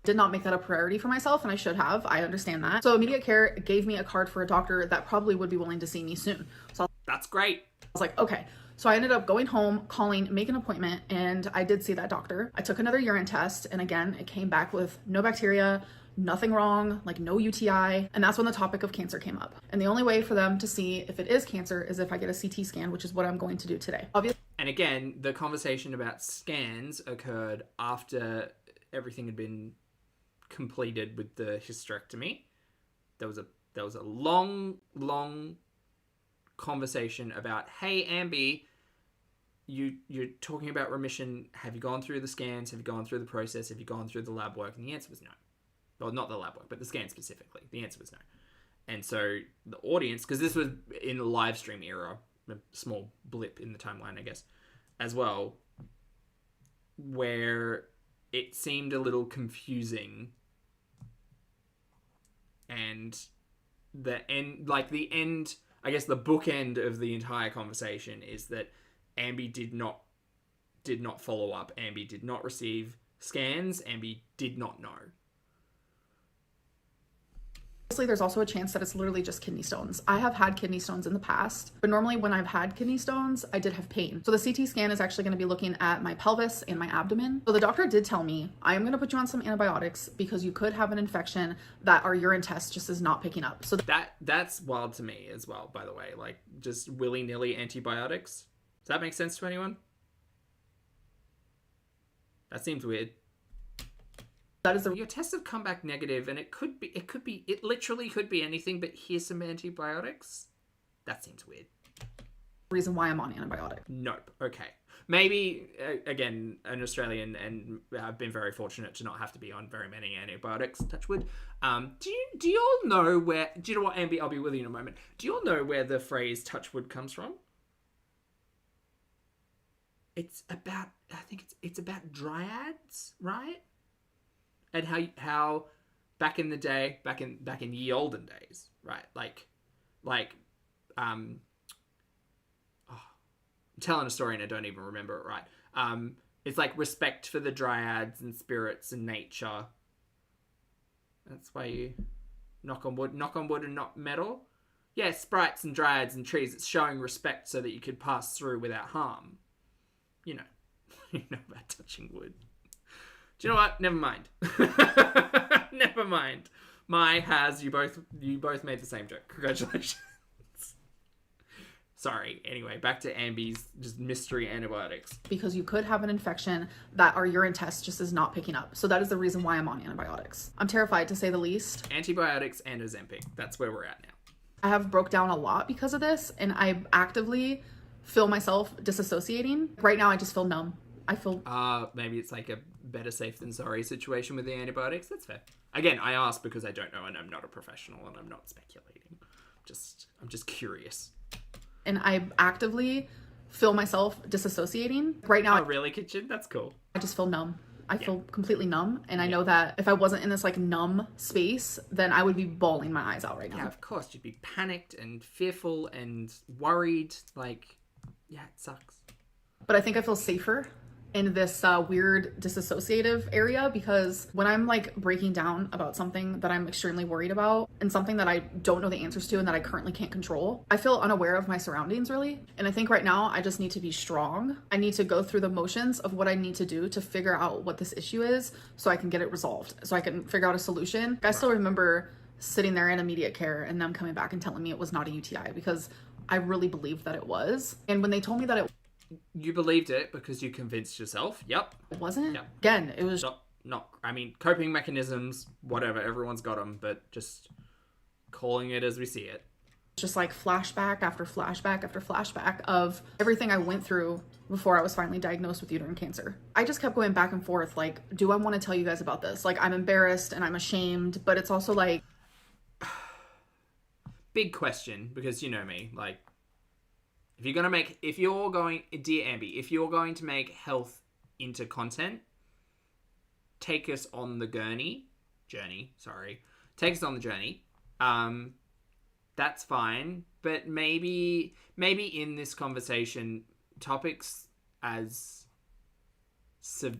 Speaker 3: Did not make that a priority for myself, and I should have. I understand that. So immediate care gave me a card for a doctor that probably would be willing to see me soon. So
Speaker 1: that's great.
Speaker 3: I was like, okay. So I ended up going home, calling, make an appointment, and I did see that doctor. I took another urine test, and again, it came back with no bacteria, nothing wrong, like no UTI. And that's when the topic of cancer came up. And the only way for them to see if it is cancer is if I get a CT scan, which is what I'm going to do today. Obviously.
Speaker 1: And again, the conversation about scans occurred after everything had been completed with the hysterectomy. There was a long conversation about, hey, Amby, you're talking about remission. Have you gone through the scans? Have you gone through the process? Have you gone through the lab work? And the answer was no. Well, not the lab work, but the scan specifically. The answer was no. And so the audience, because this was in the live stream era, a small blip in the timeline, I guess, as well, where it seemed a little confusing. And the end, I guess the bookend of the entire conversation is that Amby did not follow up. Amby did not receive scans. Amby did not know.
Speaker 3: There's also a chance that it's literally just kidney stones. I have had kidney stones in the past, but normally when I've had kidney stones, I did have pain. So the CT scan is actually going to be looking at my pelvis and my abdomen. So the doctor did tell me, I am going to put you on some antibiotics because you could have an infection that our urine test just is not picking up. So
Speaker 1: that's wild to me as well, by the way. Like, just willy-nilly antibiotics. Does that make sense to anyone? That seems weird.
Speaker 3: That is
Speaker 1: your tests have come back negative, and it literally could be anything, but here's some antibiotics. That seems weird.
Speaker 3: Reason why I'm on antibiotics.
Speaker 1: Nope. Okay. Maybe, again, an Australian, and I've been very fortunate to not have to be on very many antibiotics, touch wood. Do you all know where, do you know what, Amby, I'll be with you in a moment. Do you all know where the phrase touch wood comes from? It's about, I think it's about dryads, right? And how back in the day, back in ye olden days, right? I'm telling a story and I don't even remember it right. It's like respect for the dryads and spirits and nature. That's why you knock on wood and not metal. Yeah, sprites and dryads and trees. It's showing respect so that you could pass through without harm. You know about touching wood. Do you know what? Never mind. Never mind. You both made the same joke. Congratulations. Sorry. Anyway, back to Amby's just mystery antibiotics.
Speaker 3: Because you could have an infection that our urine test just is not picking up. So that is the reason why I'm on antibiotics. I'm terrified, to say the least.
Speaker 1: Antibiotics and Ozempic. That's where we're at now.
Speaker 3: I have broke down a lot because of this, and I actively feel myself disassociating. Right now, I just feel numb. I feel...
Speaker 1: maybe it's like a better safe than sorry situation with the antibiotics. That's fair. Again, I ask because I don't know, and I'm not a professional, and I'm not speculating. I'm just curious.
Speaker 3: And I actively feel myself disassociating. Right now...
Speaker 1: Oh, really, Kitchen? That's cool.
Speaker 3: I just feel numb. I feel completely numb, and I know that if I wasn't in this like numb space, then I would be bawling my eyes out right now.
Speaker 1: Yeah, of course. You'd be panicked and fearful and worried. Like, yeah, it sucks.
Speaker 3: But I think I feel safer in this weird disassociative area, because when I'm like breaking down about something that I'm extremely worried about and something that I don't know the answers to and that I currently can't control, I feel unaware of my surroundings really. And I think right now I just need to be strong. I need to go through the motions of what I need to do to figure out what this issue is so I can get it resolved, so I can figure out a solution. I still remember sitting there in immediate care and them coming back and telling me it was not a UTI, because I really believed that it was. And when they told me that it
Speaker 1: You believed it because you convinced yourself. Yep.
Speaker 3: wasn't,
Speaker 1: Yep.
Speaker 3: again, it was
Speaker 1: I mean, coping mechanisms, whatever, everyone's got them, but just calling it as we see it.
Speaker 3: just like flashback after flashback after flashback of everything I went through before I was finally diagnosed with uterine cancer. I just kept going back and forth, like, do I want to tell you guys about this? Like, I'm embarrassed and I'm ashamed, but it's also like...
Speaker 1: Big question, because you know me, like, dear Ambi, if you're going to make health into content, take us on the journey. Take us on the journey. That's fine, but maybe in this conversation, topics as severe,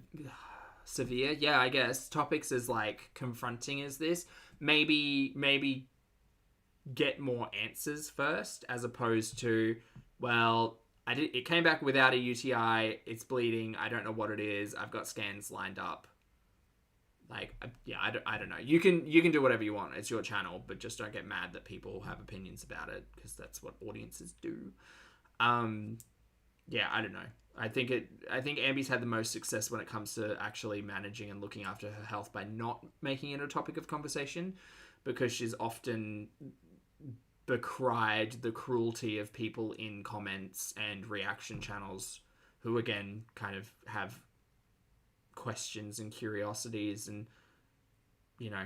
Speaker 1: yeah, I guess, topics as like confronting as this, maybe get more answers first, as opposed to, well, it came back without a UTI, it's bleeding, I don't know what it is, I've got scans lined up. Like, yeah, I don't know. You can do whatever you want. It's your channel, but just don't get mad that people have opinions about it, because that's what audiences do. Yeah, I don't know. I think Ambi's had the most success when it comes to actually managing and looking after her health by not making it a topic of conversation, because she's often becried the cruelty of people in comments and reaction channels who, again, kind of have questions and curiosities and, you know,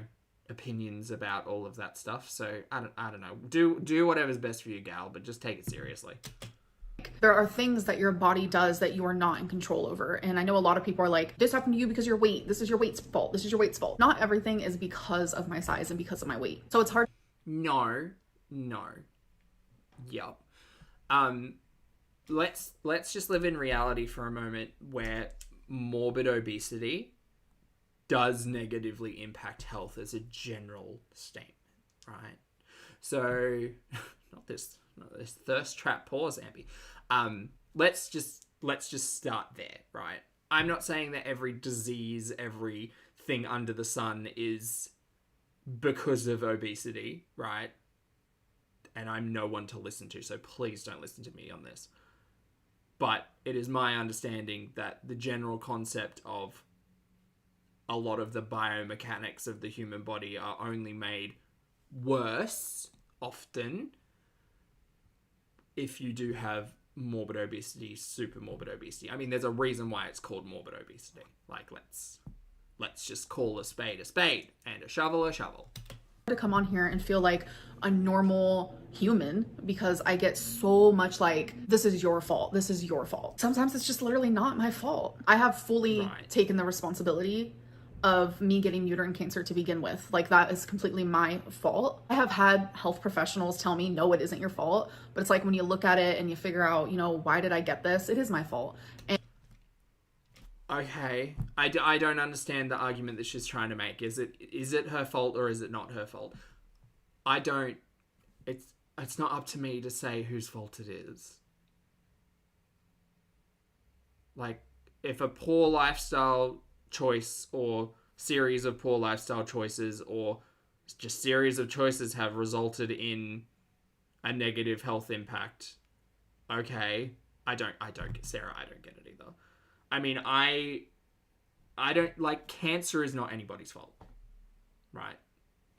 Speaker 1: opinions about all of that stuff. So I don't know. Do whatever's best for you, gal, but just take it seriously.
Speaker 3: There are things that your body does that you are not in control over. And I know a lot of people are like, this happened to you because of your weight. This is your weight's fault. This is your weight's fault. Not everything is because of my size and because of my weight. So it's hard.
Speaker 1: No. Yup. Let's just live in reality for a moment, where morbid obesity does negatively impact health as a general statement, right? So, not this thirst trap pause, Ambi. Let's just start there, right? I'm not saying that every disease, everything under the sun is because of obesity, right? And I'm no one to listen to, so please don't listen to me on this. But it is my understanding that the general concept of a lot of the biomechanics of the human body are only made worse, often, if you do have morbid obesity, super morbid obesity. I mean, there's a reason why it's called morbid obesity. Like, let's just call a spade and a shovel.
Speaker 3: To come on here and feel like a normal human, because I get so much like, this is your fault. Sometimes it's just literally not my fault. I have fully taken the responsibility of me getting uterine cancer to begin with. Like, that is completely my fault. I have had health professionals tell me, no, it isn't your fault. But it's like, when you look at it and you figure out, you know, why did I get this? It is my fault. And
Speaker 1: okay, I don't understand the argument that she's trying to make. Is it her fault or is it not her fault? It's not up to me to say whose fault it is. Like, if a poor lifestyle choice or series of poor lifestyle choices or just series of choices have resulted in a negative health impact, okay, I don't get, Sarah, I don't get it either. I mean, I don't, like, cancer is not anybody's fault, right?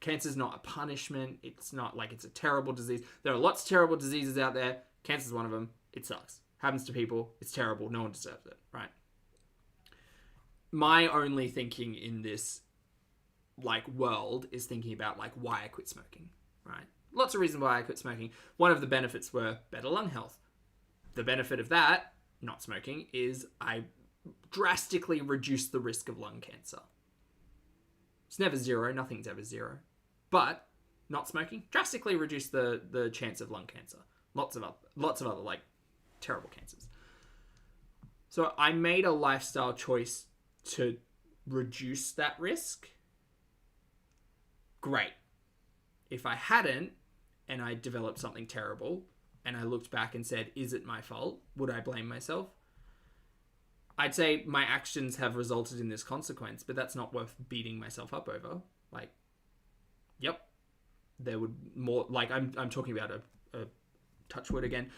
Speaker 1: Cancer is not a punishment. It's not like it's a terrible disease. There are lots of terrible diseases out there. Cancer is one of them. It sucks. Happens to people. It's terrible. No one deserves it, right? My only thinking in this, like, world is thinking about, like, why I quit smoking, right? Lots of reasons why I quit smoking. One of the benefits were better lung health. The benefit of that, not smoking, is I drastically reduced the risk of lung cancer. It's never zero. Nothing's ever zero. But not smoking drastically reduced the chance of lung cancer. Lots of other, like, terrible cancers. So I made a lifestyle choice to reduce that risk. Great. If I hadn't, and I developed something terrible, and I looked back and said, is it my fault? Would I blame myself? I'd say my actions have resulted in this consequence, but that's not worth beating myself up over. Like, yep, there would more, like, I'm talking about a touch wood again,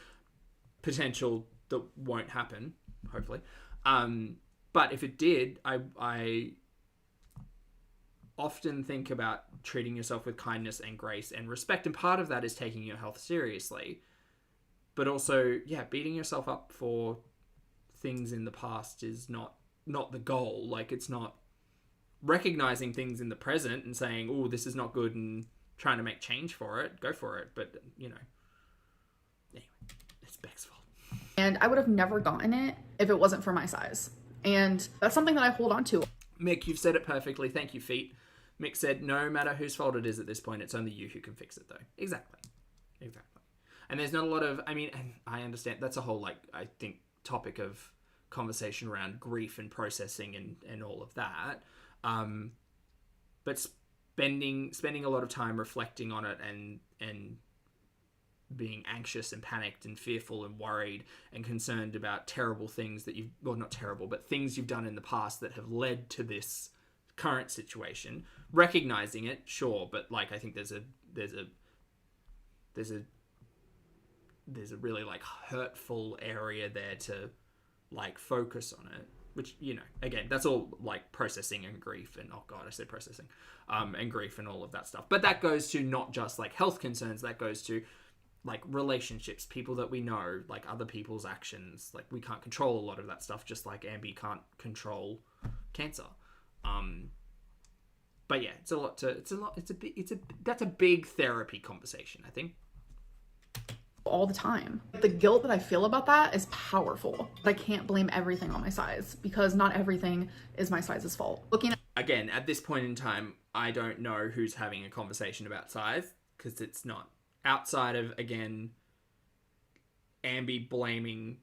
Speaker 1: potential that won't happen, hopefully. But if it did, I often think about treating yourself with kindness and grace and respect, and part of that is taking your health seriously, but also, yeah, beating yourself up for things in the past is not the goal. Like, it's not recognizing things in the present and saying, oh, this is not good, and trying to make change for it. Go for it. But, you know, anyway, it's Beck's fault.
Speaker 3: And I would have never gotten it if it wasn't for my size. And that's something that I hold on to.
Speaker 1: Mick, you've said it perfectly. Thank you, Feet. Mick said, no matter whose fault it is at this point, it's only you who can fix it, though. Exactly. And there's not a lot of, I mean, and I understand, that's a whole, like, I think, topic of conversation around grief and processing and all of that. But spending a lot of time reflecting on it and being anxious and panicked and fearful and worried and concerned about terrible things that well, not terrible, but things you've done in the past that have led to this current situation, recognizing it, sure, but, like, I think there's a really, like, hurtful area there to, like, focus on it, which, you know, again, that's all, like, processing and grief and, oh god, I said processing, and grief and all of that stuff. But that goes to not just, like, health concerns, that goes to, like, relationships, people that we know, like, other people's actions. Like, we can't control a lot of that stuff, just like Ambi can't control cancer. But yeah, that's a big therapy conversation, I think.
Speaker 3: All the time. The guilt that I feel about that is powerful. I can't blame everything on my size, because not everything is my size's fault.
Speaker 1: Again, at this point in time, I don't know who's having a conversation about size, because it's not outside of, again, Ambi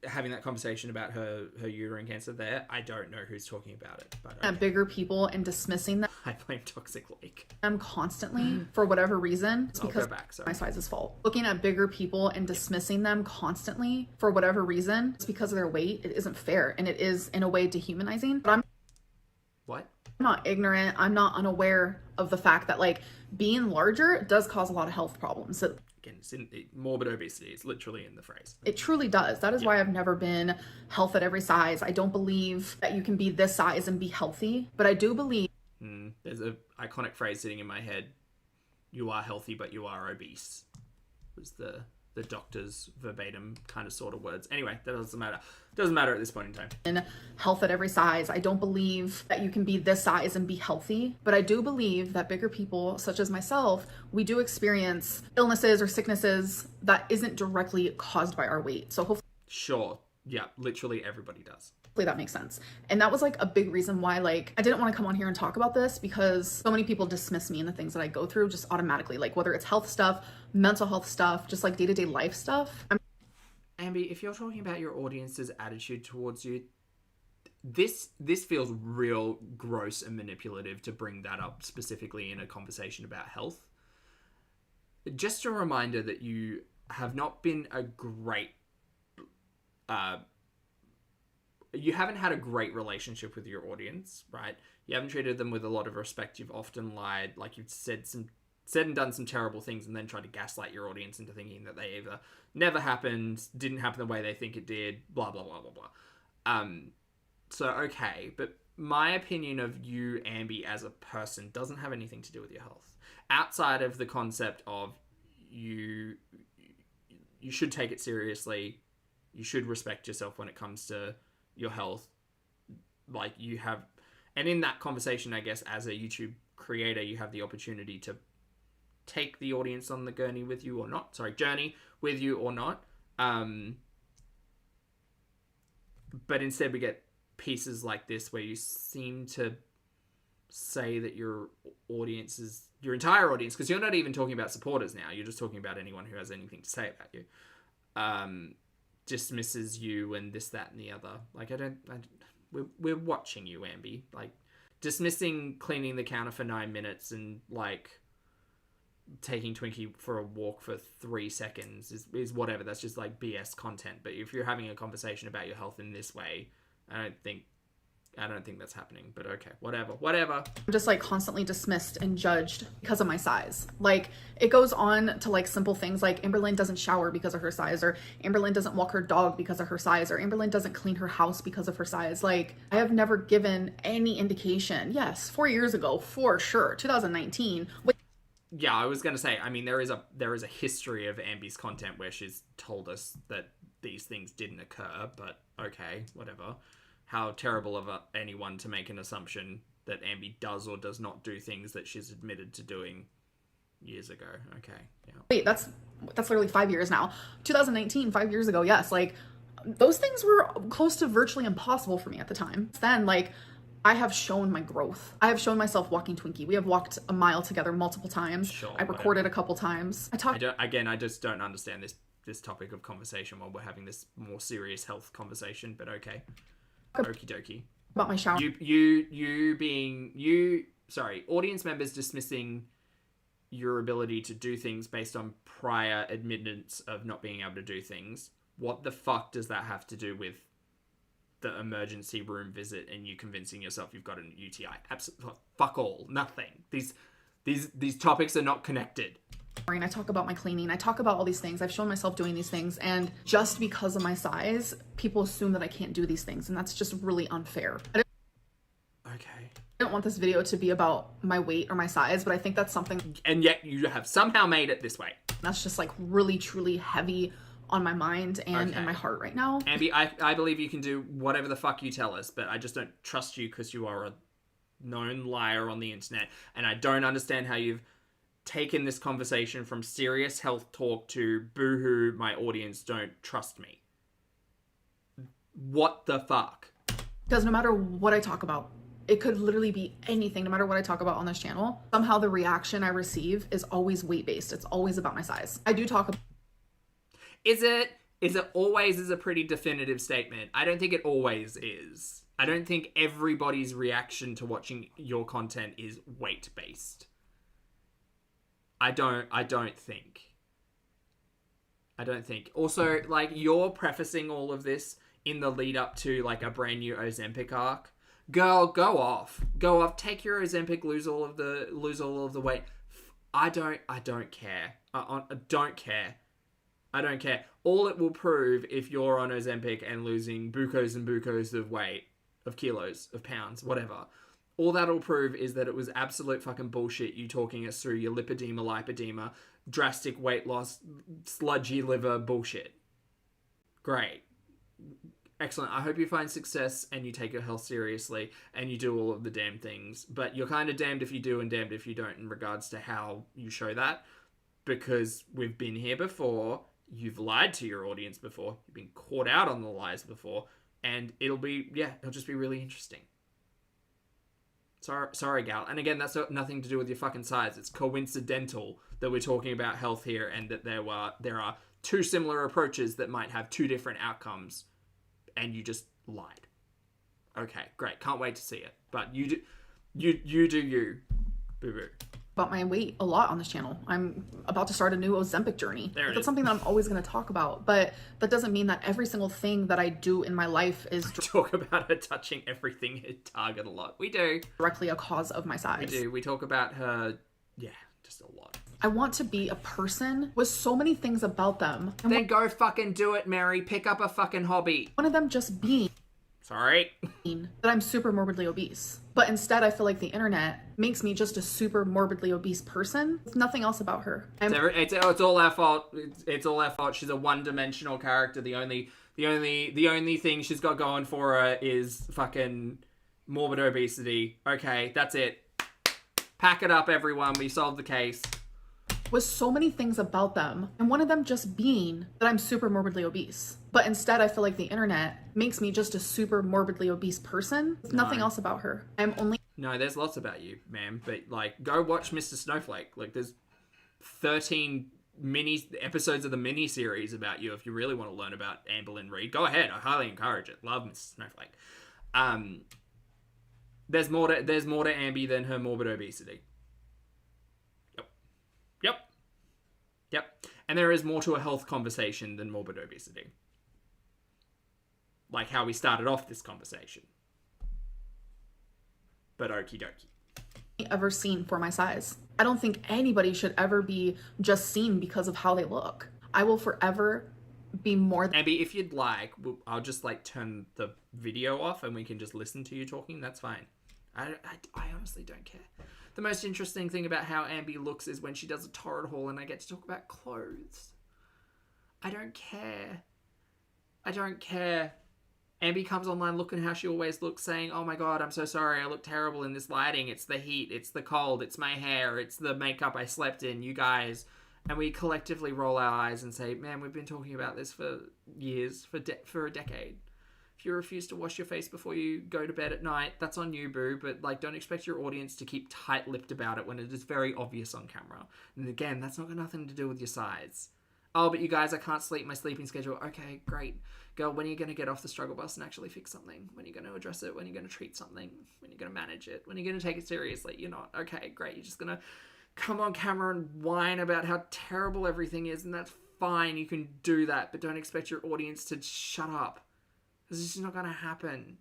Speaker 1: having that conversation about her uterine cancer there. I don't know who's talking about it. But okay.
Speaker 3: At bigger people and dismissing them.
Speaker 1: I blame Toxic Lake.
Speaker 3: Constantly for whatever reason. It's because my size's fault. Looking at bigger people and dismissing them constantly for whatever reason, it's because of their weight. It isn't fair, and it is in a way dehumanizing. But I'm not ignorant. I'm not unaware of the fact that, like, being larger does cause a lot of health problems.
Speaker 1: Again, it's morbid obesity. It's literally in the phrase.
Speaker 3: It truly does. That is why I've never been health at every size. I don't believe that you can be this size and be healthy, but I do believe.
Speaker 1: There's an iconic phrase sitting in my head. You are healthy, but you are obese. Was the doctor's verbatim kind of sort of words. Anyway, that doesn't matter. Doesn't matter at this point in time.
Speaker 3: In health at every size. I don't believe that you can be this size and be healthy, but I do believe that bigger people, such as myself, we do experience illnesses or sicknesses that isn't directly caused by our weight. So hopefully.
Speaker 1: Sure. Yeah, literally everybody does.
Speaker 3: Hopefully that makes sense. And that was, like, a big reason why, like, I didn't want to come on here and talk about this, because so many people dismiss me and the things that I go through just automatically, like, whether it's health stuff, mental health stuff, just, like, day-to-day life stuff.
Speaker 1: Ambi, if you're talking about your audience's attitude towards you, this feels real gross and manipulative to bring that up specifically in a conversation about health. Just a reminder that you have not been a great you haven't had a great relationship with your audience, right? You haven't treated them with a lot of respect. You've often lied, like, you've said and done some terrible things, and then tried to gaslight your audience into thinking that they either never happened, didn't happen the way they think it did, blah, blah, blah, blah, blah. So, okay, but my opinion of you, Ambi, as a person doesn't have anything to do with your health. Outside of the concept of you should take it seriously, you should respect yourself when it comes to your health, like, you have, and in that conversation, I guess, as a YouTube creator, you have the opportunity to take the audience on the journey with you or not. But instead we get pieces like this where you seem to say that your audience is your entire audience, because you're not even talking about supporters now, you're just talking about anyone who has anything to say about you, dismisses you and this, that, and the other. Like, we're watching you, Ambi. Like, dismissing cleaning the counter for 9 minutes and, like, taking Twinkie for a walk for 3 seconds is whatever. That's just, like, BS content. But if you're having a conversation about your health in this way, I don't think that's happening, but okay, whatever.
Speaker 3: I'm just like constantly dismissed and judged because of my size. Like it goes on to like simple things like Amberlynn doesn't shower because of her size, or Amberlynn doesn't walk her dog because of her size, or Amberlynn doesn't clean her house because of her size. Like I have never given any indication. Yes, 4 years ago, for sure, 2019.
Speaker 1: Yeah, I was going to say, I mean, there is a history of Ambi's content where she's told us that these things didn't occur, but okay, whatever. How terrible of anyone to make an assumption that Ambi does or does not do things that she's admitted to doing years ago. Okay, yeah.
Speaker 3: Wait, that's literally 5 years now. 2019, 5 years ago, yes. Like, those things were close to virtually impossible for me at the time. Then, like, I have shown my growth. I have shown myself walking Twinkie. We have walked a mile together multiple times.
Speaker 1: Sure,
Speaker 3: I recorded a couple times.
Speaker 1: I just don't understand this topic of conversation while we're having this more serious health conversation, but okay. Okie dokie.
Speaker 3: About my shower.
Speaker 1: Audience members dismissing your ability to do things based on prior admittance of not being able to do things. What the fuck does that have to do with the emergency room visit and you convincing yourself you've got an UTI? Absolutely, fuck all. Nothing. These topics are not connected.
Speaker 3: I talk about my cleaning. I talk about all these things. I've shown myself doing these things. And just because of my size, people assume that I can't do these things. And that's just really unfair.
Speaker 1: Okay.
Speaker 3: I don't want this video to be about my weight or my size, but I think that's something.
Speaker 1: And yet you have somehow made it this way.
Speaker 3: That's just like really, truly heavy on my mind and in my heart right now.
Speaker 1: Ambi, I believe you can do whatever the fuck you tell us, but I just don't trust you because you are a known liar on the internet. And I don't understand how you've taken this conversation from serious health talk to boohoo, my audience don't trust me. What the fuck?
Speaker 3: Because no matter what I talk about, it could literally be anything, no matter what I talk about on this channel, somehow the reaction I receive is always weight-based. It's always about my size. I do talk about...
Speaker 1: Is it always is a pretty definitive statement? I don't think it always is. I don't think everybody's reaction to watching your content is weight-based. I don't think. Also, like, you're prefacing all of this in the lead up to, like, a brand new Ozempic arc. Girl, go off. Take your Ozempic, lose all of the weight. I don't care. I don't care. I don't care. All it will prove if you're on Ozempic and losing bucos and bucos of weight, of kilos, of pounds, whatever. All that'll prove is that it was absolute fucking bullshit you talking us through your lipedema, drastic weight loss, sludgy liver bullshit. Great. Excellent. I hope you find success and you take your health seriously and you do all of the damn things. But you're kind of damned if you do and damned if you don't in regards to how you show that. Because we've been here before. You've lied to your audience before. You've been caught out on the lies before. And it'll just be really interesting. Sorry, gal. And again, that's nothing to do with your fucking size. It's coincidental that we're talking about health here and that there are two similar approaches that might have two different outcomes, and you just lied. Okay, great. Can't wait to see it. But you do you. Boo-boo.
Speaker 3: About my weight a lot on this channel. I'm about to start a new Ozempic journey. That's something that I'm always going to talk about, but that doesn't mean that every single thing that I do in my life is
Speaker 1: talk about her touching everything at Target a lot. We do.
Speaker 3: Directly a cause of my size.
Speaker 1: We do. We talk about her, just a lot.
Speaker 3: I want to be a person with so many things about them. And
Speaker 1: then go fucking do it, Mary. Pick up a fucking hobby.
Speaker 3: One of them just being
Speaker 1: Sorry.
Speaker 3: that I'm super morbidly obese. But instead, I feel like the internet makes me just a super morbidly obese person. There's nothing else about her.
Speaker 1: It's all our fault. It's all our fault. She's a one-dimensional character. The only thing she's got going for her is fucking morbid obesity. Okay, that's it. Pack it up, everyone. We solved the case.
Speaker 3: With so many things about them, and one of them just being that I'm super morbidly obese. But instead, I feel like the internet makes me just a super morbidly obese person. There's nothing else about her.
Speaker 1: No, there's lots about you, ma'am. But, like, go watch Mr. Snowflake. Like, there's 13 mini episodes of the mini series about you if you really want to learn about Amberlynn Reid. Go ahead. I highly encourage it. Love Mr. Snowflake. There's more to Ambi than her morbid obesity. Yep. And there is more to a health conversation than morbid obesity. Like how we started off this conversation. but okie dokie.
Speaker 3: Ever seen for my size. I don't think anybody should ever be just seen because of how they look. I will forever be more than...
Speaker 1: Abby, if you'd like, I'll just like turn the video off and we can just listen to you talking. That's fine. I honestly don't care. The most interesting thing about how Ambi looks is when she does a torrid haul and I get to talk about clothes. I don't care. I don't care. Ambi comes online looking how she always looks, saying, oh my god, I'm so sorry, I look terrible in this lighting. It's the heat, it's the cold, it's my hair, it's the makeup I slept in, you guys. And we collectively roll our eyes and say, man, we've been talking about this for years, for a decade. If you refuse to wash your face before you go to bed at night, that's on you, boo. But like, don't expect your audience to keep tight-lipped about it when it is very obvious on camera. And again, that's not got nothing to do with your size. Oh, but you guys, I can't sleep, my sleeping schedule. Okay, great. Girl, when are you going to get off the struggle bus and actually fix something? When are you going to address it? When are you going to treat something? When are you going to manage it? When are you going to take it seriously? You're not. Okay, great. You're just going to come on camera and whine about how terrible everything is, and that's fine. You can do that, but don't expect your audience to shut up. This is just not going to happen.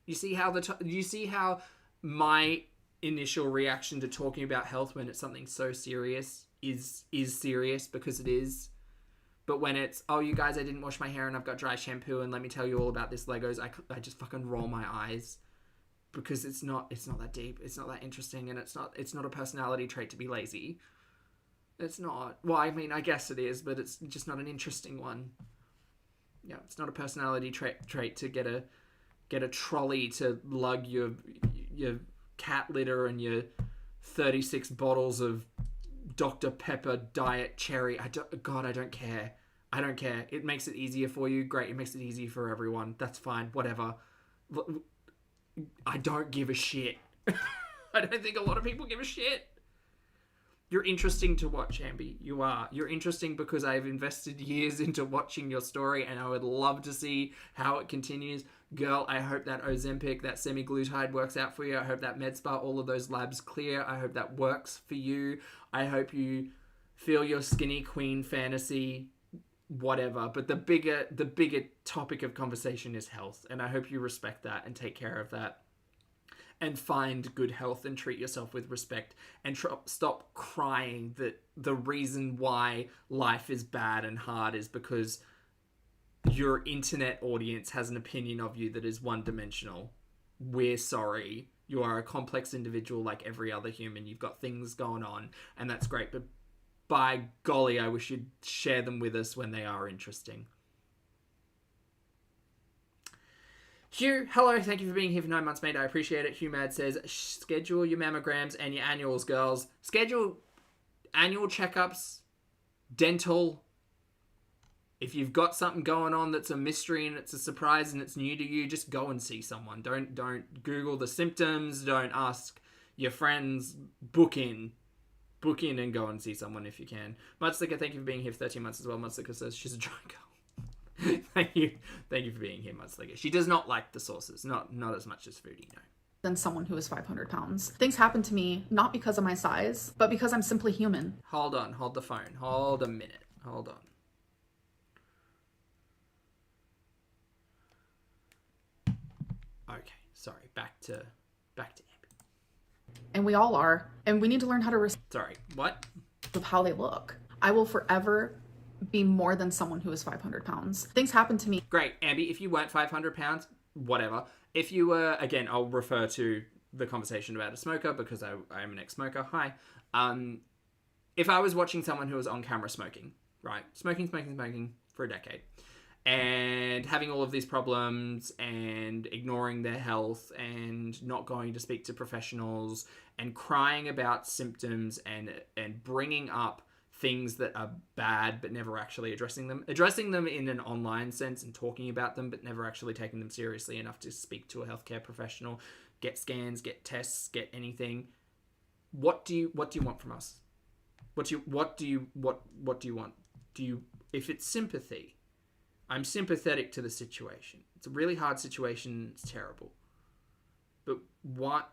Speaker 1: You see how my initial reaction to talking about health when it's something so serious is serious, because it is. But when it's, oh, you guys, I didn't wash my hair and I've got dry shampoo and let me tell you all about this Legos, I just fucking roll my eyes, because it's not that deep, it's not that interesting, and it's not a personality trait to be lazy. It's not. Well, I mean, I guess it is, but it's just not an interesting one. Yeah, it's not a personality trait to get a trolley to lug your cat litter and your 36 bottles of Dr. Pepper Diet Cherry. I don't care. I don't care. It makes it easier for you. Great. It makes it easier for everyone. That's fine. Whatever. I don't give a shit. I don't think a lot of people give a shit. You're interesting to watch, Ambi. You are. You're interesting because I've invested years into watching your story, and I would love to see how it continues. Girl, I hope that Ozempic, that semaglutide works out for you. I hope that MedSpa, all of those labs clear. I hope that works for you. I hope you feel your skinny queen fantasy, whatever. But the bigger topic of conversation is health, and I hope you respect that and take care of that. And find good health and treat yourself with respect, and stop crying that the reason why life is bad and hard is because your internet audience has an opinion of you that is one-dimensional. We're sorry. You are a complex individual like every other human. You've got things going on, and that's great. But by golly, I wish you'd share them with us when they are interesting. Hugh, hello, thank you for being here for 9 months, mate. I appreciate it. Hugh Mad says, schedule your mammograms and your annuals, girls. Schedule annual checkups, dental. If you've got something going on that's a mystery and it's a surprise and it's new to you, just go and see someone. Don't Google the symptoms. Don't ask your friends. Book in and go and see someone if you can. Mudslicker, thank you for being here for 13 months as well. Mudslicker says she's a dry girl. Thank you for being here, Mudslinger. She does not like the sauces, not as much as Foodie, no.
Speaker 3: Than someone who is 500 pounds. Things happen to me not because of my size, but because I'm simply human.
Speaker 1: Hold on, hold the phone. Hold a minute. Hold on. Okay, sorry. Back to Ambi.
Speaker 3: And we all are, and we need to learn how to respect
Speaker 1: Sorry, what?
Speaker 3: of how they look. I will forever be more than someone who is 500 pounds. Things happen to me.
Speaker 1: Great, Ambi, if you weren't 500 pounds, whatever. If you were, again, I'll refer to the conversation about a smoker because I'm an ex-smoker. Hi. If I was watching someone who was on camera smoking, right? Smoking for a decade. And having all of these problems and ignoring their health and not going to speak to professionals and crying about symptoms and bringing up things that are bad but never actually addressing them in an online sense and talking about them but never actually taking them seriously enough to speak to a healthcare professional, get scans, get tests, get anything. What do you want from us? What do you want? If it's sympathy, I'm sympathetic to the situation. It's a really hard situation. It's terrible. But what,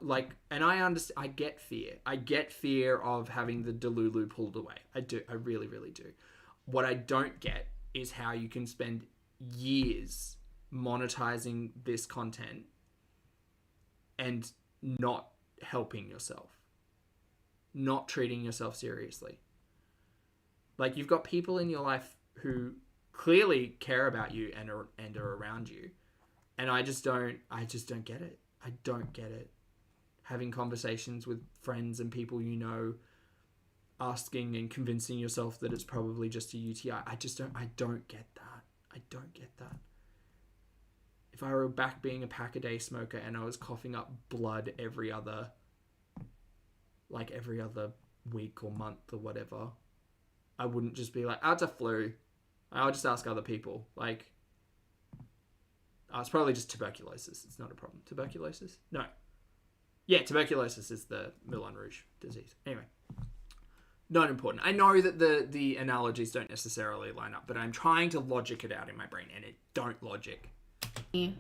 Speaker 1: and I understand, I get fear. I get fear of having the Delulu pulled away. I do. I really, really do. What I don't get is how you can spend years monetizing this content and not helping yourself, not treating yourself seriously. Like, you've got people in your life who clearly care about you and are around you. And I just don't get it. I don't get it. Having conversations with friends and people you know, asking and convincing yourself that it's probably just a UTI. I don't get that. I don't get that. If I were back being a pack-a-day smoker and I was coughing up blood every other week or month or whatever, I wouldn't just be like, oh, it's a flu. I'll just ask other people. Like, oh, it's probably just tuberculosis. It's not a problem. Tuberculosis? No. Yeah, tuberculosis is the Moulin Rouge disease. Anyway, not important. I know that the analogies don't necessarily line up, but I'm trying to logic it out in my brain, and it don't logic.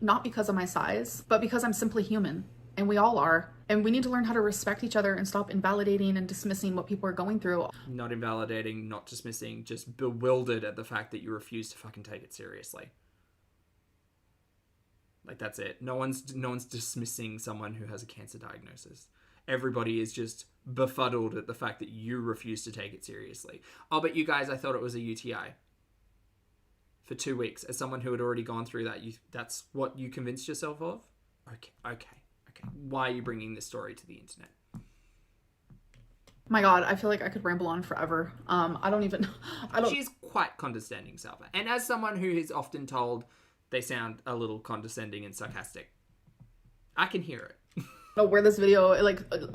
Speaker 3: Not because of my size, but because I'm simply human. And we all are. And we need to learn how to respect each other and stop invalidating and dismissing what people are going through.
Speaker 1: Not invalidating, not dismissing, just bewildered at the fact that you refuse to fucking take it seriously. Like, that's it. No one's dismissing someone who has a cancer diagnosis. Everybody is just befuddled at the fact that you refuse to take it seriously. Oh, but you guys, I thought it was a UTI. For 2 weeks, as someone who had already gone through that, that's what you convinced yourself of? Okay. Why are you bringing this story to the internet?
Speaker 3: My God, I feel like I could ramble on forever. I don't.
Speaker 1: She's quite condescending, Salva. And as someone who is often told they sound a little condescending and sarcastic, I can hear it.
Speaker 3: I don't know where this video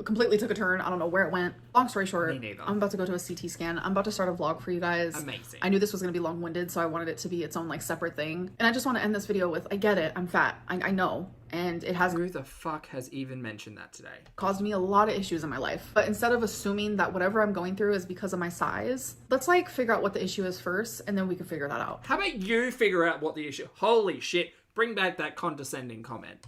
Speaker 3: completely took a turn. I don't know where it went. Long story short,
Speaker 1: Me neither.
Speaker 3: I'm about to go to a CT scan. I'm about to start a vlog for you guys.
Speaker 1: Amazing.
Speaker 3: I knew this was going to be long-winded, so I wanted it to be its own separate thing. And I just want to end this video with, I get it, I'm fat. I know. And it has
Speaker 1: Who the fuck has even mentioned that today?
Speaker 3: caused me a lot of issues in my life. But instead of assuming that whatever I'm going through is because of my size, let's figure out what the issue is first, and then we can figure that out.
Speaker 1: How about you figure out what the issue... Holy shit. Bring back that condescending comment.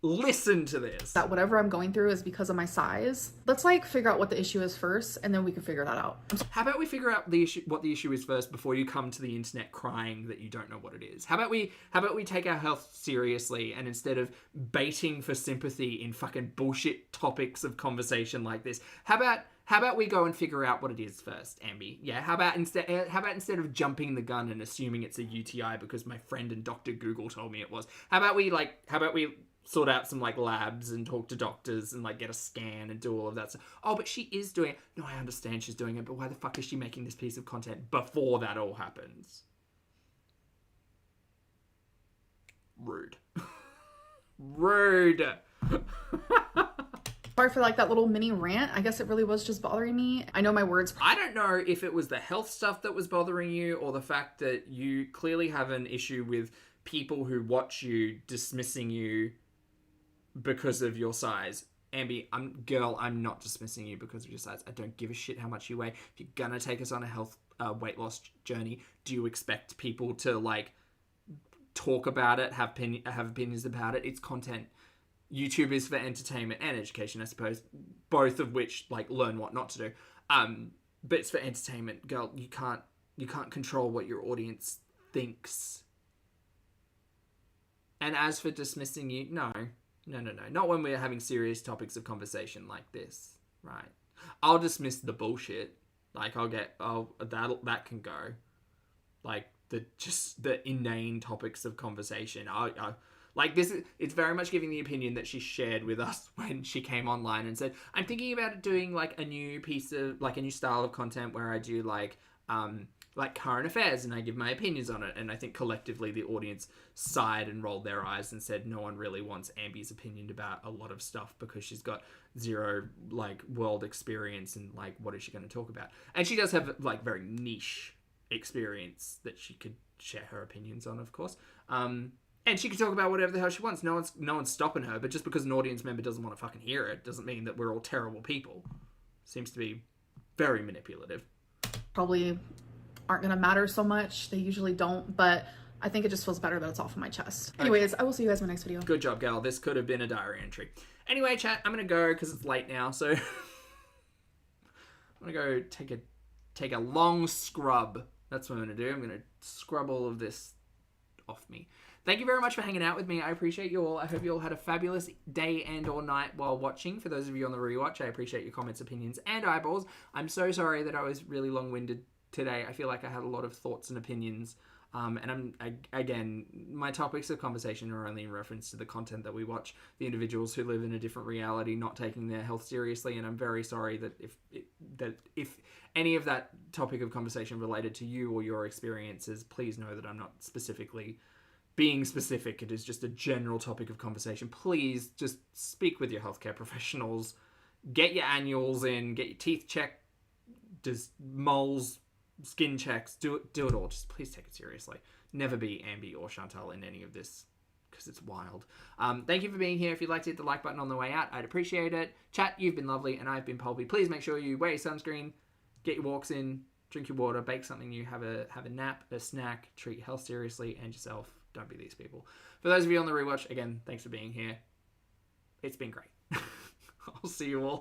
Speaker 1: Listen to this.
Speaker 3: That whatever I'm going through is because of my size. Let's figure out what the issue is first, and then we can figure that out.
Speaker 1: How about we figure out what the issue is first before you come to the internet crying that you don't know what it is? How about we take our health seriously, and instead of baiting for sympathy in fucking bullshit topics of conversation like this, how about we go and figure out what it is first, Ambi? Yeah, how about instead of jumping the gun and assuming it's a UTI because my friend and Dr. Google told me it was, how about we sort out some labs and talk to doctors and get a scan and do all of that stuff. Oh, but she is doing it. No, I understand she's doing it, but why the fuck is she making this piece of content before that all happens? Rude. Rude.
Speaker 3: Sorry for that little mini rant. I guess it really was just bothering me. I know my words.
Speaker 1: I don't know if it was the health stuff that was bothering you or the fact that you clearly have an issue with people who watch you dismissing you because of your size. Ambi, I'm not dismissing you because of your size. I don't give a shit how much you weigh. If you're gonna take us on a health weight loss journey, do you expect people to talk about it, have opinions about it? It's content. YouTube is for entertainment and education, I suppose, both of which learn what not to do. But it's for entertainment, girl. You can't control what your audience thinks. And as for dismissing you, no. Not when we're having serious topics of conversation like this, right? I'll dismiss the bullshit. That can go. The inane topics of conversation. It's very much giving the opinion that she shared with us when she came online and said, I'm thinking about doing a new piece of, a new style of content where I do current affairs and I give my opinions on it. And I think collectively the audience sighed and rolled their eyes and said no one really wants Ambi's opinion about a lot of stuff because she's got zero world experience and what is she going to talk about? And she does have very niche experience that she could share her opinions on, of course. And she can talk about whatever the hell she wants. No one's stopping her, but just because an audience member doesn't want to fucking hear it doesn't mean that we're all terrible people. Seems to be very manipulative.
Speaker 3: Probably aren't going to matter so much. They usually don't, but I think it just feels better that it's off of my chest. Anyways, I will see you guys in my next video.
Speaker 1: Good job, gal. This could have been a diary entry. Anyway, chat, I'm going to go because it's late now, so I'm going to go take a long scrub. That's what I'm going to do. I'm going to scrub all of this off me. Thank you very much for hanging out with me. I appreciate you all. I hope you all had a fabulous day and or night while watching. For those of you on the rewatch, I appreciate your comments, opinions, and eyeballs. I'm so sorry that I was really long-winded today. I feel like I had a lot of thoughts and opinions. Again, my topics of conversation are only in reference to the content that we watch, the individuals who live in a different reality, not taking their health seriously, and I'm very sorry that if any of that topic of conversation related to you or your experiences, please know that I'm not specifically being specific. It is just a general topic of conversation. Please just speak with your healthcare professionals, get your annuals in, get your teeth checked, does moles, skin checks, do it all. Just please take it seriously. Never be Ambi or Chantal in any of this, because it's wild. Thank you for being here. If you'd like to hit the like button on the way out, I'd appreciate it. Chat, you've been lovely, and I've been Pulpy. Please make sure you wear your sunscreen, get your walks in, drink your water, bake something new, have a nap, a snack, treat your health seriously and yourself. Don't be these people. For those of you on the rewatch, again, thanks for being here. It's been great. I'll see you all